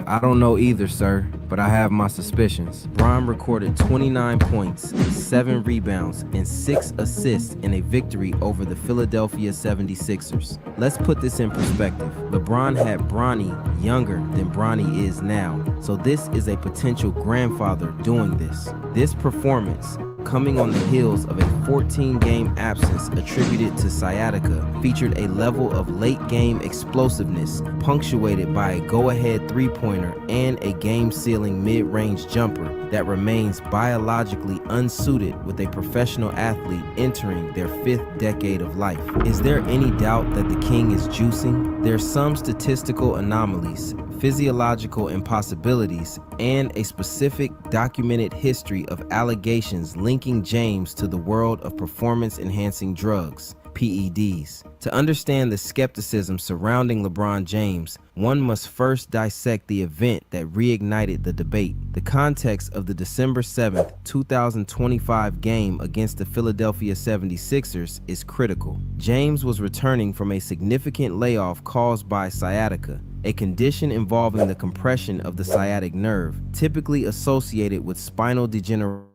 I don't know either, sir, but I have my suspicions. Bron recorded 29 points, 7 rebounds, and 6 assists in a victory over the Philadelphia 76ers. Let's put this in perspective. LeBron had Bronny younger than Bronny is now, so this is a potential grandfather doing this. This performance, coming on the heels of a 14-game absence attributed to sciatica, featured a level of late-game explosiveness punctuated by a go-ahead three-pointer and a game-sealing mid-range jumper that remains biologically unsuited with a professional athlete entering their 5th decade of life. Is there any doubt that the king is juicing? There's some statistical anomalies, physiological impossibilities, and a specific documented history of allegations linking James to the world of performance-enhancing drugs, PEDs. To understand the skepticism surrounding LeBron James, one must first dissect the event that reignited the debate. The context of the December 7th, 2025 game against the Philadelphia 76ers is critical. James was returning from a significant layoff caused by sciatica, a condition involving the compression of the sciatic nerve, typically associated with spinal degeneration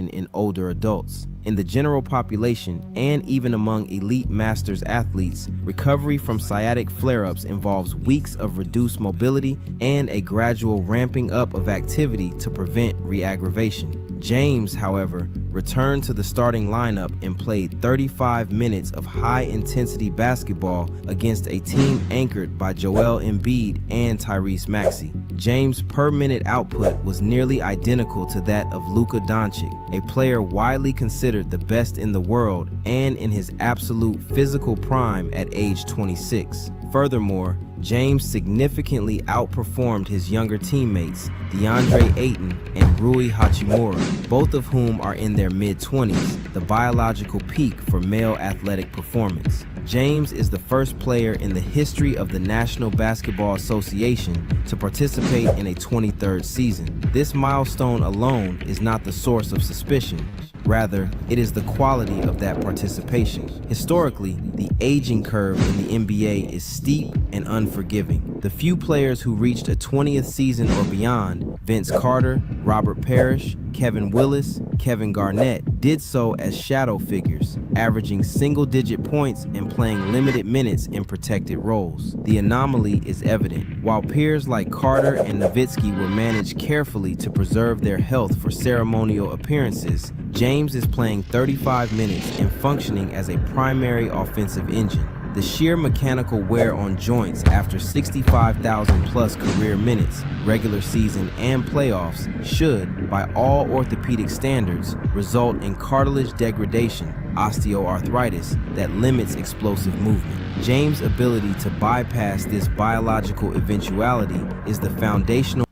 in older adults. In the general population, and even among elite masters athletes, recovery from sciatic flare-ups involves weeks of reduced mobility and a gradual ramping up of activity to prevent re-aggravation. James, however, returned to the starting lineup and played 35 minutes of high-intensity basketball against a team anchored by Joel Embiid and Tyrese Maxey. James' per-minute output was nearly identical to that of Luka Doncic, a player widely considered the best in the world and in his absolute physical prime at age 26. Furthermore, James significantly outperformed his younger teammates, DeAndre Ayton and Rui Hachimura, both of whom are in their mid-20s, the biological peak for male athletic performance. James is the first player in the history of the National Basketball Association to participate in a 23rd season. This milestone alone is not the source of suspicion. Rather, it is the quality of that participation. Historically, the aging curve in the NBA is steep and unforgiving. The few players who reached a 20th season or beyond, Vince Carter, Robert Parrish, Kevin Willis, Kevin Garnett, did so as shadow figures, averaging single-digit points and playing limited minutes in protected roles. The anomaly is evident. While peers like Carter and Nowitzki were managed carefully to preserve their health for ceremonial appearances, James is playing 35 minutes and functioning as a primary offensive engine. The sheer mechanical wear on joints after 65,000 plus career minutes, regular season and playoffs should, by all orthopedic standards, result in cartilage degradation, osteoarthritis, that limits explosive movement. James' ability to bypass this biological eventuality is the foundational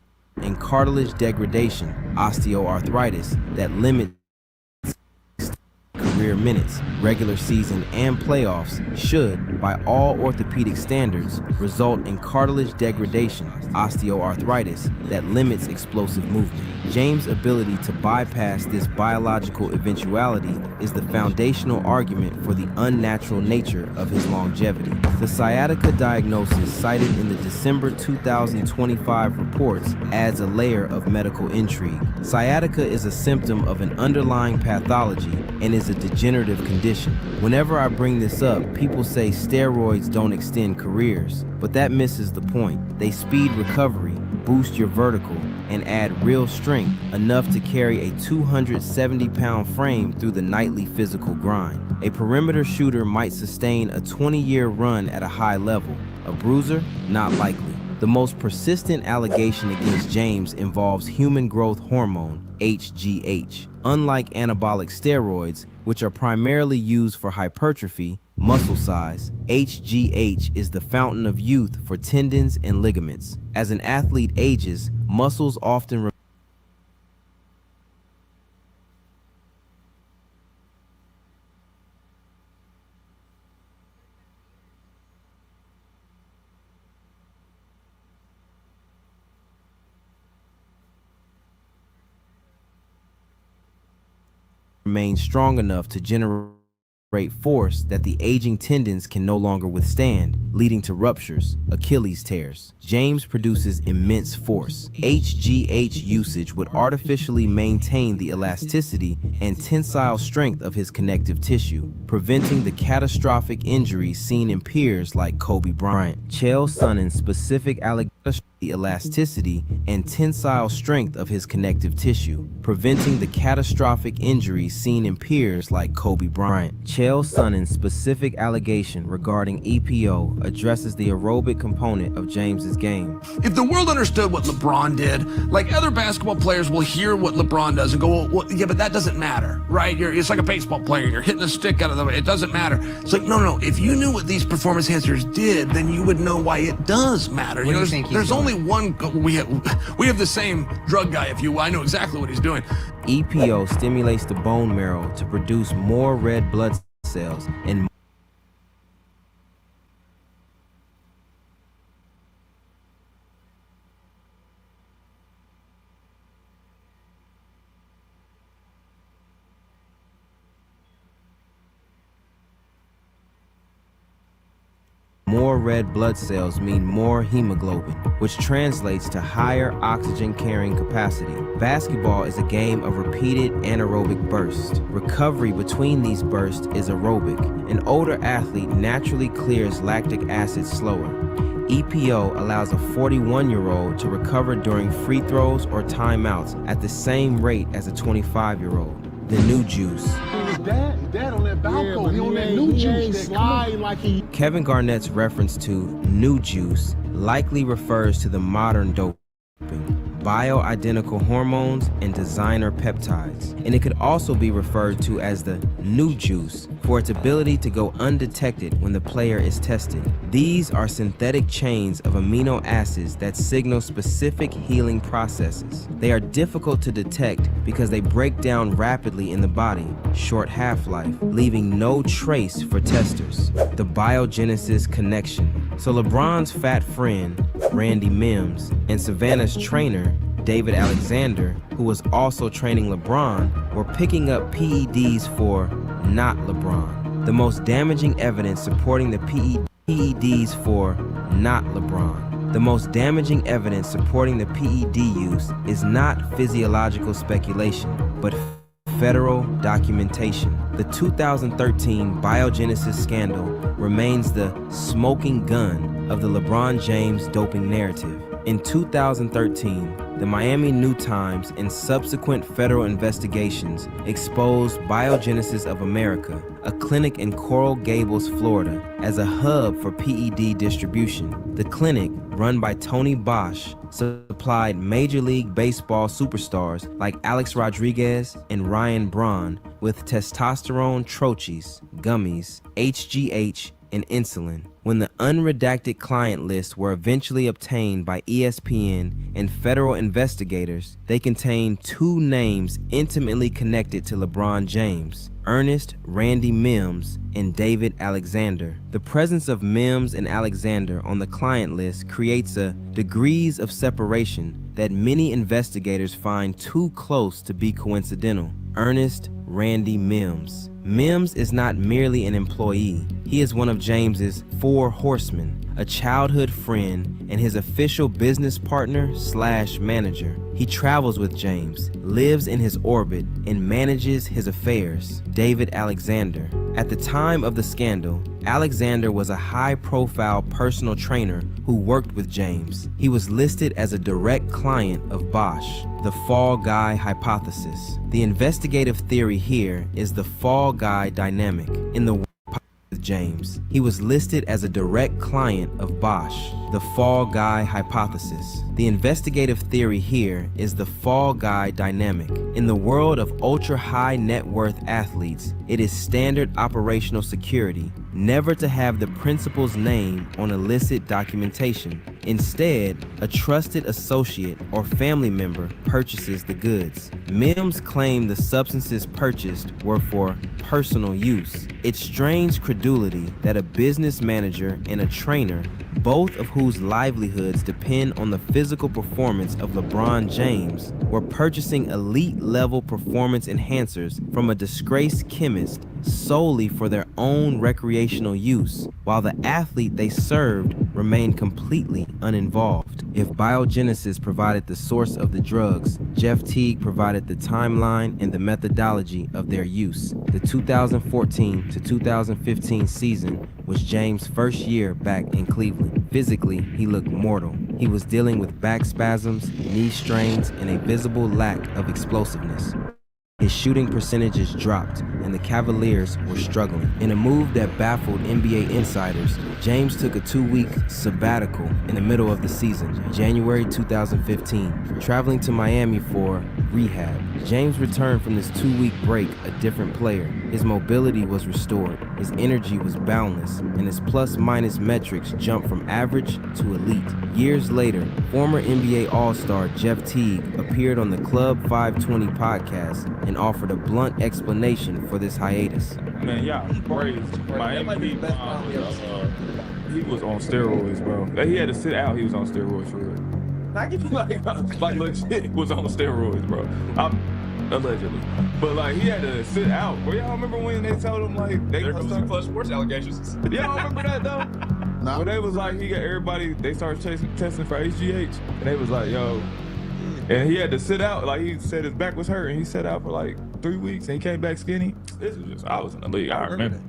in cartilage degradation, osteoarthritis, that limits career minutes, regular season and playoffs should, by all orthopedic standards, result in cartilage degradation, osteoarthritis, that limits explosive movement. James' ability to bypass this biological eventuality is the foundational argument for the unnatural nature of his longevity. The sciatica diagnosis cited in the December 2025 reports adds a layer of medical intrigue. Sciatica is a symptom of an underlying pathology and is a degenerative condition. Whenever I bring this up, people say steroids don't extend careers, but that misses the point. They speed recovery, boost your vertical, and add real strength, enough to carry a 270-pound frame through the nightly physical grind. A perimeter shooter might sustain a 20-year run at a high level. A bruiser? Not likely. The most persistent allegation against James involves human growth hormone, HGH. Unlike anabolic steroids, which are primarily used for hypertrophy, muscle size, HGH is the fountain of youth for tendons and ligaments. As an athlete ages, muscles often remain strong enough to generate force that the aging tendons can no longer withstand, leading to ruptures, Achilles tears. James produces immense force. HGH usage would artificially maintain the elasticity and tensile strength of his connective tissue, preventing the catastrophic injuries seen in peers like Kobe Bryant. Chael Sonnen's specific allegations the elasticity and tensile strength of his connective tissue, preventing the catastrophic injuries seen in peers like Kobe Bryant. Chael Sonnen's specific allegation regarding EPO addresses the aerobic component of James's game. If the world understood what LeBron did, like other basketball players will hear what LeBron does and go, well, yeah, but that doesn't matter, right? It's like a baseball player. You're hitting a stick out of the way. It doesn't matter. It's like, no. If you knew what these performance enhancers did, then you would know why it does matter. What do you think there's only one. We have the same drug guy. If you, I know exactly what he's doing. EPO stimulates the bone marrow to produce more red blood cells and more red blood cells mean more hemoglobin, which translates to higher oxygen carrying capacity. Basketball is a game of repeated anaerobic bursts. Recovery between these bursts is aerobic. An older athlete naturally clears lactic acid slower. EPO allows a 41-year-old to recover during free throws or timeouts at the same rate as a 25-year-old. The new juice. His dad on that Balco, he on that new juice. Slide like he. Kevin Garnett's reference to new juice likely refers to the modern doping, bioidentical hormones and designer peptides. And it could also be referred to as the new juice for its ability to go undetected when the player is tested. These are synthetic chains of amino acids that signal specific healing processes. They are difficult to detect because they break down rapidly in the body, short half-life, leaving no trace for testers. The biogenesis connection. So LeBron's fat friend, Randy Mims, and Savannah's trainer, David Alexander, who was also training LeBron, were picking up PEDs for not LeBron. The most damaging evidence supporting the PEDs for not LeBron. The most damaging evidence supporting the PED use is not physiological speculation, but federal documentation. The 2013 biogenesis scandal remains the smoking gun of the LeBron James doping narrative. In 2013, the Miami New Times and subsequent federal investigations exposed Biogenesis of America, a clinic in Coral Gables, Florida, as a hub for PED distribution. The clinic, run by Tony Bosch, supplied Major League Baseball superstars like Alex Rodriguez and Ryan Braun with testosterone troches, gummies, HGH, and insulin. When the unredacted client lists were eventually obtained by ESPN and federal investigators, they contained two names intimately connected to LeBron James: Ernest Randy Mims and David Alexander. The presence of Mims and Alexander on the client list creates a degrees of separation that many investigators find too close to be coincidental. Ernest Randy Mims. Mims is not merely an employee. He is one of James's four horsemen, a childhood friend, and his official business partner / manager. He travels with James, lives in his orbit, and manages his affairs. David Alexander. At the time of the scandal, Alexander was a high-profile personal trainer who worked with James. He was listed as a direct client of Bosch. The fall guy hypothesis. The investigative theory here is the fall guy dynamic. In the with James, he was listed as a direct client of Bosch. The fall guy hypothesis. The investigative theory here is the fall guy dynamic. In the world of ultra-high net worth athletes, it is standard operational security never to have the principal's name on illicit documentation. Instead, a trusted associate or family member purchases the goods. Mims claimed the substances purchased were for personal use. It strains credulity that a business manager and a trainer, both of whose livelihoods depend on the physical performance of LeBron James, were purchasing elite-level performance enhancers from a disgraced chemist solely for their own recreational use, while the athlete they served remained completely uninvolved. If Biogenesis provided the source of the drugs, Jeff Teague provided the timeline and the methodology of their use. The 2014 to 2015 season was James' first year back in Cleveland. Physically, he looked mortal. He was dealing with back spasms, knee strains, and a visible lack of explosiveness. His shooting percentages dropped, and the Cavaliers were struggling. In a move that baffled NBA insiders, James took a 2-week sabbatical in the middle of the season, January 2015, traveling to Miami for rehab. James returned from this 2-week break a different player. His mobility was restored, his energy was boundless, and his plus-minus metrics jumped from average to elite. Years later, former NBA All-Star Jeff Teague appeared on the Club 520 podcast and offered a blunt explanation for this hiatus. Man, yeah, crazy. Miami Heat, he was on steroids, bro. He had to sit out. He was on steroids for real. Like legit, he was on steroids, bro. Allegedly, but like he had to sit out. Bro, y'all remember when they told him like there goes the plus sports allegations? Y'all remember that though? Nah. When they was like he got everybody, they started testing for HGH, and they was like, yo. And he had to sit out, like he said his back was hurt, and he sat out for like 3 weeks, and he came back skinny. This was just, I was in the league, I remember.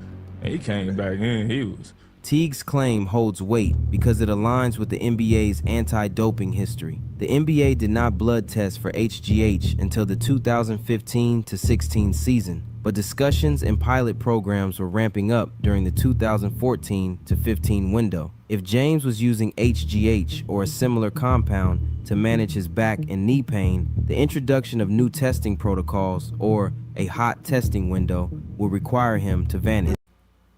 And he came back in, he was. Teague's claim holds weight because it aligns with the NBA's anti-doping history. The NBA did not blood test for HGH until the 2015-16 season, but discussions and pilot programs were ramping up during the 2014-15 window. If James was using HGH or a similar compound to manage his back and knee pain, the introduction of new testing protocols or a hot testing window will require him to vanish.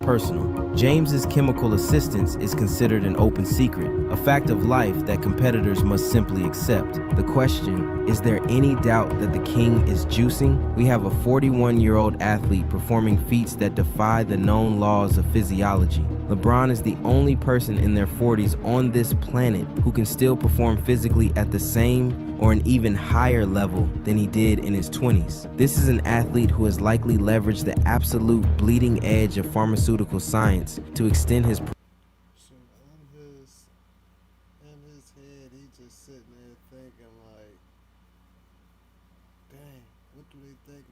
Personal. James's chemical assistance is considered an open secret, a fact of life that competitors must simply accept. The question, is there any doubt that the king is juicing? We have a 41-year-old athlete performing feats that defy the known laws of physiology. LeBron is the only person in their 40s on this planet who can still perform physically at the same or an even higher level than he did in his 20s. This is an athlete who has likely leveraged the absolute bleeding edge of pharmaceutical science to extend his. So in his head, he just sitting there thinking like, dang, what do they think?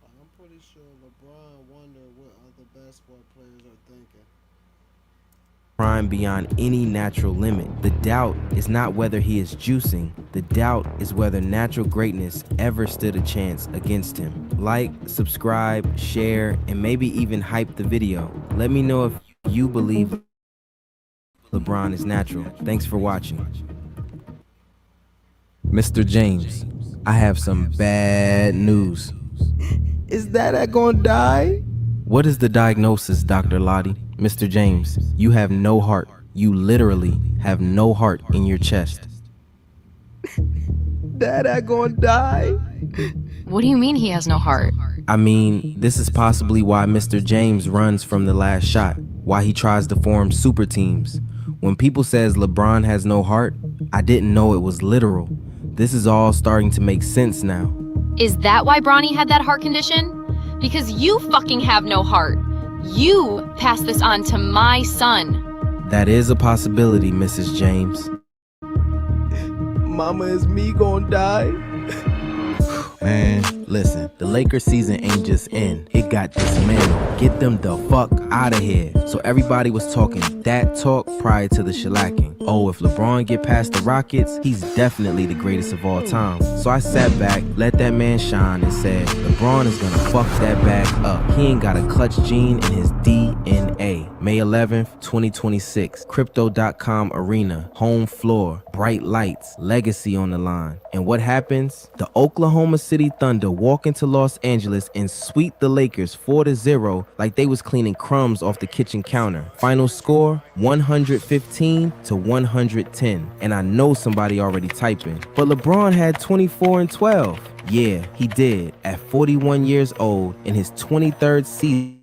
Like, I'm pretty sure LeBron wonder what other basketball players are thinking. prime beyond any natural limit. The doubt is not whether he is juicing. The doubt is whether natural greatness ever stood a chance against him. Like, subscribe, share, and maybe even hype the video. Let me know if you believe LeBron is natural. Thanks for watching. Mr. James, I have some bad news. Is that gonna die? What is the diagnosis, Dr. Lottie? Mr. James, you have no heart. You literally have no heart in your chest. Dad gonna die? What do you mean he has no heart? I mean, this is possibly why Mr. James runs from the last shot, why he tries to form super teams. When people says LeBron has no heart, I didn't know it was literal. This is all starting to make sense now. Is that why Bronny had that heart condition? Because you fucking have no heart. You passed this on to my son. That is a possibility, Mrs. James. Mama, is me gonna die? Man, listen, the Lakers season ain't just in. It got dismantled. Get them the fuck out of here. So everybody was talking that talk prior to the shellacking. Oh, if LeBron get past the Rockets, he's definitely the greatest of all time. So I sat back, let that man shine, and said, LeBron is gonna fuck that bag up. He ain't got a clutch gene in his DNA. May 11th, 2026. Crypto.com arena, home floor, bright lights, legacy on the line. And what happens? The Oklahoma City Thunder walk into Los Angeles and sweep the Lakers 4-0 like they was cleaning crumbs off the kitchen counter. Final score, 115-110. And I know somebody already typing, but LeBron had 24 and 12. Yeah, he did. At 41 years old in his 23rd season,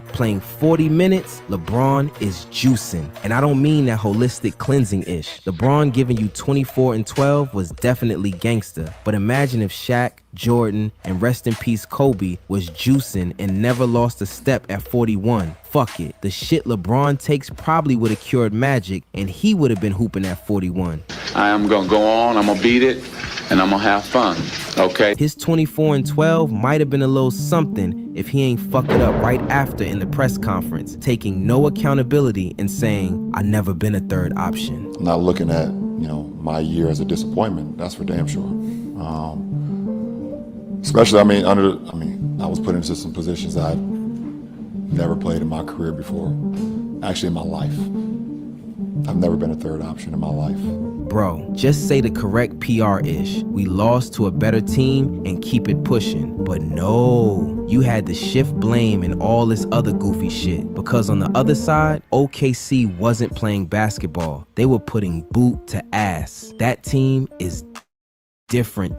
playing 40 minutes, LeBron is juicing. And I don't mean that holistic cleansing-ish. LeBron giving you 24 and 12 was definitely gangster. But imagine if Shaq, Jordan, and rest in peace Kobe was juicing and never lost a step at 41. Fuck it. The shit LeBron takes probably would have cured Magic, and he would have been hooping at 41. I am gonna go on, I'm gonna beat it, and I'm gonna have fun, okay? His 24 and 12 might have been a little something if he ain't fuck it up right after in the press conference, taking no accountability and saying, I never been a third option. I'm not looking at, my year as a disappointment, that's for damn sure. Especially, I was put into some positions I've never played in my career before. Actually, in my life. I've never been a third option in my life. Bro, just say the correct PR-ish. We lost to a better team and keep it pushing. But no, you had to shift blame and all this other goofy shit. Because on the other side, OKC wasn't playing basketball. They were putting boot to ass. That team is different.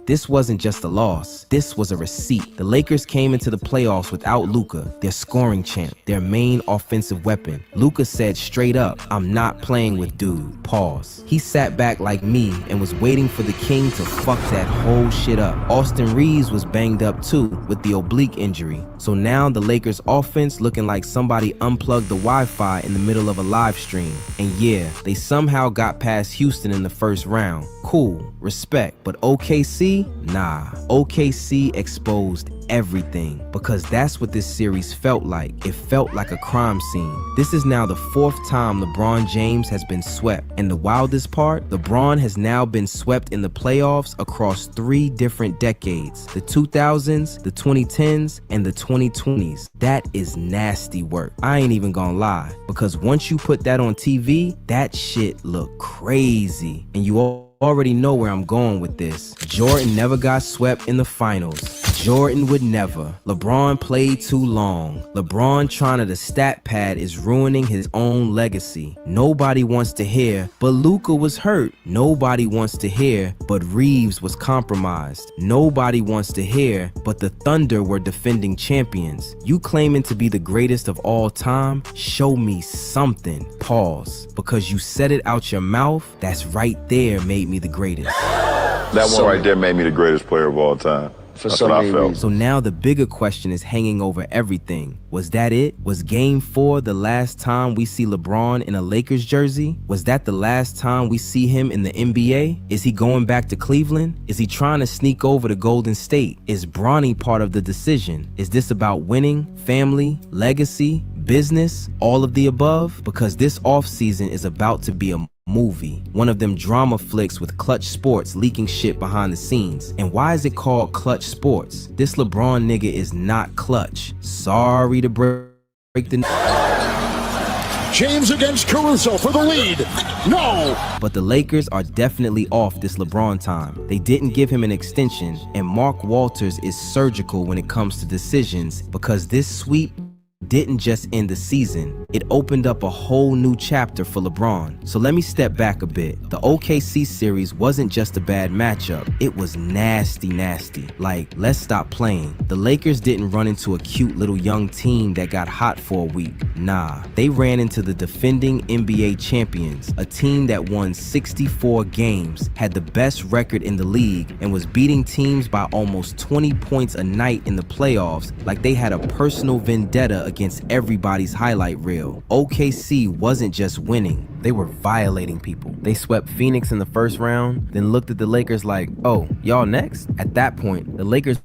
This wasn't just a loss. This was a receipt. The Lakers came into the playoffs without Luka, their scoring champ, their main offensive weapon. Luka said straight up, I'm not playing with dude. Pause. He sat back like me and was waiting for the king to fuck that whole shit up. Austin Reeves was banged up too with the oblique injury. So now the Lakers offense looking like somebody unplugged the Wi-Fi in the middle of a live stream. And yeah, they somehow got past Houston in the first round. Cool, respect. But OKC? Nah. OKC exposed everything, because that's what this series felt like. It felt like a crime scene. This is now the 4th time LeBron James has been swept. And the wildest part, LeBron has now been swept in the playoffs across 3 different decades. The 2000s, the 2010s, and the 2020s. That is nasty work. I ain't even gonna lie, because once you put that on TV, that shit look crazy. And you already know where I'm going with this. Jordan never got swept in the finals. Jordan would never. LeBron played too long. LeBron trying to the stat pad is ruining his own legacy. Nobody wants to hear, but Luka was hurt. Nobody wants to hear, but Reeves was compromised. Nobody wants to hear, but the Thunder were defending champions. You claiming to be the greatest of all time? Show me something. Pause. Because you said it out your mouth, that's right there made me the greatest. That one right there made me the greatest player of all time. That's what I felt. So now the bigger question is hanging over everything. Was that it? Was Game 4 the last time we see LeBron in a Lakers jersey? Was that the last time we see him in the NBA? Is he going back to Cleveland? Is he trying to sneak over to Golden State? Is Bronny part of the decision? Is this about winning, family, legacy, business, all of the above, because this offseason is about to be a movie. One of them drama flicks with Clutch Sports leaking shit behind the scenes. And why is it called Clutch Sports? This LeBron nigga is not clutch. Sorry to break the... James against Caruso for the lead. No! But the Lakers are definitely off this LeBron time. They didn't give him an extension, and Mark Walters is surgical when it comes to decisions, because this sweep didn't just end the season, it opened up a whole new chapter for LeBron. So let me step back a bit. The OKC series wasn't just a bad matchup, it was nasty. Like, let's stop playing. The Lakers didn't run into a cute little young team that got hot for a week. Nah, they ran into the defending NBA champions, a team that won 64 games, had the best record in the league, and was beating teams by almost 20 points a night in the playoffs like they had a personal vendetta against everybody's highlight reel. OKC wasn't just winning, they were violating people. They swept Phoenix in the first round, then looked at the Lakers like, oh, y'all next? At that point, the Lakers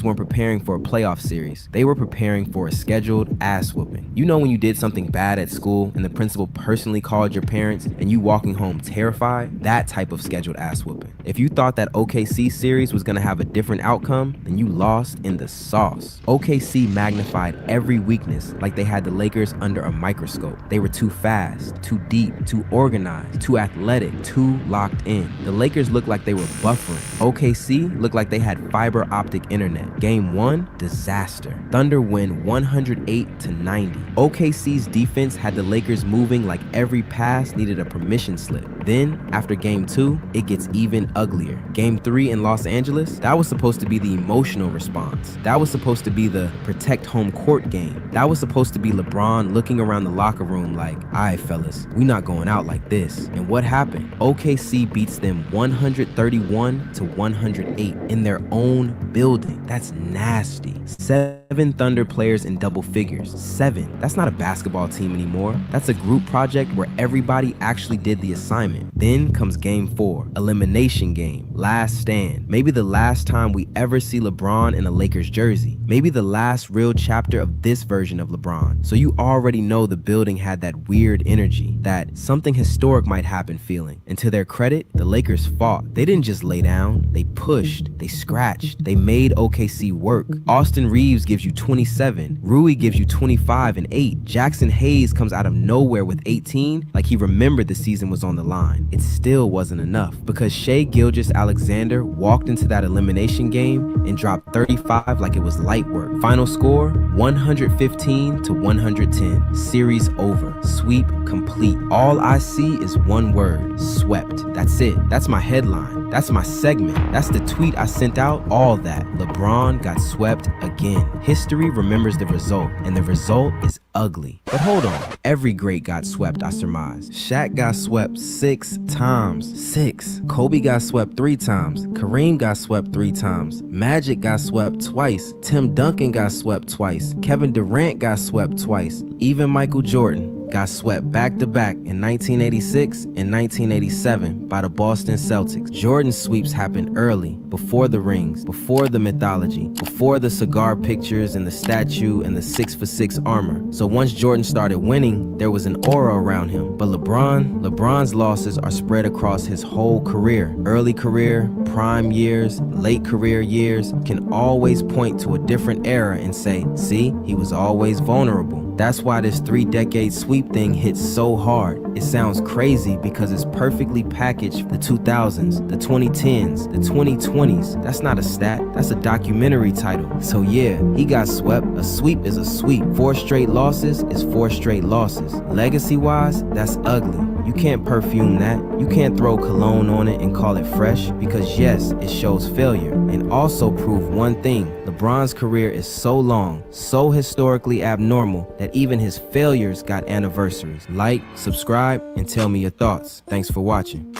weren't preparing for a playoff series. They were preparing for a scheduled ass whooping. You know when you did something bad at school and the principal personally called your parents and you walking home terrified? That type of scheduled ass whooping. If you thought that OKC series was gonna have a different outcome, then you lost in the sauce. OKC magnified every weakness like they had the Lakers under a microscope. They were too fast, too deep, too organized, too athletic, too locked in. The Lakers looked like they were buffering. OKC looked like they had fiber optic internet. Game 1, disaster. Thunder win 108-90. OKC's defense had the Lakers moving like every pass needed a permission slip. Then, after Game 2, it gets even uglier. Game 3 in Los Angeles, that was supposed to be the emotional response. That was supposed to be the protect home court game. That was supposed to be LeBron looking around the locker room like, alright fellas, we not going out like this. And what happened? OKC beats them 131-108 in their own building. That's nasty. 7 Thunder players in double figures. 7. That's not a basketball team anymore. That's a group project where everybody actually did the assignment. Then comes Game 4, elimination game, last stand. Maybe the last time we ever see LeBron in a Lakers jersey. Maybe the last real chapter of this version of LeBron. So you already know the building had that weird energy, that something historic might happen feeling. And to their credit, the Lakers fought. They didn't just lay down, they pushed, they scratched, they made OKC work. Austin Reeves gives you 27, Rui gives you 25 and 8. Jackson Hayes comes out of nowhere with 18 like he remembered the season was on the line. It still wasn't enough because Shai Gilgeous-Alexander walked into that elimination game and dropped 35 like it was light work. Final score, 115-110. Series over. Sweep complete. All I see is one word, swept. That's it. That's my headline. That's my segment. That's the tweet I sent out. All that. LeBron got swept again. History remembers the result, and the result is ugly. But hold on. Every great got swept, I surmise. Shaq got swept 6 times. 6. Kobe got swept 3 times. Kareem got swept 3 times. Magic got swept twice. Tim Duncan got swept twice. Kevin Durant got swept twice. Even Michael Jordan got swept back-to-back in 1986 and 1987 by the Boston Celtics. Jordan's sweeps happened early, before the rings, before the mythology, before the cigar pictures and the statue and the 6-for-6 armor. So once Jordan started winning, there was an aura around him. But LeBron's losses are spread across his whole career. Early career, prime years, late career years can always point to a different era and say, see, he was always vulnerable. That's why this 3-decade sweep thing hits so hard. It sounds crazy because it's perfectly packaged the 2000s, the 2010s, the 2020s. That's not a stat, that's a documentary title. So yeah, he got swept. A sweep is a sweep. 4 straight losses is 4 straight losses. Legacy-wise, that's ugly. You can't perfume that. You can't throw cologne on it and call it fresh because yes, it shows failure. And also prove one thing, LeBron's career is so long, so historically abnormal that even his failures got anniversaries. Like, subscribe, and tell me your thoughts. Thanks for watching.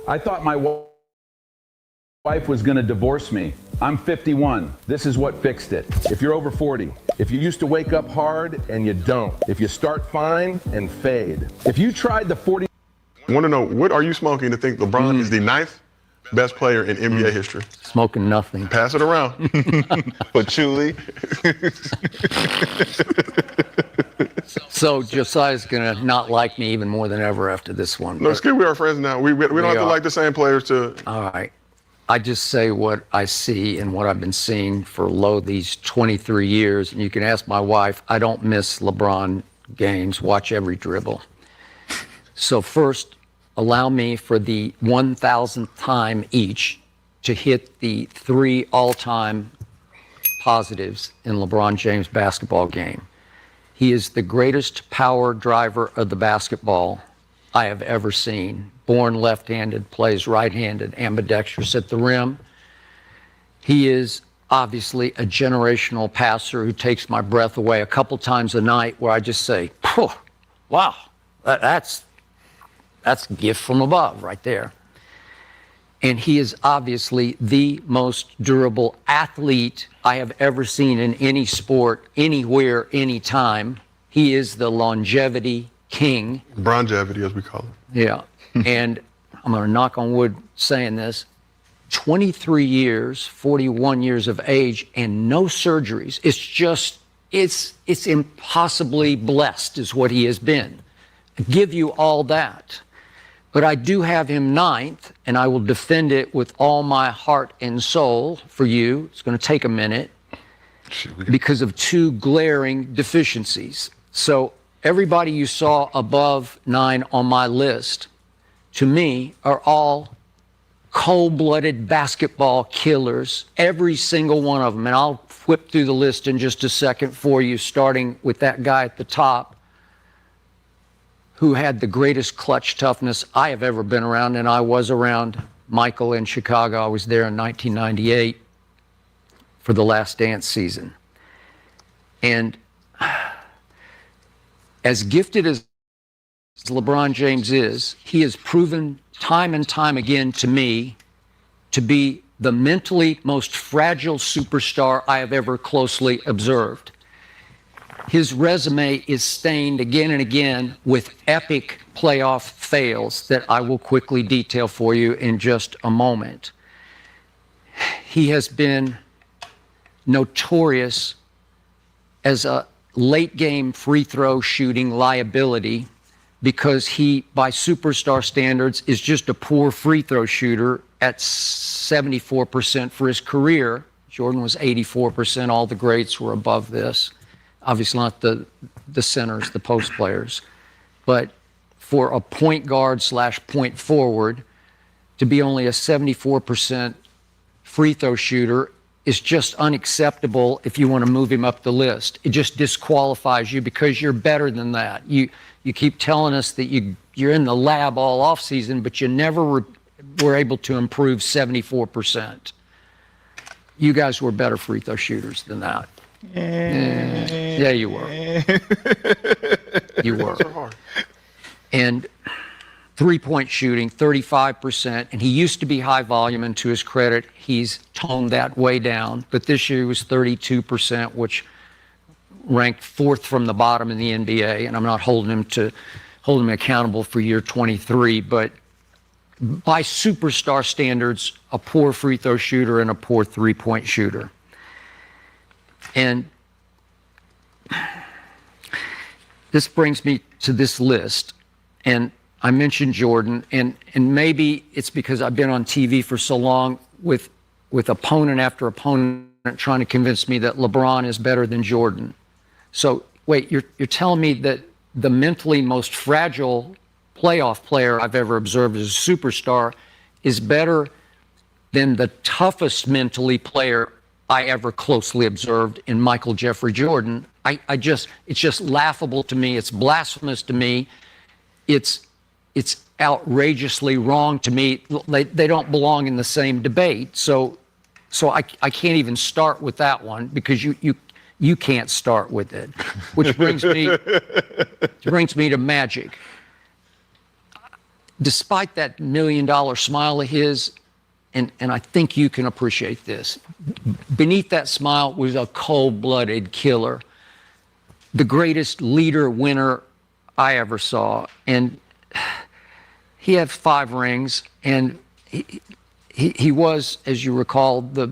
I thought my wife was going to divorce me. I'm 51. This is what fixed it. If you're over 40, if you used to wake up hard and you don't, if you start fine and fade, if you tried the 40. I want to know, what are you smoking to think LeBron is the 9th best player in NBA history? Smoking nothing. Pass it around. Patchouli. So Josiah's going to not like me even more than ever after this one. No, it's good. We are friends now. We don't have to like the same players to. All right. I just say what I see and what I've been seeing for these 23 years. And you can ask my wife, I don't miss LeBron games, watch every dribble. So first, allow me for the 1,000th time each to hit the 3 all-time positives in LeBron James' basketball game. He is the greatest power driver of the basketball I have ever seen. Born left-handed, plays right-handed, ambidextrous at the rim. He is obviously a generational passer who takes my breath away a couple times a night where I just say, wow, that's a gift from above right there. And he is obviously the most durable athlete I have ever seen in any sport, anywhere, anytime. He is the longevity king. Bronjevity, as we call it. Yeah. And I'm going to knock on wood saying this. 23 years, 41 years of age, and no surgeries. It's impossibly blessed is what he has been. I give you all that. But I do have him 9th, and I will defend it with all my heart and soul for you. It's going to take a minute because of 2 glaring deficiencies. So everybody you saw above 9 on my list, to me, are all cold-blooded basketball killers, every single one of them. And I'll whip through the list in just a second for you, starting with that guy at the top, who had the greatest clutch toughness I have ever been around, and I was around Michael in Chicago. I was there in 1998 for the Last Dance season. And as gifted as LeBron James is, he has proven time and time again to me to be the mentally most fragile superstar I have ever closely observed. His resume is stained again and again with epic playoff fails that I will quickly detail for you in just a moment. He has been notorious as a late game free throw shooting liability because he, by superstar standards, is just a poor free throw shooter at 74% for his career. Jordan was 84%. All the greats were above this. Obviously not the centers, the post players. But for a point guard / point forward to be only a 74% free throw shooter is just unacceptable if you want to move him up the list. It just disqualifies you because you're better than that. You keep telling us that you're in the lab all off season, but you never were able to improve 74%. You guys were better free throw shooters than that. Yeah, you were. You were. And 3-point shooting, 35%. And he used to be high volume, and to his credit, he's toned that way down. But this year he was 32%, which ranked 4th from the bottom in the NBA. And I'm not holding him accountable for year 23, but by superstar standards, a poor free throw shooter and a poor 3-point shooter. And this brings me to this list. And I mentioned Jordan, and maybe it's because I've been on TV for so long with opponent after opponent trying to convince me that LeBron is better than Jordan. So wait, you're telling me that the mentally most fragile playoff player I've ever observed as a superstar is better than the toughest mentally player I ever closely observed in Michael Jeffrey Jordan? It's just laughable to me. It's blasphemous to me. It's outrageously wrong to me. They don't belong in the same debate. So I can't even start with that one because you can't start with it. Which brings me to Magic. despite that $1 million smile of his, and I think you can appreciate this, beneath that smile was a cold-blooded killer, the greatest leader winner I ever saw. And he had 5 rings, and he was, as you recall, the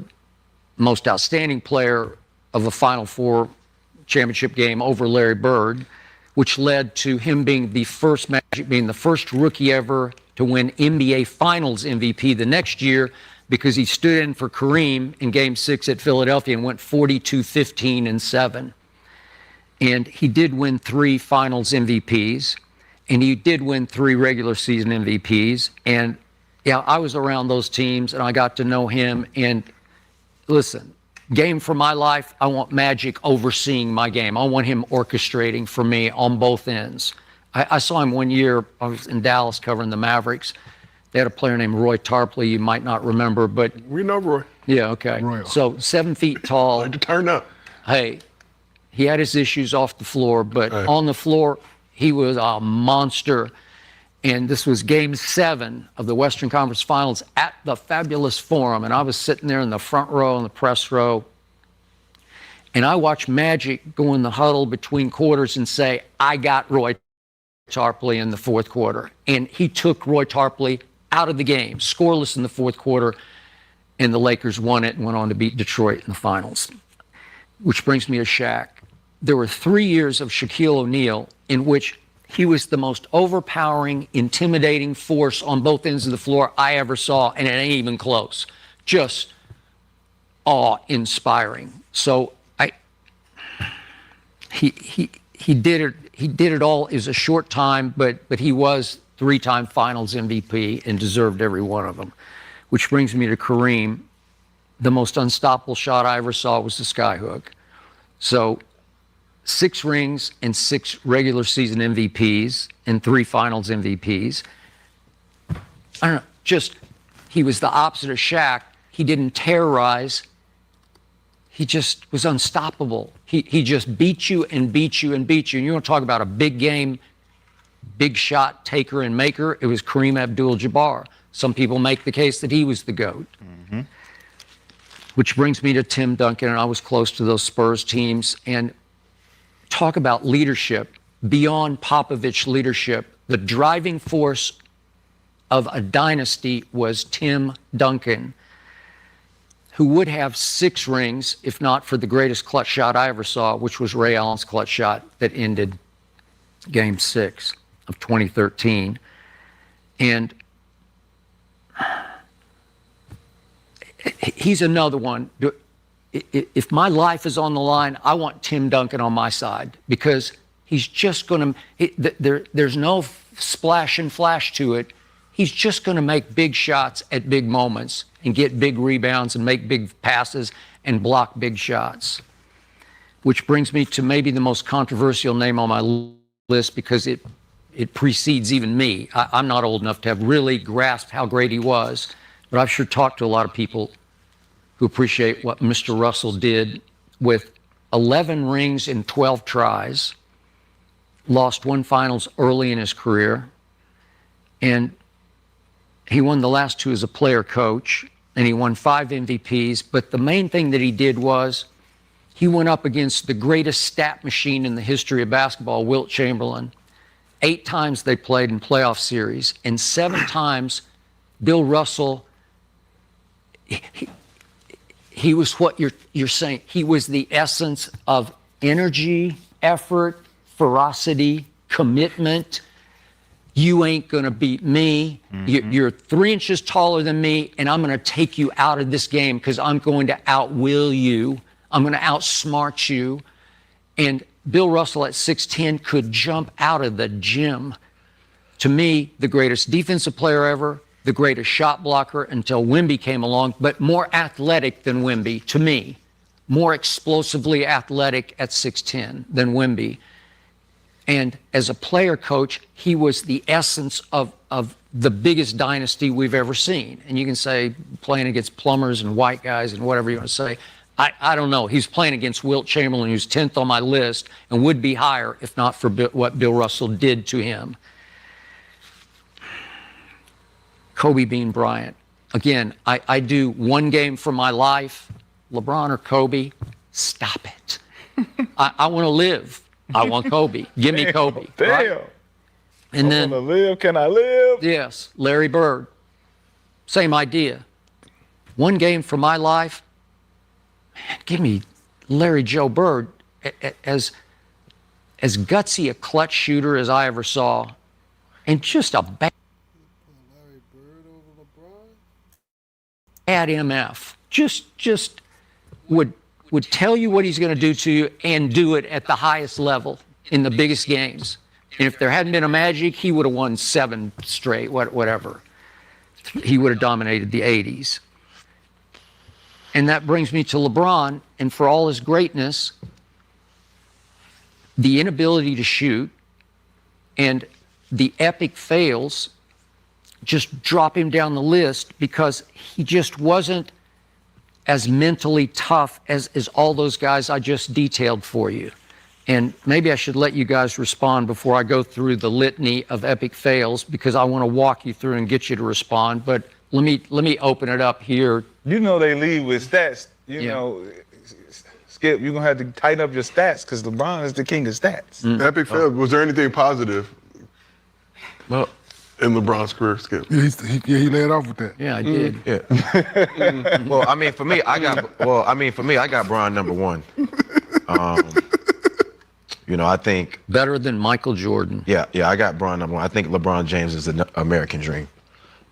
most outstanding player of a Final Four championship game over Larry Bird, which led to him being the first rookie ever to win NBA Finals MVP the next year, because he stood in for Kareem in Game 6 at Philadelphia and went 42, 15, and 7. And he did win 3 Finals MVPs, and he did win 3 regular season MVPs. And yeah, I was around those teams, and I got to know him. And listen, game for my life, I want Magic overseeing my game. I want him orchestrating for me on both ends. I saw him one year. I was in Dallas covering the Mavericks. They had a player named Roy Tarpley. You might not remember, but we know Roy. Yeah, okay. Royal. So 7 feet tall. Like to turn up. Hey, he had his issues off the floor, but on the floor, he was a monster. And this was Game 7 of the Western Conference Finals at the Fabulous Forum. And I was sitting there in the front row, in the press row. And I watched Magic go in the huddle between quarters and say, I got Roy Tarpley in the fourth quarter. And he took Roy Tarpley out of the game, scoreless in the fourth quarter. And the Lakers won it and went on to beat Detroit in the finals. Which brings me to Shaq. There were 3 years of Shaquille O'Neal in which he was the most overpowering, intimidating force on both ends of the floor I ever saw, and it ain't even close. Just awe-inspiring. So he did it all as a short time, but he was 3-time Finals MVP and deserved every one of them. Which brings me to Kareem. The most unstoppable shot I ever saw was the skyhook. So 6 rings and 6 regular season MVPs and 3 Finals MVPs. I don't know, just he was the opposite of Shaq. He didn't terrorize. He just was unstoppable. He just beat you and beat you and beat you. And you want to talk about a big game, big shot taker and maker? It was Kareem Abdul-Jabbar. Some people make the case that he was the GOAT. Mm-hmm. Which brings me to Tim Duncan, and I was close to those Spurs teams. And talk about leadership, beyond Popovich leadership, the driving force of a dynasty was Tim Duncan, who would have 6 rings, if not for the greatest clutch shot I ever saw, which was Ray Allen's clutch shot that ended Game 6 of 2013. And he's another one. If my life is on the line, I want Tim Duncan on my side, because he's just going to, there's no splash and flash to it. He's just going to make big shots at big moments and get big rebounds and make big passes and block big shots. Which brings me to maybe the most controversial name on my list, because it precedes even me. I'm not old enough to have really grasped how great he was, but I've sure talked to a lot of people who appreciate what Mr. Russell did with 11 rings in 12 tries, lost 1 finals early in his career, and he won the last 2 as a player coach, and he won 5 MVPs. But the main thing that he did was he went up against the greatest stat machine in the history of basketball, Wilt Chamberlain. 8 times they played in playoff series, and 7 times Bill Russell, he was what you're saying. He was the essence of energy, effort, ferocity, commitment. You ain't going to beat me. Mm-hmm. You're 3 inches taller than me, and I'm going to take you out of this game because I'm going to outwill you. I'm going to outsmart you. And Bill Russell at 6'10" could jump out of the gym. To me, the greatest defensive player ever, the greatest shot blocker until Wemby came along, but more athletic than Wemby, to me. More explosively athletic at 6'10" than Wemby. And as a player coach, he was the essence of the biggest dynasty we've ever seen. And you can say playing against plumbers and white guys and whatever you want to say. I don't know. He's playing against Wilt Chamberlain, who's 10th on my list and would be higher if not for what Bill Russell did to him. Kobe Bean Bryant. Again, I do one game for my life. LeBron or Kobe, stop it. I want to live. I want Kobe. Give me Kobe. Damn. Right? And then, want to live. Can I live? yes, Larry Bird. Same idea. One game for my life. Man, give me Larry Joe Bird. As gutsy a clutch shooter as I ever saw. And just a bad MF. Just would tell you what he's going to do to you and do it at the highest level in the biggest games. And if there hadn't been a Magic, he would have won 7 straight, whatever. He would have dominated the 80s. And that brings me to LeBron, and for all his greatness, the inability to shoot and the epic fails just drop him down the list because he just wasn't as mentally tough as all those guys I just detailed for you. And maybe I should let you guys respond before I go through the litany of epic fails, because I want to walk you through and get you to respond. But let me open it up here. You know they lead with stats. You know, Skip, you're going to have to tighten up your stats because LeBron is the king of stats. Epic fail. Was there anything positive Well, in LeBron's career, Skip? Yeah, he led off with that. Yeah, I did. Yeah. Well, I mean, for me, I got Bron number 1. You know, I think better than Michael Jordan. Yeah, I got Bron number 1. I think LeBron James is the American dream.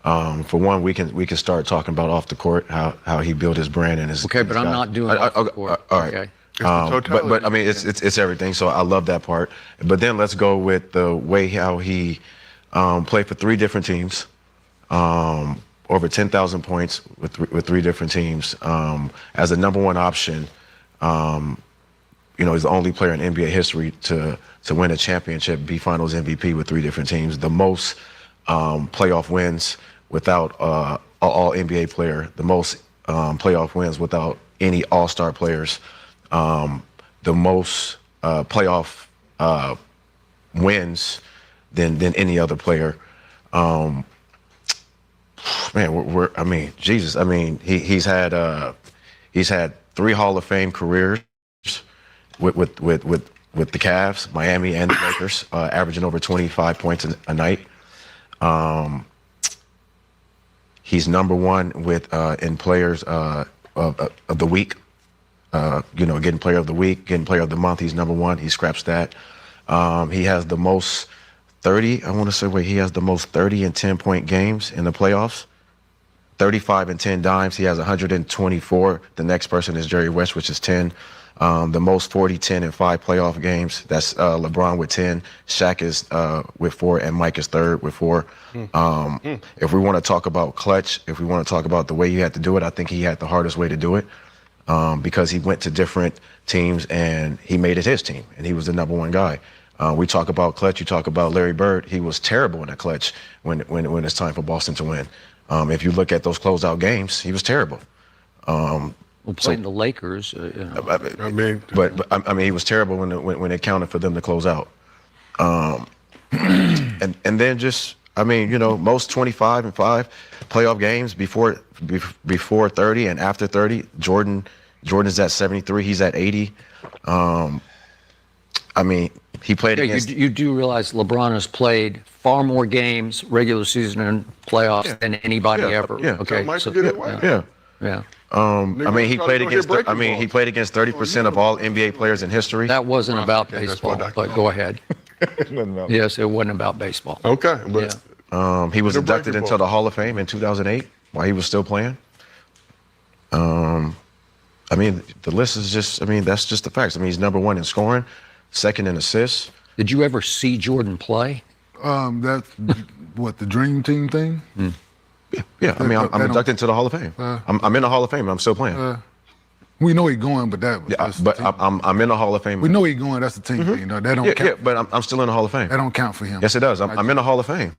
For one, we can start talking about off the court, how he built his brand and his. Okay, but I'm not doing off the court. All right. Okay. But I mean, it's everything. So I love that part. But then let's go with the way how he played for 3 different teams, over 10,000 points with 3 different teams, as a number 1 option. You know, he's the only player in NBA history to win a championship, be Finals MVP with 3 different teams. The most playoff wins without an All NBA player. The most playoff wins without any All-Star players. The most playoff wins than any other player. Man, Jesus. I mean, he's had 3 Hall of Fame careers with the Cavs, Miami, and the Lakers, averaging over 25 points a night. He's number 1 with in players of the week. You know, getting player of the week, getting player of the month. He's number 1. He scraps that. He has the most 30. I want to say he has the most 30 and 10-point games in the playoffs. 35 and 10 dimes. He has 124. The next person is Jerry West, which is 10. The most 40, 10, and 5 playoff games. That's LeBron with 10. Shaq is with 4, and Mike is 3rd with 4. If we want to talk about clutch, if we want to talk about the way he had to do it, I think he had the hardest way to do it, because he went to different teams and he made it his team, and he was the number 1 guy. We talk about clutch. You talk about Larry Bird. He was terrible in the clutch when it's time for Boston to win. If you look at those closeout games, he was terrible. Playing the Lakers, you know. But he was terrible when it counted for them to close out. And then just, I mean, you know, most 25 and 5 playoff games before 30 and after 30. Jordan is at 73. He's at 80. I mean, he played against. You do realize LeBron has played far more games, regular season and playoffs, than anybody ever. Yeah. Okay. Yeah. I mean, he played against. He played against 30% of all NBA players in history. That wasn't about baseball, but go ahead. Yes, it wasn't about baseball. Okay, but he was inducted into the Hall of Fame in 2008 while he was still playing. I mean, the list is just. I mean, that's just the facts. I mean, he's number 1 in scoring, 2nd in assists. Did you ever see Jordan play? That's what, the Dream Team thing? Yeah, I mean, I'm inducted into the Hall of Fame. I'm in the Hall of Fame, and I'm still playing. We know he's going, but I'm in the Hall of Fame. We know he's going. That's the team thing. No, that don't count. Yeah, but I'm still in the Hall of Fame. That don't count for him. Yes, it does. I'm in the Hall of Fame.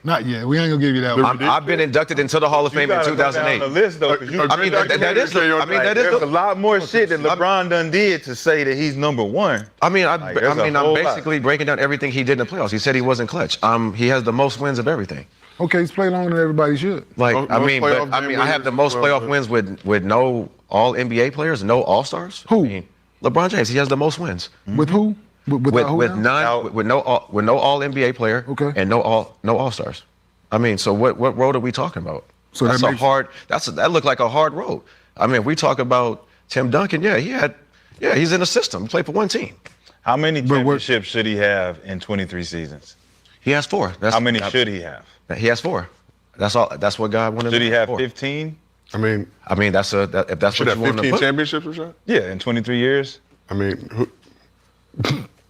Not yet. We ain't gonna give you that one. I've been inducted into the Hall of Fame in 2008. The list, though, there's a lot more shit that LeBron done did to say that he's number 1. I'm basically breaking down everything he did in the playoffs. He said he wasn't clutch. He has the most wins of everything. Okay, he's played longer than everybody should. Like, I have the most playoff wins with no all NBA players, no All Stars. Who? LeBron James. He has the most wins. With who? With no all NBA player. Okay. And no All Stars. I mean, so what road are we talking about? So that's that that looked like a hard road. I mean, if we talk about Tim Duncan, he's in the system. He played for one team. How many championships should he have in 23 seasons? He has 4. How many should he have? He has 4. That's all. That's what God wanted. Should he have 4. 15? I mean, if that's should what you have want to 15 put. championships, Rashad? Yeah, in 23 years. I mean,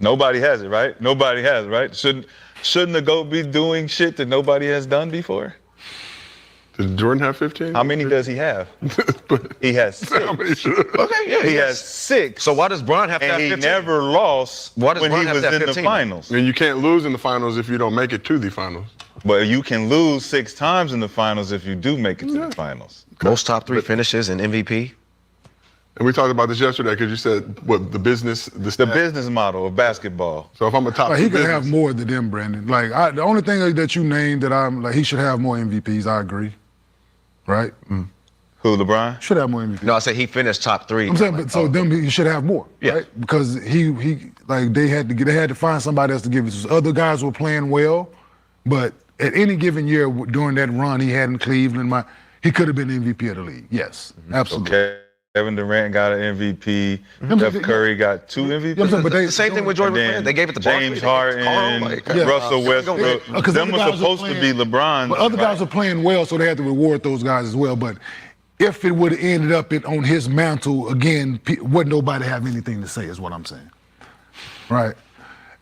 nobody has it, right? Nobody has it, right? Shouldn't the GOAT be doing shit that nobody has done before? Does Jordan have 15? How many does he have? He has 6. Okay, yeah, he has 6. So why does Bron have to have 15? And he never lost when he was in the finals. And you can't lose in the finals if you don't make it to the finals. But you can lose 6 times in the finals if you do make it to the finals. Most top 3 finishes in MVP. And we talked about this yesterday because you said the business model of basketball. So if I'm a top, he could have more than them, Brandon. Like the only thing that you named that I'm like, he should have more MVPs. I agree. Right? Who, LeBron? Should have more MVPs. No, I said he finished top 3. I'm saying, but so them he should have more, right? Because he like they had to find somebody else to give it to. Other guys were playing well, but at any given year during that run he had in Cleveland, he could have been MVP of the league. Yes, absolutely. Okay. Kevin Durant got an MVP. Steph Curry got 2 MVPs. But the same thing with Jordan McMahon. They gave it to James Harden, Russell Westbrook. Them were supposed to be LeBron's. But other guys were playing well, so they had to reward those guys as well. But if it would have ended up on his mantle again, wouldn't nobody have anything to say? Is what I'm saying, right?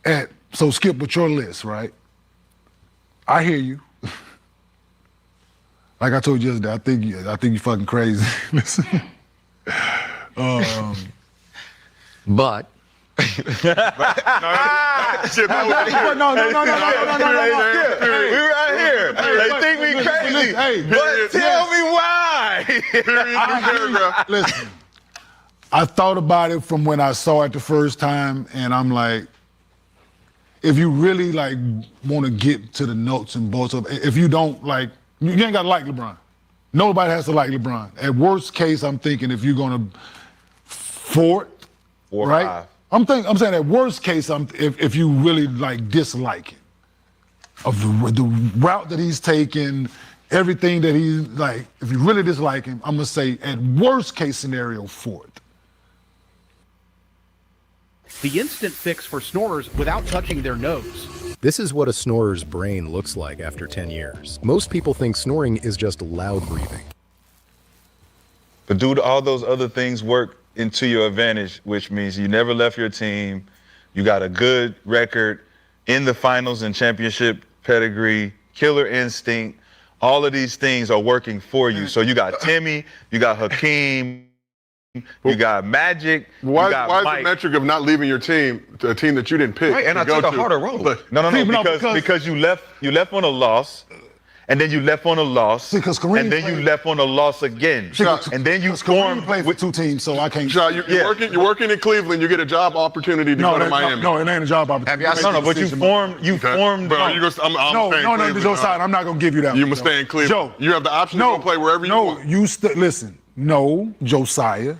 And so Skip, with your list, right? I hear you. Like I told you yesterday, I think you fucking crazy. But we right here. They think we crazy. But tell me why. Listen, I thought about it from when I saw it the first time, and I'm like, if you really like want to get to the nuts and bolts of, if you don't like, you ain't got to like LeBron. Nobody has to like LeBron. At worst case, I'm thinking if you're gonna 4, right? 5. I'm saying at worst case, if you really like dislike him, of the route that he's taken, everything that he's like, if you really dislike him, I'm gonna say at worst case scenario 4th. The instant fix for snorers without touching their nose. This is what a snorer's brain looks like after 10 years. Most people think snoring is just loud breathing. But do all those other things work into your advantage, which means you never left your team, you got a good record in the finals and championship pedigree, killer instinct, all of these things are working for you. So you got Timmy, you got Hakeem, you got Magic. Why Mike. is the metric of not leaving your team to a team that you didn't pick? Right, and I took a harder road. No, because you left on a loss, and then you left on a loss, and then you left on a loss again, and then you formed played with 2 teams, so I can't. You're working in Cleveland. You get a job opportunity to go to Miami. No, it ain't a job opportunity. But you formed. Bro, no, Joe Side, I'm not gonna give you that. You must stay in Cleveland. Joe, you have the option to go play wherever you want. Listen. No, Josiah.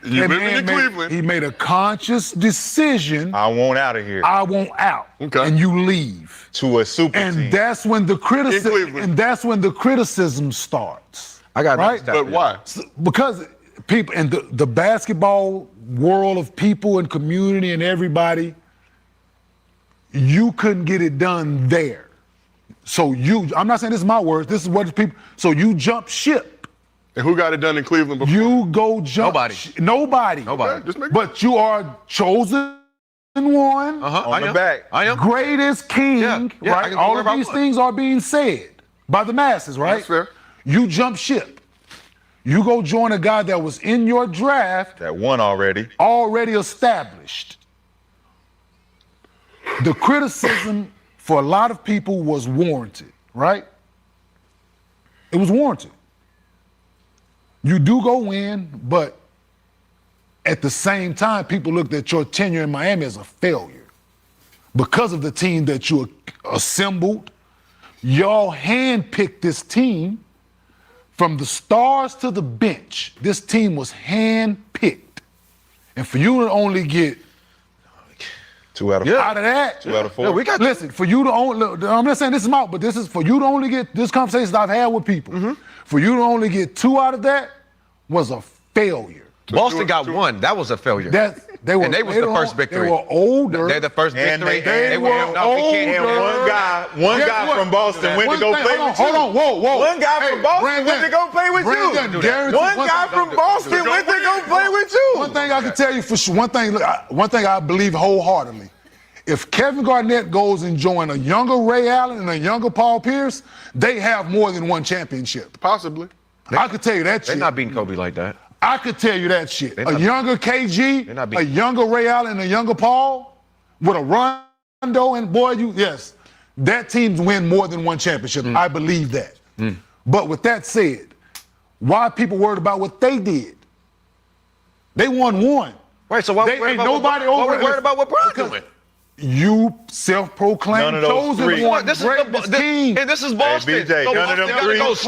You live in Cleveland. He made a conscious decision. I want out of here. I want out. Okay. And you leave to a super team. And that's when the criticism. And that's when the criticism starts. I got right. But why? Because people and the basketball world of people and community and everybody, you couldn't get it done there. So I'm not saying this is my words. This is what people. So you jump ship. And who got it done in Cleveland before? You go jump. Nobody. But you are chosen one. On the back. I am. Greatest king, right? All of these things are being said by the masses, right? That's fair. You jump ship. You go join a guy that was in your draft. That won already. Already established. The criticism for a lot of people was warranted, right? It was warranted. You do go win, but at the same time, people looked at your tenure in Miami as a failure because of the team that you assembled. Y'all handpicked this team from the stars to the bench. This team was handpicked. And for you to only get 2 out of 4. Out of that, 2 out of 4. Yeah, we got. Listen, for you to only, look, I'm not saying this is out, but this is for you to only get this conversations I've had with people. For you to only get 2 out of that was a failure. Boston got 1. That was a failure. They was the first victory. They were older. They're the first victory. They were older. One guy from Boston went to go play with you. Hold on, whoa. One guy from Boston went to go play with you. One guy from Boston went to go play with you. One thing I can tell you for sure, one thing I believe wholeheartedly, if Kevin Garnett goes and joins a younger Ray Allen and a younger Paul Pierce, they have more than 1 championship. Possibly. I could tell you that shit. They're not beating Kobe like that. I could tell you that shit. A younger KG, a younger Ray Allen, and a younger Paul, with a Rondo and boy, yes, that team win more than 1 championship. I believe that. But with that said, why are people worried about what they did? They won 1. Right, so why ain't nobody worried about what Bron doing? You self-proclaimed chosen one, greatest team. And this is Boston. Hey, BJ, so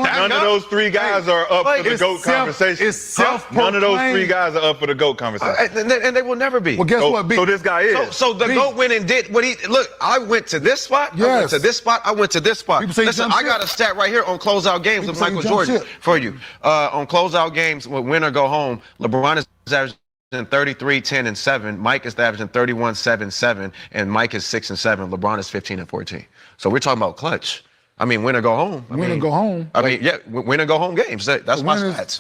none of those three guys are up for the GOAT conversation. It's self-proclaimed. None of those 3 guys are up for the GOAT conversation. And they will never be. Well, guess what, B? So this guy is. So the GOAT went and did what he, look, I went to this spot, I went to this spot, I went to this spot. Listen, I got a stat right here on closeout games with Michael Jordan for you. On closeout games, with win or go home, LeBron is averaging 33, 10, and 7. Mike is averaging 31, 7, 7, and Mike is 6 and 7. LeBron is 15 and 14. So we're talking about clutch. I mean, win or go home. Win or go home. I mean, yeah, win or go home games. That's my stats.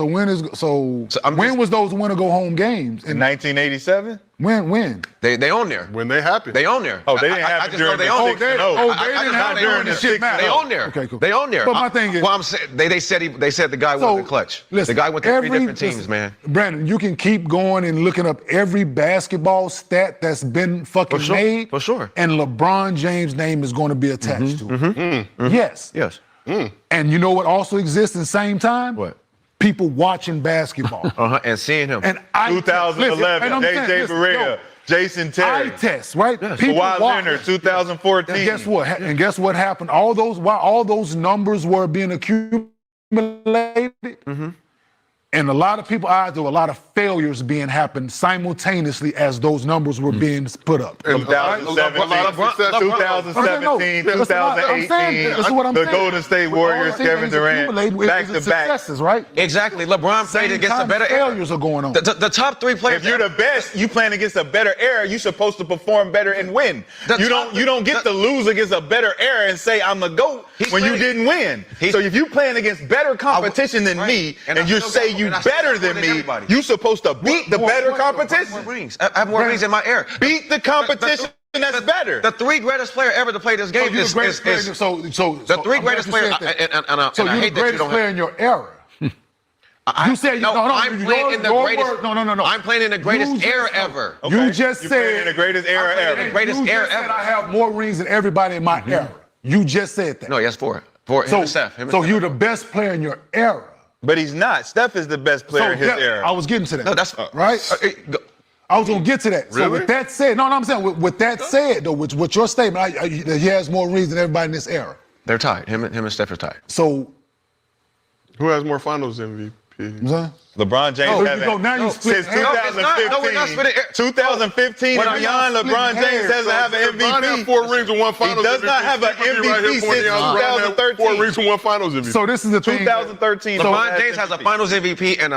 When was those win or go home games? In 1987? When? They on there. When they happen. They on there. Oh, they didn't happen during the 6 and 0. They didn't happen during the 6 and 0. They on there. Okay, cool. They on there. But my thing is, well, I'm saying they said the guy wasn't clutch. Listen, the guy went to 3 different teams, man. Brandon, you can keep going and looking up every basketball stat that's been fucking made. For sure. And LeBron James' name is going to be attached to it. Yes. Yes. And you know what also exists at the same time? What? People watching basketball. And seeing him. And 2011, J.J. Barea, Jason Terry. Eye test, right? Yes. People Kawhi Leonard, 2014. And guess what? Happened? All those numbers were being accumulated. And a lot of people eyes, there were a lot of failures being happened simultaneously as those numbers were being put up. 2017, 2018, the Golden State Warriors, Kevin Durant, back-to-back. Right? Exactly. LeBron played against a better era. Failures are going on. The top 3 players. If you're the best, you playing against a better era, you're supposed to perform better and win. You don't get to lose against a better era and say I'm the GOAT when you didn't win. So if you playing against better competition than me and you say you better than me, you supposed to beat the better competition. I have more rings in my era. Beat the competition that's better. The 3 greatest player ever to play this game is the 3 greatest players. So you're the greatest player in your era. You said I'm playing in the greatest. No. I'm playing in the greatest era ever. You just said in the greatest era ever. The greatest era ever. I have more rings than everybody in my era. You just said that. No, yes, 4. Him and Steph. So you're the best player in your era. But he's not. Steph is the best player in his era. I was getting to that. No, that's right. I was gonna get to that. Really? So with that said, I'm saying with that said though, with your statement, he has more rings than everybody in this era. They're tied. Him and Steph are tied. So who has more Finals MVP? LeBron James since 2015 and beyond, LeBron James doesn't have an MVP. LeBron has 4 rings and 1 Finals. He does not have an MVP since 2013. 4 rings and 1 Finals MVP. So this is the thing. 2013. LeBron James has a Finals MVP and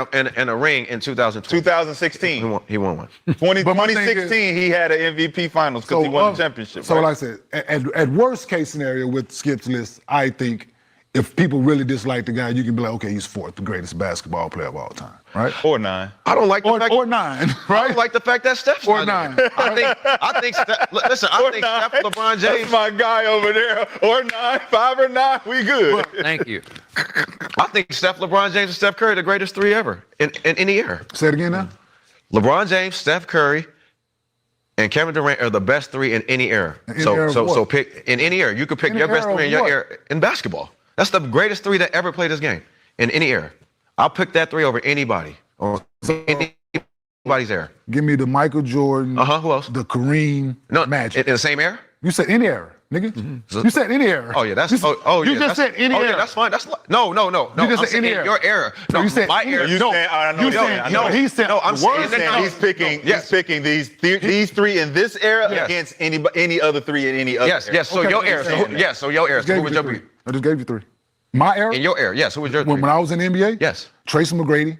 a ring in 2016. He won one. 2016, he had an MVP Finals because he won the championship. So like I said, at worst case scenario with Skip's list, I think if people really dislike the guy, you can be like, okay, he's 4th, the greatest basketball player of all time, right? Or 9. I don't like the fact. Or 9, right? I don't like the fact that Steph's or not 9. there. I think Steph, listen, I think Steph, LeBron James. That's my guy over there. Or 9, 5 or 9, we good. Thank you. I think Steph, LeBron James, and Steph Curry are the greatest 3 ever in any era. Say it again now. LeBron James, Steph Curry, and Kevin Durant are the best 3 in any era. So pick in any era. You could pick your best 3 in your era in basketball. That's the greatest 3 that ever played this game in any era. I'll pick that 3 over anybody on anybody's era. Give me the Michael Jordan. Who else? The Kareem. No, Magic. In the same era? You said any era. nigga. You said any era. Oh yeah, that's you yeah. just said any era. Yeah, that's fine. That's no. You just said any era. Your era. No, you said my era. You said no. He said I'm saying he's picking these three in this era against any other three in any other era. Yes. So your era. So your era. So who would your be? I just gave you three. My era. In your era. Yes. Who was your three? When I was in the NBA. Yes. Tracy McGrady.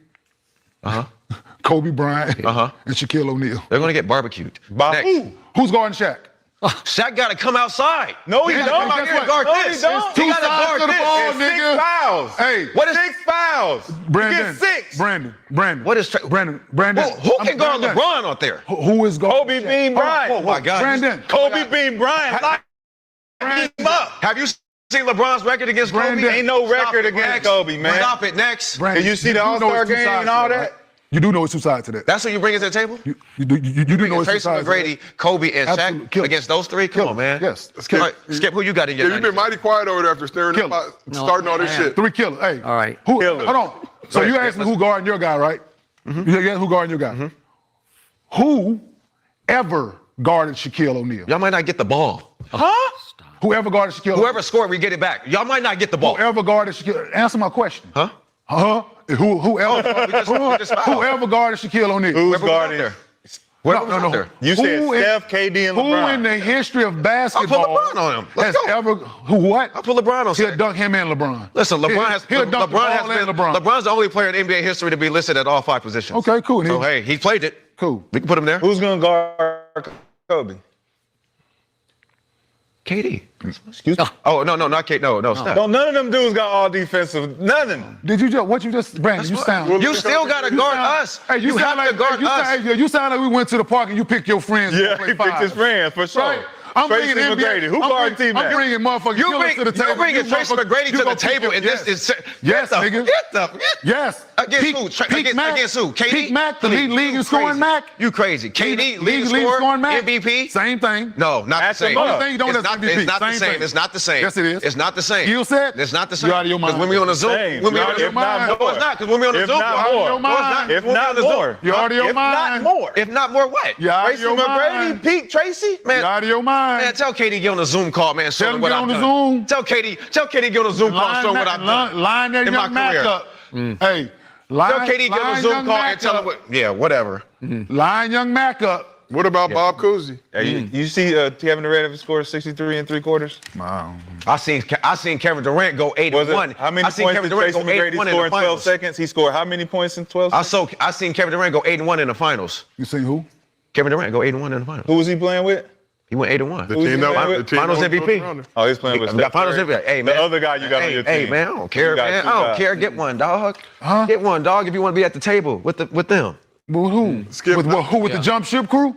Kobe Bryant. And Shaquille O'Neal. They're gonna get barbecued. Next. Who's guarding Shaq? Shaq got to come outside. No, he gotta don't. Come out here and guard this. He don't. He got to guard to the this. ball, It's nigga. 6 fouls. Hey, what is 6 fouls? Brandon? You get 6. Brandon. What is Brandon? Who can guard LeBron out there? Who is guarding? Kobe Bean Bryant. Oh my God. Brandon. Kobe Bean Bryant. Lock him up. Have you seen LeBron's record against Brandon. Kobe? Ain't no record against Kobe, man. Stop it. Next. Brandon, Did you see the All-Star game and all that? You do know it's two sides to that. That's what you bring to the table? You do know it's two Tracy sides. McGrady, Kobe, and Absolutely. Shaq against those three? Come on, man. Yes. All right, Skip, who you got in your You've been mighty quiet over there after staring at starting all this shit. Three killers. Hey. All right. Hold on. So you asked me who guarding your guy, right? You asked who guarding your guy. Who ever guarded Shaquille O'Neal? Y'all might not get the ball. Huh? Whoever guarded Shaquille. Whoever scored, we get it back. Y'all might not get the ball. Whoever guarded Shaquille. Answer my question. Huh? Whoever guarded Shaquille O'Neal. Who's guarding there? No. You said Steph, KD, and LeBron. Who in the history of basketball I'll put LeBron on him. Let's go. What? I'll put LeBron on He'll Shaq. dunk him and LeBron. Listen, LeBron's the only player in NBA history to be listed at all 5 positions. Okay, cool. So, hey, he played it. Cool. We can put him there. Who's going to guard Kobe? KD. Excuse me? Oh, no, not KD. No, Steph. None of them dudes got all defensive. Nothing. Did you just, Brandon, you sound. You still got to guard us. Hey, you have to guard us. You sound like we went to the park and you picked your friends. Yeah, he picked his friends, for sure. Right. I'm Tracy bringing McGrady. Who guarded T-Mac? I'm bringing motherfucking killers to the table. You're bringing Tracy McGrady to the table, and this is... Yes, nigga. Yes. Against who? Against who? KD? Pete Mack, the league in scoring Mac. You crazy. KD, league scoring Mac. MVP? Same thing. No, not the same. Only thing you don't have MVP. It's not the same. It's not the same. Yes, it is. It's not the same. Skill set? It's not the same. You're out of your mind. Because when we on the Zoom... If not more. You're out of your mind. If not more what? You're out of your mind. Pete Tracy? Man, you're out of your mind. Man, tell KD get on the Zoom call, man. Tell him get on the Zoom. Tell KD get on the Zoom call and show what I've done. Line that young Mac up. Hey, tell KD get on the Zoom call and tell him what. Yeah, whatever. Line young Mac up. What about Bob Cousy? Hey, you see Kevin Durant scored 63 and 3/4? Wow. I seen Kevin Durant go 8-1. How many points did Tracy McGrady score in 12 seconds? He scored how many points in 12 seconds? I seen Kevin Durant go 8-1 in the finals. You seen who? Kevin Durant go 8-1 in the finals. Who was he playing with? He went 8-1. The team Finals that MVP. Oh, he's playing with Steph Finals Curry. MVP. Hey, man. The other guy you got on your team. Hey, man, I don't care, man. I don't care. Get one, dog. Huh? Get one, dog, if you want to be at the table with them. With who? With the jump ship crew?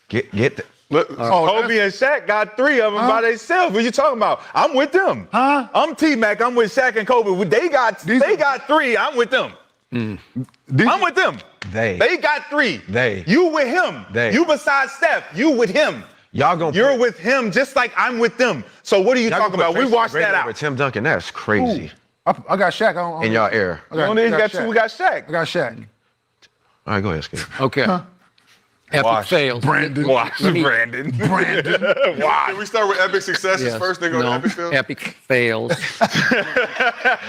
Get the... Kobe and Shaq got 3 of them by themselves. What you talking about? I'm with them. Huh? I'm T-Mac. I'm with Shaq and Kobe. They got 3. I'm with them. I'm with them. They got 3. You with him. You besides Steph. You with him. You're with him just like I'm with them. So what are you talking about? We watched that out. Tim Duncan, that's crazy. I got Shaq. In y'all air. We got Shaq. I got Shaq. All right, go ahead, Skip. Okay. Epic fails. Brandon. Brandon. Can we start with epic successes first, then go to epic fails? Epic fails.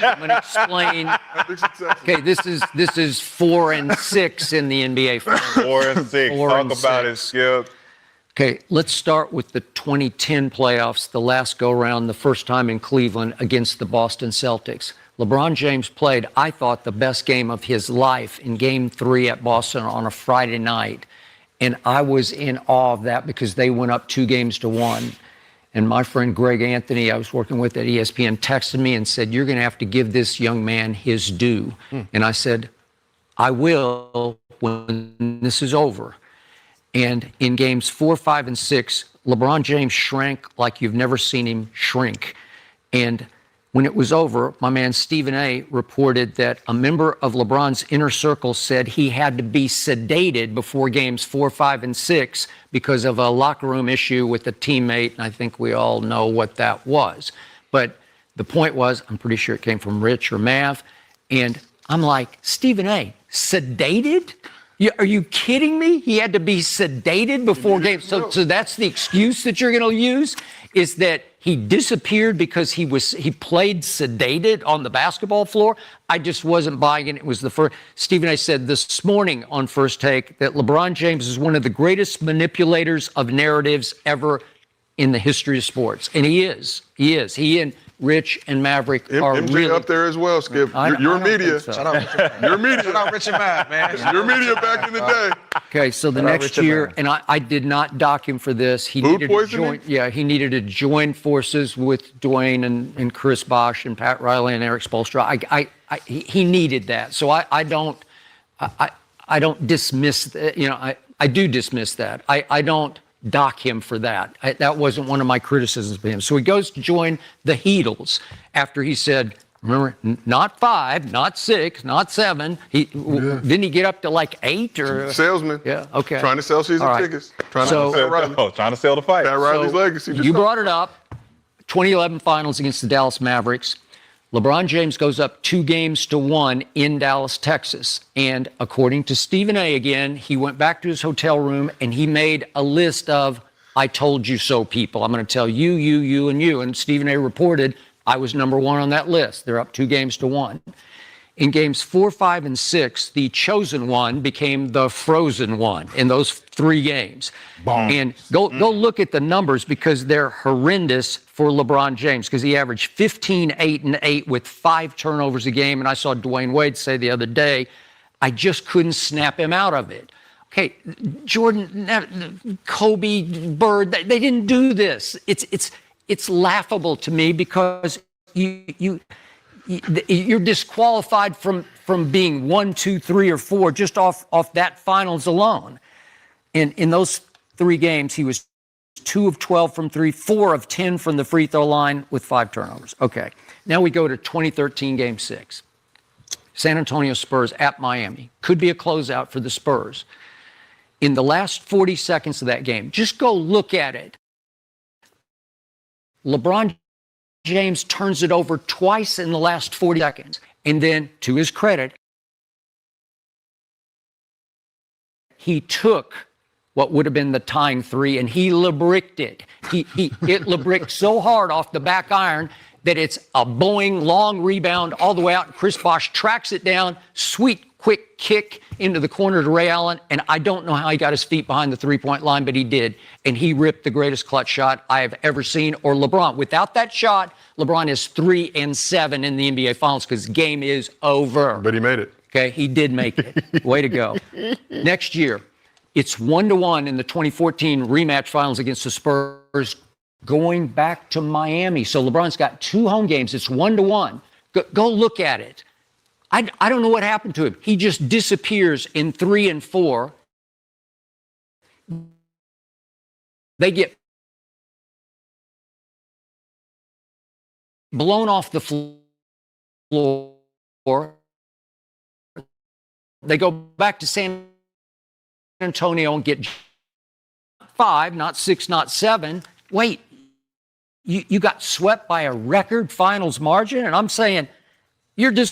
I'm going to explain. Epic successes. Okay, this is 4 and 6 in the NBA. 4 and 6. Talk about it, Skip. Okay, let's start with the 2010 playoffs, the last go-round, the first time in Cleveland against the Boston Celtics. LeBron James played, I thought, the best game of his life in Game 3 at Boston on a Friday night. And I was in awe of that because they went up 2-1. And my friend Greg Anthony, I was working with at ESPN, texted me and said, you're going to have to give this young man his due. And I said, I will when this is over. And in games 4, 5, and 6, LeBron James shrank like you've never seen him shrink. And when it was over, my man Stephen A. reported that a member of LeBron's inner circle said he had to be sedated before games 4, 5, and 6 because of a locker room issue with a teammate. And I think we all know what that was. But the point was, I'm pretty sure it came from Rich or Mav. And I'm like, Stephen A., sedated? Are you kidding me? He had to be sedated before games. So that's the excuse that you're going to use? is that he disappeared because he played sedated on the basketball floor. I just wasn't buying it. It was the first. Stephen A. said this morning on First Take that LeBron James is one of the greatest manipulators of narratives ever in the history of sports. And he is. He and Rich and Maverick are MJ really up there as well, Skip. Your media. so. Shout out your media. Shout out Rich and Matt, man. Your media back in the day. Okay, so the next year, and I did not dock him for this. He Food needed to poisoning? he needed to join forces with Dwayne and Chris Bosh and Pat Riley and Eric Spoelstra. He needed that. So I don't dismiss, I do dismiss that. I don't dock him for that. That wasn't one of my criticisms of him. So he goes to join the Heatles after he said, remember, not 5, not 6, not 7. Didn't he get up to like 8 or salesman? Yeah, okay. Trying to sell season tickets. Trying to sell the fight. Pat Riley's legacy. You brought it up. 2011 finals against the Dallas Mavericks. LeBron James goes up 2-1 in Dallas, Texas. And according to Stephen A. again, he went back to his hotel room and he made a list of, I told you so people. I'm going to tell you, you, and you. And Stephen A. reported I was number 1 on that list. They're up 2-1. In games 4, 5, and 6, the chosen one became the frozen one in those 3 games. Bomb. And go look at the numbers because they're horrendous for LeBron James because he averaged 15, 8, and 8 with 5 turnovers a game. And I saw Dwayne Wade say the other day, I just couldn't snap him out of it. Okay, Jordan, Kobe, Bird, they didn't do this. It's laughable to me because you're disqualified from being 1, 2, 3, or 4 just off that finals alone. In those 3 games, he was 2 of 12 from 3, 4 of 10 from the free throw line with 5 turnovers. Okay, now we go to 2013 Game 6. San Antonio Spurs at Miami. Could be a closeout for the Spurs. In the last 40 seconds of that game, just go look at it. LeBron James turns it over twice in the last 40 seconds. And then, to his credit, he took what would have been the tying 3 and he LeBricked it. It LeBricked so hard off the back iron that it's a Boeing long rebound all the way out. Chris Bosh tracks it down, sweet, quick kick into the corner to Ray Allen. And I don't know how he got his feet behind the 3-point line, but he did. And he ripped the greatest clutch shot I have ever seen. Or LeBron. Without that shot, LeBron is 3-7 in the NBA Finals because the game is over. But he made it. Okay, he did make it. Way to go. Next year, it's 1-1 in the 2014 rematch finals against the Spurs, going back to Miami. So LeBron's got 2 home games. It's 1-1. Go look at it. I don't know what happened to him. He just disappears in 3 and 4. They get blown off the floor. They go back to San Antonio and get 5, not 6, not 7. Wait, you got swept by a record finals margin? And I'm saying, you're just